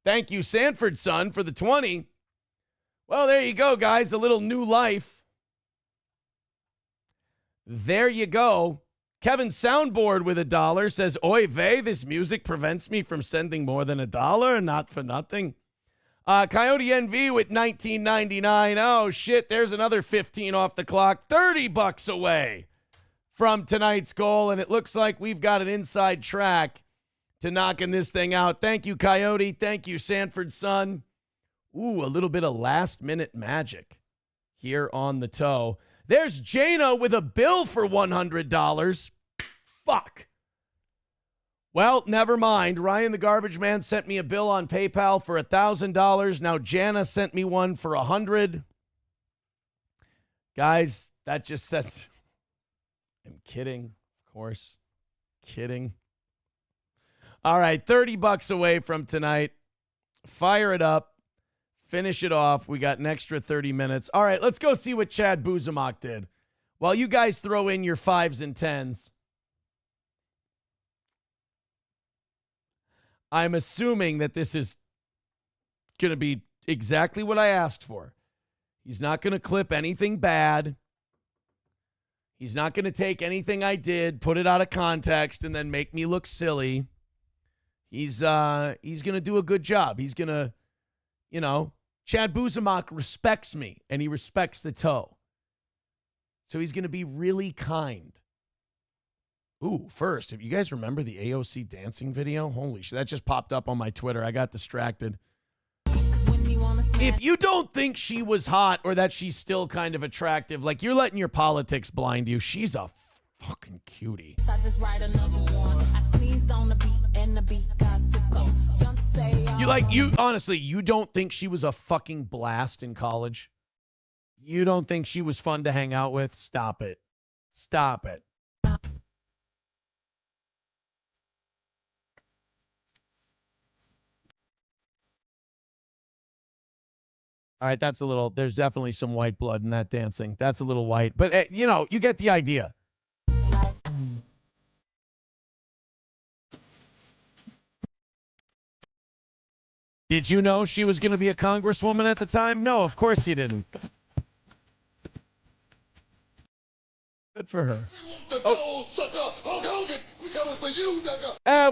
C: Thank you, Sanford's son, for the 20. Well, there you go, guys. A little new life. There you go. Kevin Soundboard with $1 says, oy vey, this music prevents me from sending more than $1. Not for nothing. Coyote NV with $19.99. Oh, shit, there's another 15 off the clock. $30 away from tonight's goal, and it looks like we've got an inside track to knocking this thing out. Thank you, Coyote. Thank you, Sanford Son. Ooh, a little bit of last-minute magic here on the toe. There's Jana with a bill for $100. Fuck. Well, never mind. Ryan the Garbage Man sent me a bill on PayPal for $1,000. Now Jana sent me one for $100. Guys, that just sets... I'm kidding, of course. Kidding. All right, $30 away from tonight. Fire it up. Finish it off. We got an extra 30 minutes. All right, let's go see what Chad Boozock did. While you guys throw in your 5s and 10s. I'm assuming that this is going to be exactly what I asked for. He's not going to clip anything bad. He's not going to take anything I did, put it out of context, and then make me look silly. He's going to do a good job. He's going to, Chad Boozock respects me, and he respects the toe. So he's going to be really kind. Ooh, first, if you guys remember the AOC dancing video, holy shit, that just popped up on my Twitter. I got distracted. If you don't think she was hot or that she's still kind of attractive, like you're letting your politics blind you. She's a fucking cutie. Honestly, you don't think she was a fucking blast in college? You don't think she was fun to hang out with? Stop it. Stop it. All right, there's definitely some white blood in that dancing. That's a little white, but you get the idea. Did you know she was going to be a congresswoman at the time? No, of course you didn't. Good for her.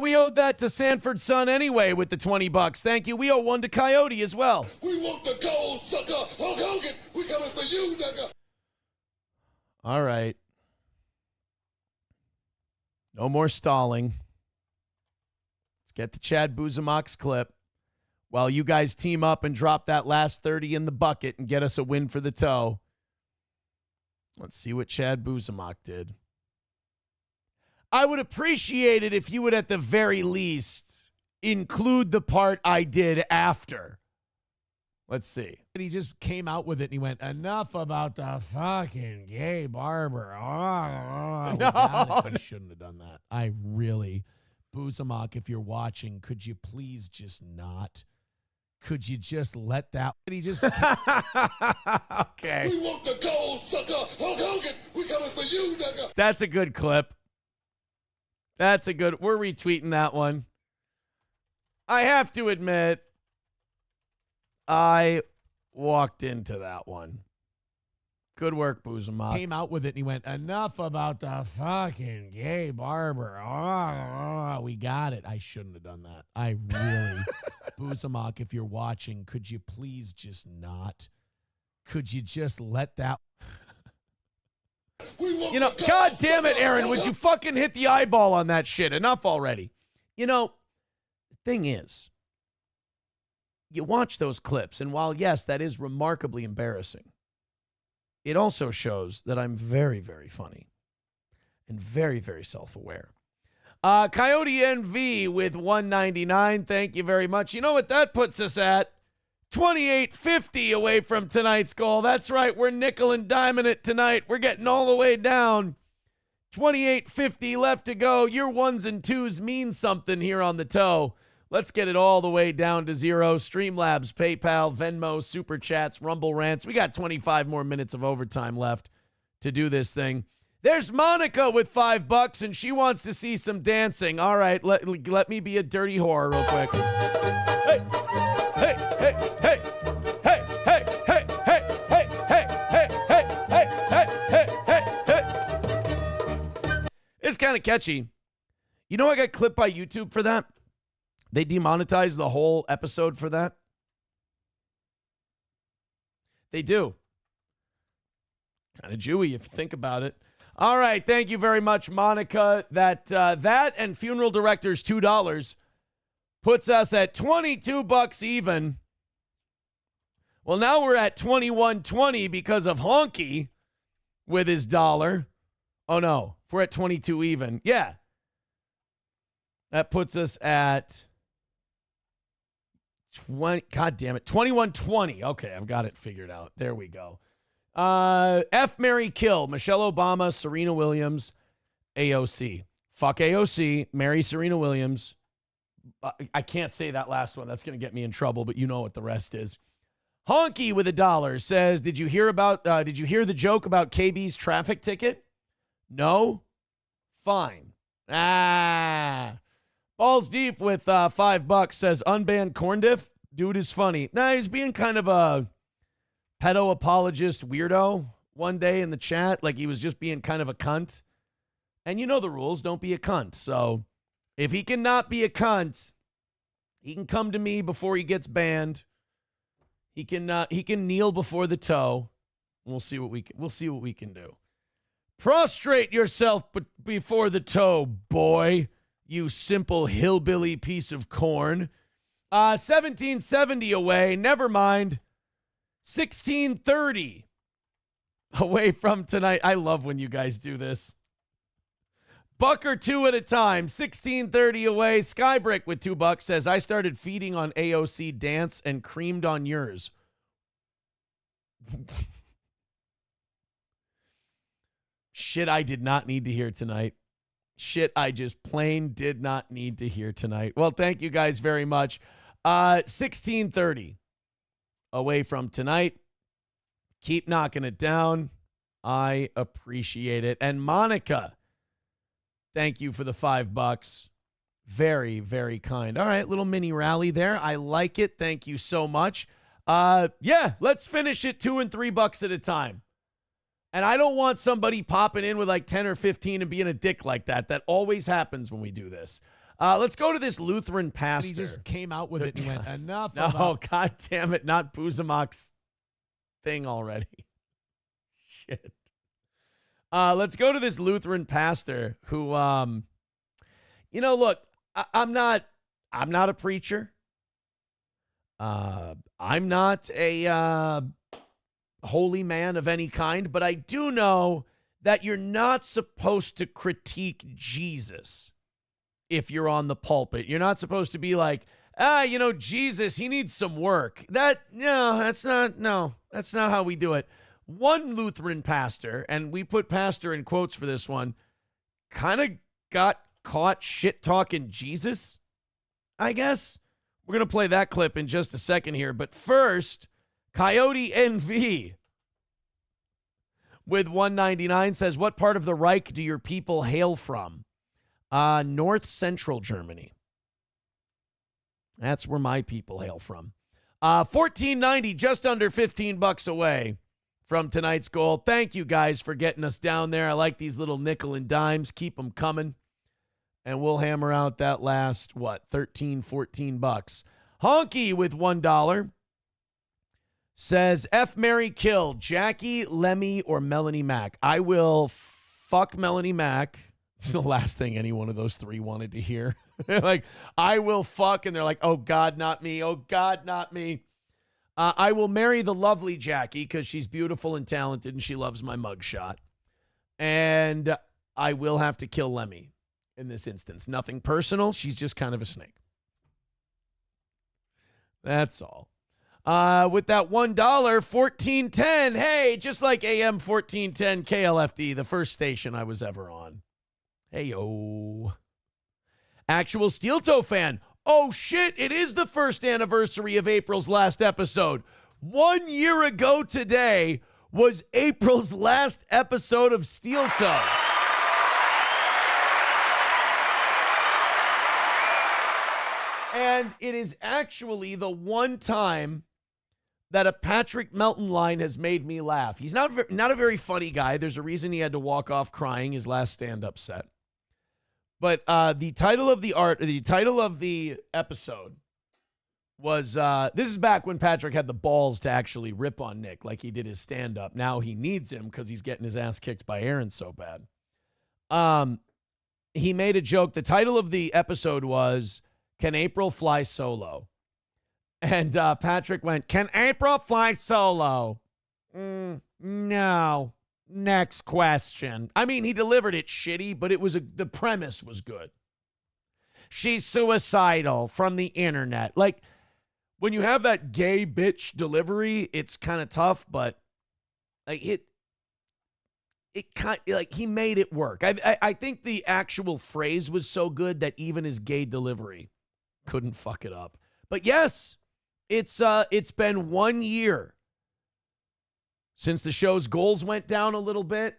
C: We owed that to Sanford's son anyway with the $20. Thank you. We owe one to Coyote as well.
A: We want the gold, sucker. Hulk Hogan, we coming for you, nigga.
C: All right. No more stalling. Let's get to Chad Boozock's clip while you guys team up and drop that last 30 in the bucket and get us a win for the toe. Let's see what Chad Boozock did. I would appreciate it if you would, at the very least, include the part I did after. Let's see. And he just came out with it and he went, enough about the fucking gay barber. I shouldn't have done that. I really, Boozock, if you're watching, could you please just not? Could you just let that? And he just. Okay.
A: We want the gold, sucker. Hulk Hogan, we coming for you, nigga.
C: That's a good clip. We're retweeting that one. I have to admit, I walked into that one. Good work, Boozock. Came out with it and he went, enough about the fucking gay barber. We got it. I shouldn't have done that. I really, Boozock, if you're watching, could you please just not? Could you just let that? God damn it, Aaron, would you fucking hit the eyeball on that shit? Enough already. The thing is, you watch those clips, and while, yes, that is remarkably embarrassing, it also shows that I'm very, very funny and very, very self-aware. Coyote NV with $1.99. Thank you very much. You know what that puts us at? $28.50 away from tonight's goal. That's right. We're nickel and diming it tonight. We're getting all the way down. $28.50 left to go. Your ones and twos mean something here on the toe. Let's get it all the way down to zero. Streamlabs, PayPal, Venmo, Super Chats, Rumble Rants. We got 25 more minutes of overtime left to do this thing. There's Monica with $5, and she wants to see some dancing. All right, let me be a dirty whore real quick. Hey, hey, hey, hey, hey, hey, hey, hey, hey, hey, hey, hey, hey, hey, hey, hey. It's kind of catchy. You know I got clipped by YouTube for that? They demonetized the whole episode for that. They do. Kind of Jewy if you think about it. All right, thank you very much, Monica. That and funeral director's $2 puts us at $22 even. Well, now we're at $21.20 because of Honky with his $1. Oh no, if we're at 22 even. Yeah. That puts us at 20. God damn it. 21.20. Okay, I've got it figured out. There we go. F, Marry, Kill. Michelle Obama, Serena Williams, AOC. Fuck AOC, marry Serena Williams. I can't say that last one. That's going to get me in trouble, but you know what the rest is. Honky with $1 says, did you hear the joke about KB's traffic ticket? No? Fine. Balls Deep with $5 says, unbanned corn diff. Dude is funny. Nah, he's being kind of a pedo apologist weirdo one day in the chat. Like he was just being kind of a cunt. And you know the rules. Don't be a cunt. So if he cannot be a cunt, he can come to me before he gets banned. He can kneel before the toe. We'll see what we can do. Prostrate yourself before the toe, boy. You simple hillbilly piece of corn. 1770 away. Never mind. 1630 away from tonight. I love when you guys do this. Buck or two at a time. 1630 away. Skybrick with $2 says, I started feeding on AOC dance and creamed on yours. Shit I did not need to hear tonight. Shit I just plain did not need to hear tonight. Well, thank you guys very much. 1630 away from tonight. Keep knocking it down. I appreciate it. And Monica, thank you for the $5. Very, very kind. All right, little mini rally there. I like it. Thank you so much. Yeah, let's finish it $2 and $3 at a time. And I don't want somebody popping in with like 10 or 15 and being a dick like that. That always happens when we do this. Let's go to this Lutheran pastor.
B: He just came out with it and went, enough.
C: No, God damn it. Not Boozock's thing already. Shit. Let's go to this Lutheran pastor who, look, I'm not a preacher. I'm not a holy man of any kind, but I do know that you're not supposed to critique Jesus if you're on the pulpit. You're not supposed to be like, Jesus, he needs some work. That's not how we do it. One Lutheran pastor, and we put pastor in quotes for this one, kind of got caught shit-talking Jesus, I guess. We're going to play that clip in just a second here. But first, Coyote NV with 199 says, what part of the Reich do your people hail from? North Central Germany. That's where my people hail from. 1490, just under $15 away from tonight's goal. Thank you guys for getting us down there. I like these little nickel and dimes. Keep them coming. And we'll hammer out that last, $13, $14. Honky with $1 says, F, Mary, kill Jackie, Lemmy, or Melanie Mack. I will fuck Melanie Mack. It's the last thing any one of those three wanted to hear. Like, I will fuck, and they're like, oh, God, not me. Oh, God, not me. I will marry the lovely Jackie because she's beautiful and talented, and she loves my mugshot. And I will have to kill Lemmy in this instance. Nothing personal. She's just kind of a snake. That's all. With that $1, 1410. Hey, just like AM 1410 KLFD, the first station I was ever on. Hey, yo. Actual Steel Toe fan. Oh, shit, it is the first anniversary of April's last episode. 1 year ago today was April's last episode of Steel Toe. And it is actually the one time that a Patrick Melton line has made me laugh. He's not a very funny guy. There's a reason he had to walk off crying his last stand-up set. But the title of the episode was, this is back when Patrick had the balls to actually rip on Nick like he did his stand-up. Now he needs him because he's getting his ass kicked by Aaron so bad. He made a joke. The title of the episode was, Can April Fly Solo? And Patrick went, Can April fly solo? No. Next question. I mean, he delivered it shitty, but the premise was good. She's suicidal from the internet. Like, when you have that gay bitch delivery, it's kind of tough, but like he made it work. I think the actual phrase was so good that even his gay delivery couldn't fuck it up. But yes, it's been 1 year since the show's goals went down a little bit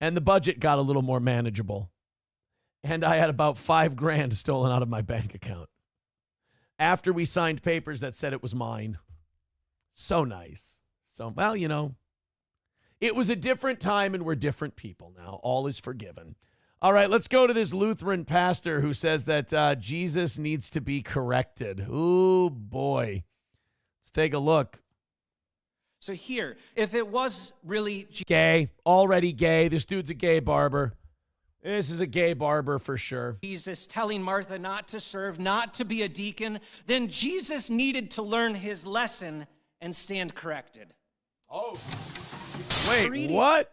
C: and the budget got a little more manageable. And I had about $5,000 stolen out of my bank account after we signed papers that said it was mine. So nice. So, well, it was a different time and we're different people now. All is forgiven. All right, let's go to this Lutheran pastor who says that Jesus needs to be corrected. Ooh, boy. Let's take a look.
D: So here, if it was really
C: gay, already gay, this dude's a gay barber. This is a gay barber for sure.
D: Jesus telling Martha not to serve, not to be a deacon, then Jesus needed to learn his lesson and stand corrected.
C: Oh. Wait, what?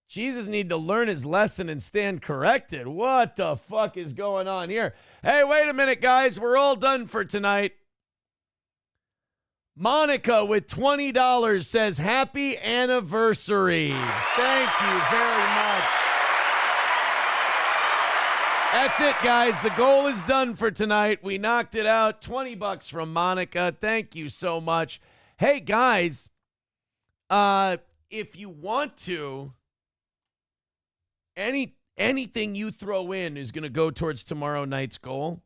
C: Jesus need to learn his lesson and stand corrected. What the fuck is going on here? Hey, wait a minute, guys. We're all done for tonight. Monica with $20 says, happy anniversary. Thank you very much. That's it, guys. The goal is done for tonight. We knocked it out. $20 from Monica. Thank you so much. Hey, guys, if you want to, anything you throw in is going to go towards tomorrow night's goal.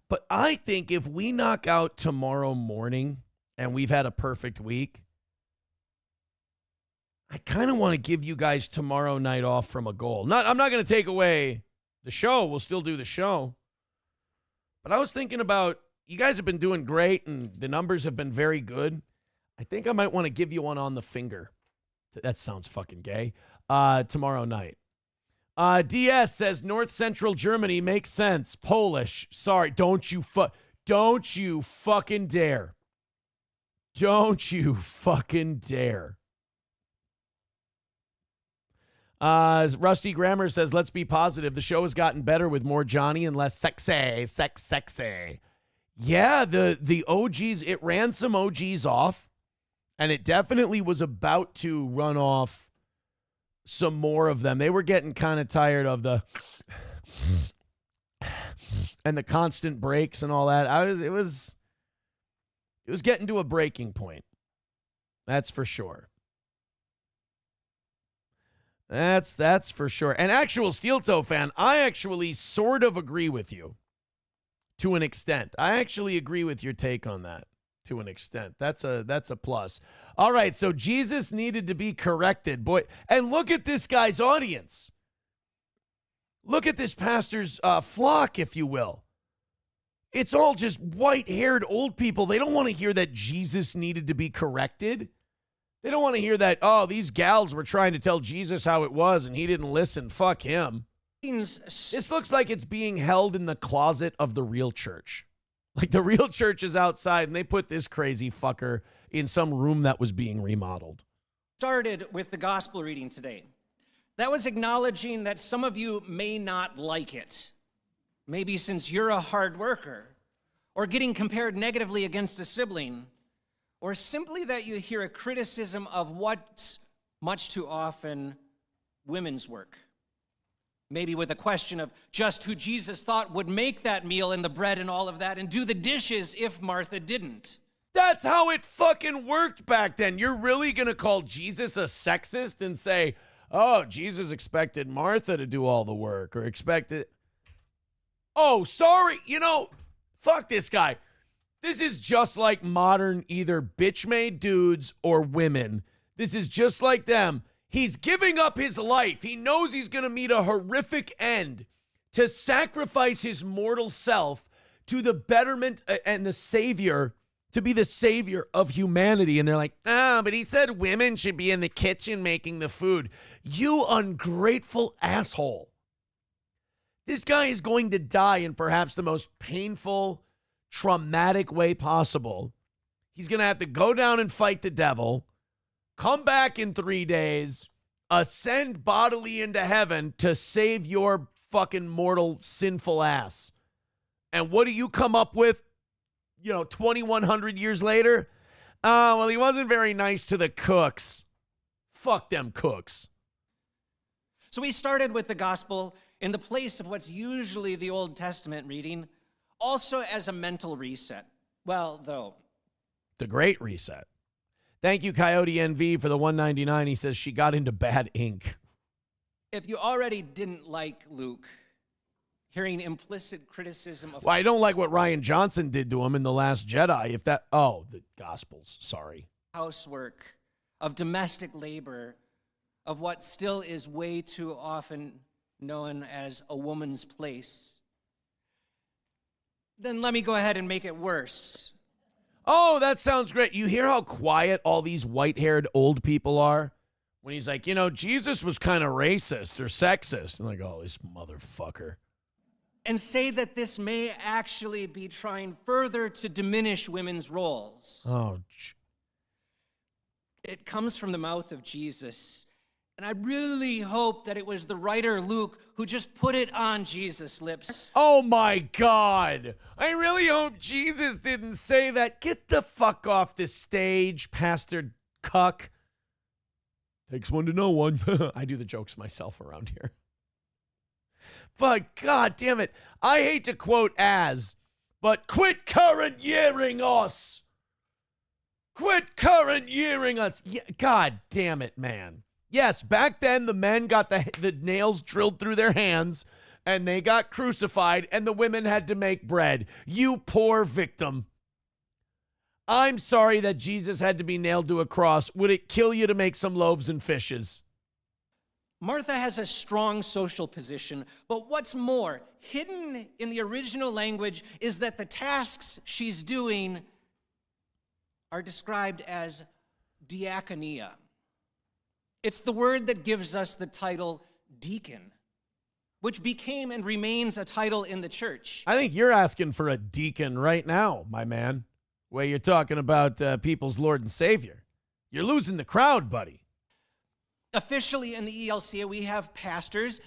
C: But I think if we knock out tomorrow morning and we've had a perfect week, I kind of want to give you guys tomorrow night off from a goal. I'm not going to take away the show. We'll still do the show. But I was thinking about, you guys have been doing great and the numbers have been very good. I think I might want to give you one on the finger. That sounds fucking gay. Tomorrow night. DS says North Central Germany makes sense. Polish. Sorry, don't you fucking dare. Don't you fucking dare. Rusty Grammar says, let's be positive. The show has gotten better with more Johnny and less sexy. Yeah, the OGs, it ran some OGs off, and it definitely was about to run off some more of them. They were getting kind of tired of the and the constant breaks and all that. It was getting to a breaking point. That's for sure. That's for sure. And actual Steel Toe fan, I actually sort of agree with you to an extent. I actually agree with your take on that to an extent. That's a plus. All right, so Jesus needed to be corrected. Boy, and look at this guy's audience. Look at this pastor's flock, if you will. It's all just white-haired old people. They don't want to hear that Jesus needed to be corrected. They don't want to hear that, oh, these gals were trying to tell Jesus how it was and he didn't listen. Fuck him. This looks like it's being held in the closet of the real church. Like the real church is outside and they put this crazy fucker in some room that was being remodeled.
D: Started with the gospel reading today. That was acknowledging that some of you may not like it. Maybe since you're a hard worker, or getting compared negatively against a sibling, or simply that you hear a criticism of what's much too often women's work. Maybe with a question of just who Jesus thought would make that meal and the bread and all of that and do the dishes if Martha didn't.
C: That's how it fucking worked back then. You're really going to call Jesus a sexist and say, oh, Jesus expected Martha to do all the work or expected. Oh, sorry. You know, fuck this guy. This is just like modern either bitch-made dudes or women. This is just like them. He's giving up his life. He knows he's going to meet a horrific end to sacrifice his mortal self to the betterment and the savior, to be the savior of humanity. And they're like, but he said women should be in the kitchen making the food. You ungrateful asshole. This guy is going to die in perhaps the most painful, traumatic way possible. He's going to have to go down and fight the devil, come back in 3 days, ascend bodily into heaven to save your fucking mortal, sinful ass. And what do you come up with, 2,100 years later? Well, he wasn't very nice to the cooks. Fuck them cooks.
D: So we started with the gospel in the place of what's usually the Old Testament reading, also as a mental reset. Well, though.
C: The Great Reset. Thank you, Coyote NV, for the $1.99. He says she got into bad ink.
D: If you already didn't like Luke, hearing implicit criticism of...
C: Well, I don't like what Rian Johnson did to him in The Last Jedi. The Gospels, sorry.
D: Housework, of domestic labor, of what still is way too often known as a woman's place. Then let me go ahead and make it worse.
C: Oh, that sounds great. You hear how quiet all these white-haired old people are? When he's like, Jesus was kind of racist or sexist. And like, oh, this motherfucker.
D: and say that this may actually be trying further to diminish women's roles.
C: Oh,
D: it comes from the mouth of Jesus. And I really hope that it was the writer Luke who just put it on Jesus' lips.
C: Oh my God. I really hope Jesus didn't say that. Get the fuck off the stage, Pastor Cuck. Takes one to know one. I do the jokes myself around here. But God damn it. I hate to quote as, but quit current yearing us. Quit current yearing us. Yeah, God damn it, man. Yes, back then the men got the nails drilled through their hands and they got crucified and the women had to make bread. You poor victim. I'm sorry that Jesus had to be nailed to a cross. Would it kill you to make some loaves and fishes?
D: Martha has a strong social position, but what's more, hidden in the original language is that the tasks she's doing are described as diakonia. It's the word that gives us the title deacon, which became and remains a title in the church.
C: I think you're asking for a deacon right now, my man. Where you're talking about people's Lord and Savior. You're losing the crowd, buddy.
D: Officially in the ELCA, we have pastors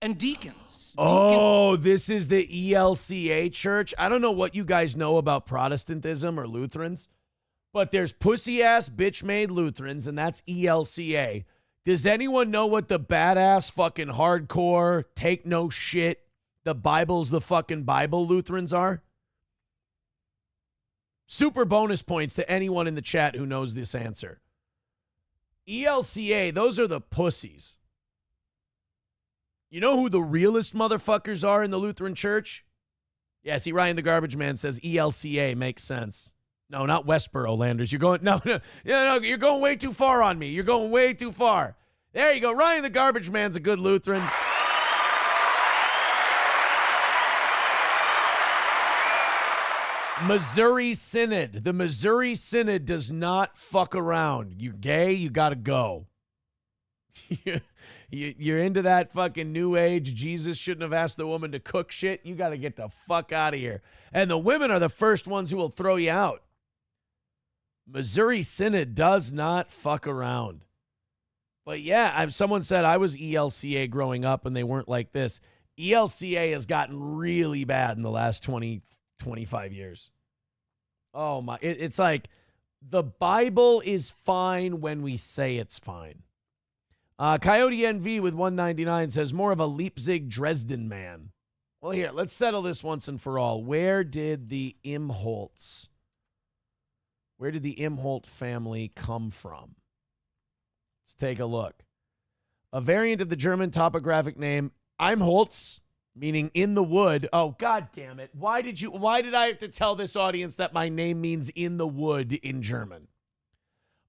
D: and deacons.
C: Oh, this is the ELCA church. I don't know what you guys know about Protestantism or Lutherans, but there's pussy-ass, bitch-made Lutherans, and that's ELCA. Does anyone know what the badass, fucking hardcore, take no shit, the Bible's the fucking Bible Lutherans are? Super bonus points to anyone in the chat who knows this answer. ELCA, those are the pussies. You know who the realest motherfuckers are in the Lutheran church? Yeah, see, Ryan the Garbage Man says ELCA makes sense. No, not Westboro, Landers. You're going, no, you're going way too far on me. You're going way too far. There you go. Ryan the Garbage Man's a good Lutheran. Missouri Synod. The Missouri Synod does not fuck around. You gay, you gotta go. You're into that fucking new age, Jesus shouldn't have asked the woman to cook shit. You gotta get the fuck out of here. And the women are the first ones who will throw you out. Missouri Synod does not fuck around. But yeah, someone said I was ELCA growing up and they weren't like this. ELCA has gotten really bad in the last 25 years. Oh my, it's like the Bible is fine when we say it's fine. Coyote NV with 199 says more of a Leipzig Dresden man. Well, here, let's settle this once and for all. Where did the Imholtz family come from? Let's take a look. A variant of the German topographic name Imholtz, meaning in the wood. Oh, God damn it. Why did I have to tell this audience that my name means in the wood in German?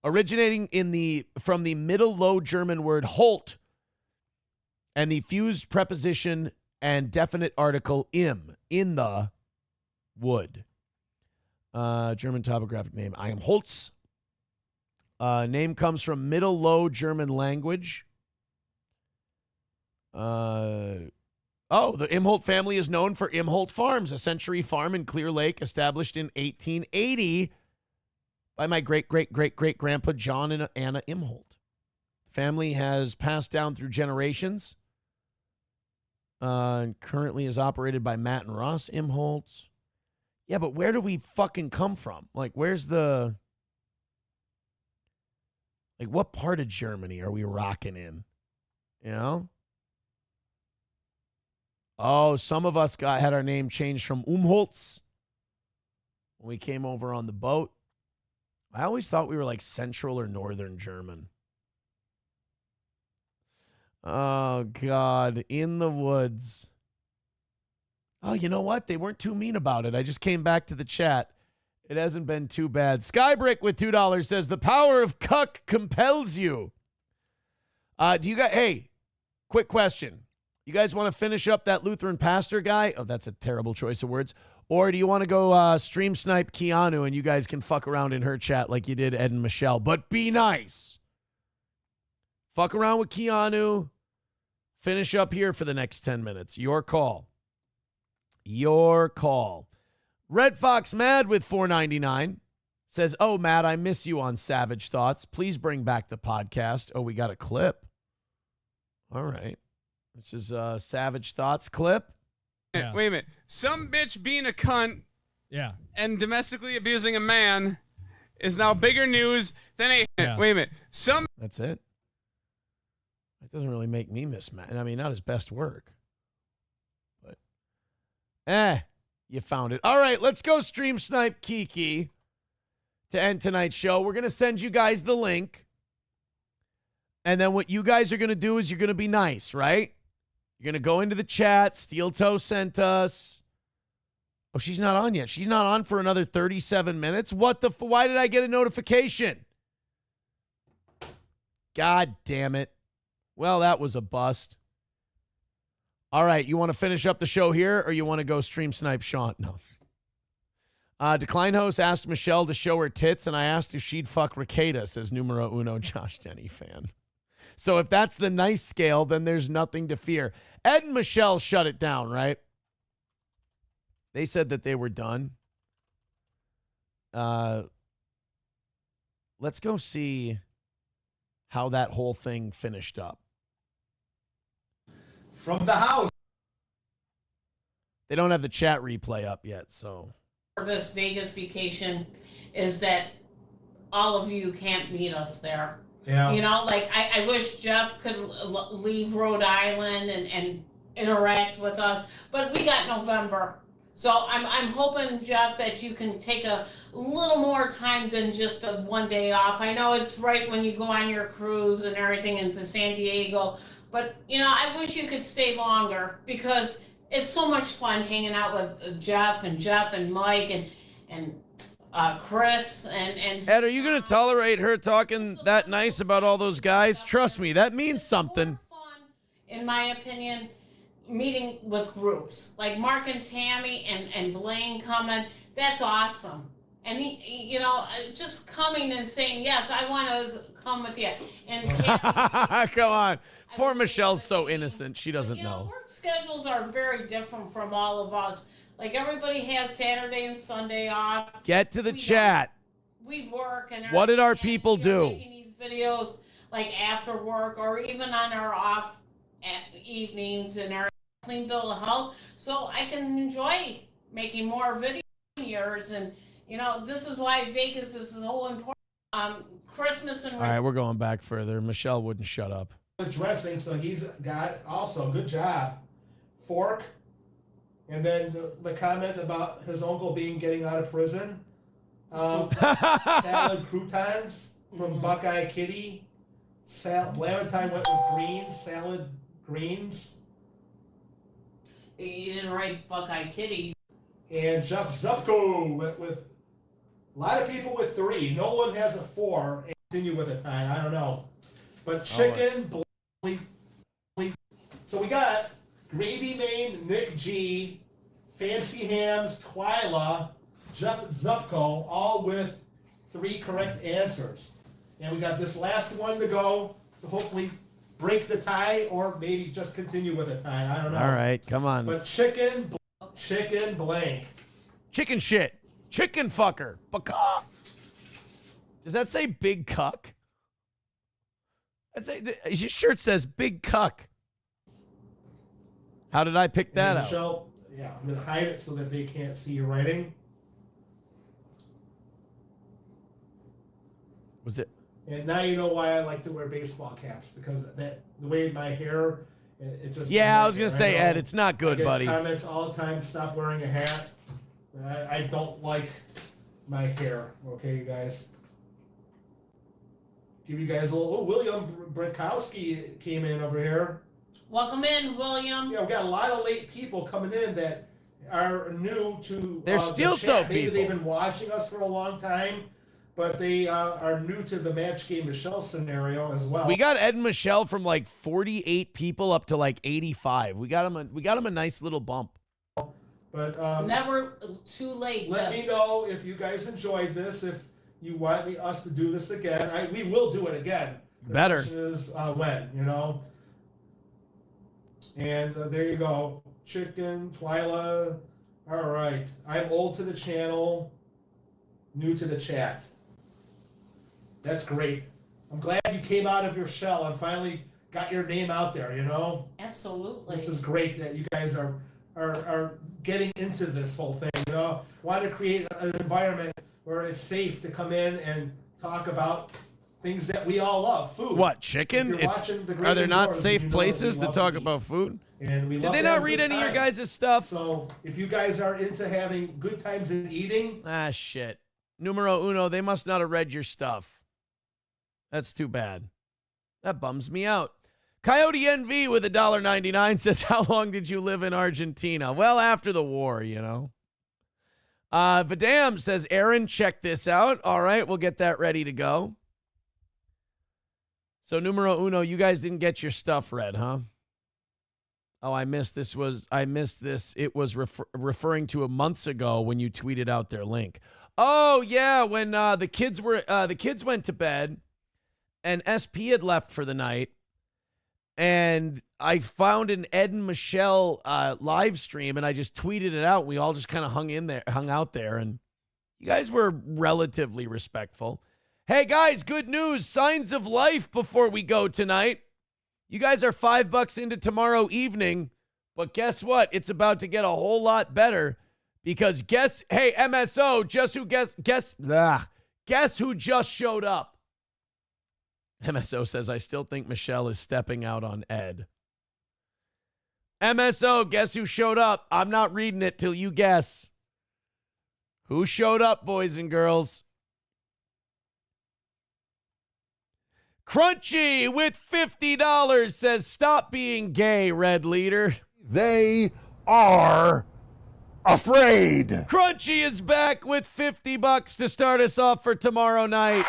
C: Originating from the Middle Low German word Holt and the fused preposition and definite article im, in the wood. German topographic name Imholtz. Name comes from Middle Low German language. The Imholtz family is known for Imholtz Farms, a century farm in Clear Lake established in 1880 by my great-great-great-great-grandpa John and Anna Imholtz. Family has passed down through generations and currently is operated by Matt and Ross Imholtz. Yeah, but where do we fucking come from? Like, what part of Germany are we rocking in? You know? Oh, some of us had our name changed from Imholtz when we came over on the boat. I always thought we were like Central or Northern German. Oh, God. In the woods. Oh, you know what? They weren't too mean about it. I just came back to the chat. It hasn't been too bad. Skybrick with $2 says, the power of cuck compels you. Do you guys, hey, quick question. You guys want to finish up that Lutheran pastor guy? Oh, that's a terrible choice of words. Or do you want to go stream snipe Keanu and you guys can fuck around in her chat like you did Ed and Michelle? But be nice. Fuck around with Keanu. Finish up here for the next 10 minutes. Your call. Your call. Red Fox Mad with $4.99 says, "Oh, Matt, I miss you on Savage Thoughts. Please bring back the podcast." Oh, we got a clip. All right. This is a Savage Thoughts clip.
E: Yeah. Wait a minute. Some bitch being a cunt and domestically abusing a man is now bigger news than a... Wait a minute.
C: That's it. That doesn't really make me miss Matt. I mean, not his best work. But, you found it. All right, let's go stream snipe Kiki to end tonight's show. We're going to send you guys the link. And then what you guys are going to do is you're going to be nice, right? You're going to go into the chat. Steel Toe sent us. Oh, she's not on yet. She's not on for another 37 minutes. What the? Why did I get a notification? God damn it. Well, that was a bust. All right, you want to finish up the show here, or you want to go stream snipe Sean? No. Decline host asked Michelle to show her tits, and I asked if she'd fuck Ricada, says numero uno Josh Denny fan. So if that's the nice scale, then there's nothing to fear. Ed and Michelle shut it down, right? They said that they were done. Let's go see how that whole thing finished up.
R: From the house.
C: They don't have the chat replay up yet, so.
S: For this Vegas vacation is that all of you can't meet us there.
R: Yeah.
S: You know, like I wish Jeff could leave Rhode Island and interact with us, but we got November. So I'm hoping, Jeff, that you can take a little more time than just a one day off. I know it's right when you go on your cruise and everything into San Diego, but, you know, I wish you could stay longer because it's so much fun hanging out with Jeff and Mike and Chris and
C: Ed, are you going to tolerate her talking that nice about all those guys? Trust me, that means something.
S: in my opinion, meeting with groups like Mark and Tammy and Blaine coming. That's awesome. And he, you know, just coming and saying, yes, I want to come with you. And
C: come on. Poor Michelle's so innocent. She doesn't know.
S: Work schedules are very different from all of us. Like everybody has Saturday and Sunday off.
C: Get to the chat.
S: We work and
C: what did our people do?
S: Making these videos like after work or even on our off evenings and our clean bill of health, so I can enjoy making more videos. And you know, this is why Vegas is so important. Christmas and
C: all right, we're going back further. Michelle wouldn't shut up.
R: Dressing, so he's got also good job. Fork, and then the comment about his uncle getting out of prison. Salad croutons from Buckeye Kitty. Valentine went with greens, salad greens.
S: You didn't write Buckeye Kitty.
R: And Jeff Zupko went with a lot of people with 3. No one has a 4. And continue with a tie. I don't know. But chicken, so we got Gravy Main, Nick G, Fancy Hams, Twyla, Jeff Zupko, all with 3 correct answers. And we got this last one to go to hopefully break the tie or maybe just continue with a tie. I don't know.
C: All right, come on.
R: But chicken blank.
C: Chicken shit. Chicken fucker. Baka. Does that say big cuck? Your shirt says big cuck. How did I pick that out?
R: Michelle, yeah, I'm going to hide it so that they can't see your writing.
C: Was it?
R: And now you know why I like to wear baseball caps, because the way my hair, it just...
C: Yeah, I was going to say, Ed, it's not good,
R: I get
C: buddy.
R: Comments all the time, stop wearing a hat. I don't like my hair, okay, you guys? Give you guys a little... Oh, William Brakowski came in over here.
S: Welcome in, William.
R: Yeah, we got a lot of late people coming in that are new to
C: They're Steel Toe
R: Maybe
C: people.
R: they've been watching us for a long time, but they are new to the Match Game Michelle scenario as well.
C: We got Ed and Michelle from like 48 people up to like 85. We got them a nice little bump.
R: But
S: never too late.
R: Let me know if you guys enjoyed this. If you want us to do this again, we will do it again. The
C: Better.
R: question is when, you know. And there you go. Chicken, Twyla, All right. I'm old to the channel, new to the chat. That's great. I'm glad you came out of your shell and finally got your name out there, you know?
S: Absolutely.
R: This is great that you guys are getting into this whole thing, you know? Want to create an environment where it's safe to come in and talk about things that we all love, food.
C: What, chicken? Are there not safe places to talk about food?
R: And we
C: Did
R: love
C: they
R: to
C: not
R: have a
C: read
R: good
C: any of your
R: time.
C: guys' stuff?
R: So if you guys are into having good times and eating,
C: Ah, shit. Numero uno, they must not have read your stuff. That's too bad. That bums me out. Coyote NV with $1.99 says, how long did you live in Argentina? Well, after the war, you know. Vidam says, Aaron, check this out. All right, we'll get that ready to go. So, numero uno, you guys didn't get your stuff read, huh? Oh, I missed this. It was referring to a months ago when you tweeted out their link. Oh, yeah, when the kids went to bed and SP had left for the night. And I found an Ed and Michelle live stream, and I just tweeted it out. We all just kind of hung out there, and you guys were relatively respectful. Hey, guys, good news. Signs of life before we go tonight. You guys are $5 into tomorrow evening, but guess what? It's about to get a whole lot better because hey, MSO, guess who just showed up? MSO says, I still think Michelle is stepping out on Ed. MSO, guess who showed up? I'm not reading it till you guess. Who showed up, boys and girls? Crunchy with $50 says, stop being gay, Red Leader.
F: They are afraid.
C: Crunchy is back with $50 to start us off for tomorrow night.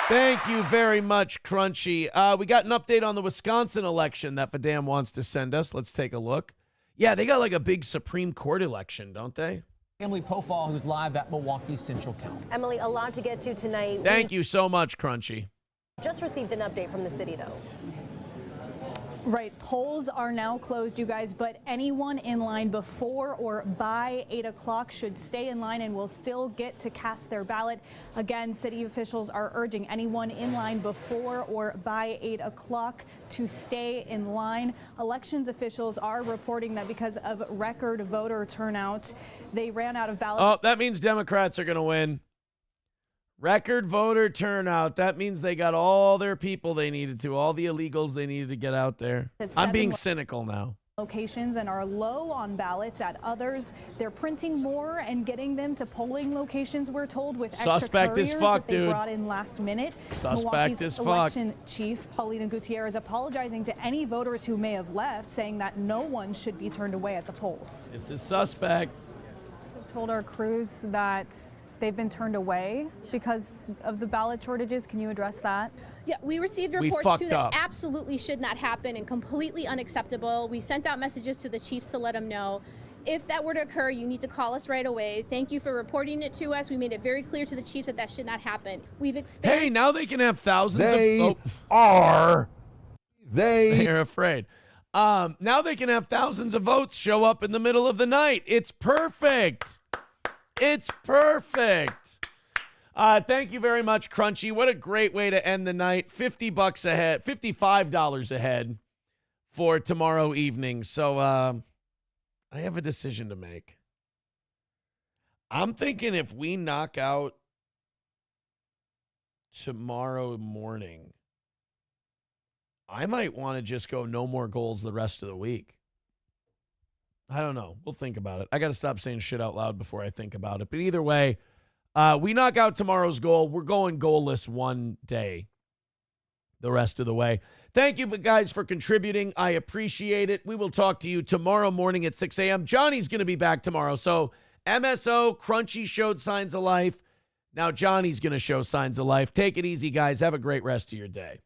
C: Thank you very much, Crunchy. We got an update on the Wisconsin election that Vidam wants to send us. Let's take a look. Yeah, they got like a big Supreme Court election, don't they?
G: Emily Pofall, who's live at Milwaukee Central County.
H: Emily, a lot to get to tonight.
C: Thank you so much, Crunchy.
H: Just received an update from the city, though.
J: Right, polls are now closed, you guys, but anyone in line before or by 8 o'clock should stay in line and will still get to cast their ballot. Again, city officials are urging anyone in line before or by 8 o'clock to stay in line. Elections officials are reporting that because of record voter turnout, they ran out of ballots.
C: Oh, that means Democrats are going to win. Record voter turnout. That means they got all their people they needed to, all the illegals they needed to get out there. I'm being cynical now.
J: Locations and are low on ballots at others. They're printing more and getting them to polling locations, we're told, with extra
C: Suspect as
J: couriers
C: fuck,
J: that they
C: dude.
J: brought in last minute.
C: Suspect
J: Milwaukee's
C: as fuck.
J: election chief, Paulina Gutierrez, apologizing to any voters who may have left, saying that no one should be turned away at the polls.
C: This is suspect.
J: We've told our crews that they've been turned away because of the ballot shortages. Can you address that?
Y: Yeah, we received
C: We
Y: reports
C: fucked
Y: too that
C: up.
Y: absolutely should not happen and completely unacceptable. We sent out messages to the chiefs to let them know. If that were to occur, you need to call us right away. Thank you for reporting it to us. We made it very clear to the chiefs that that should not happen. We've expanded.
C: Hey, now they can have thousands
F: They are.
C: They're afraid. Now they can have thousands of votes show up in the middle of the night. It's perfect. It's perfect. Thank you very much, Crunchy. What a great way to end the night. $50 ahead, $55 ahead for tomorrow evening. So I have a decision to make. I'm thinking if we knock out tomorrow morning, I might want to just go no more goals the rest of the week. I don't know. We'll think about it. I got to stop saying shit out loud before I think about it. But either way, we knock out tomorrow's goal. We're going goalless one day the rest of the way. Thank you guys for contributing. I appreciate it. We will talk to you tomorrow morning at 6 a.m. Johnny's going to be back tomorrow. So MSO, Crunchy showed signs of life. Now Johnny's going to show signs of life. Take it easy, guys. Have a great rest of your day.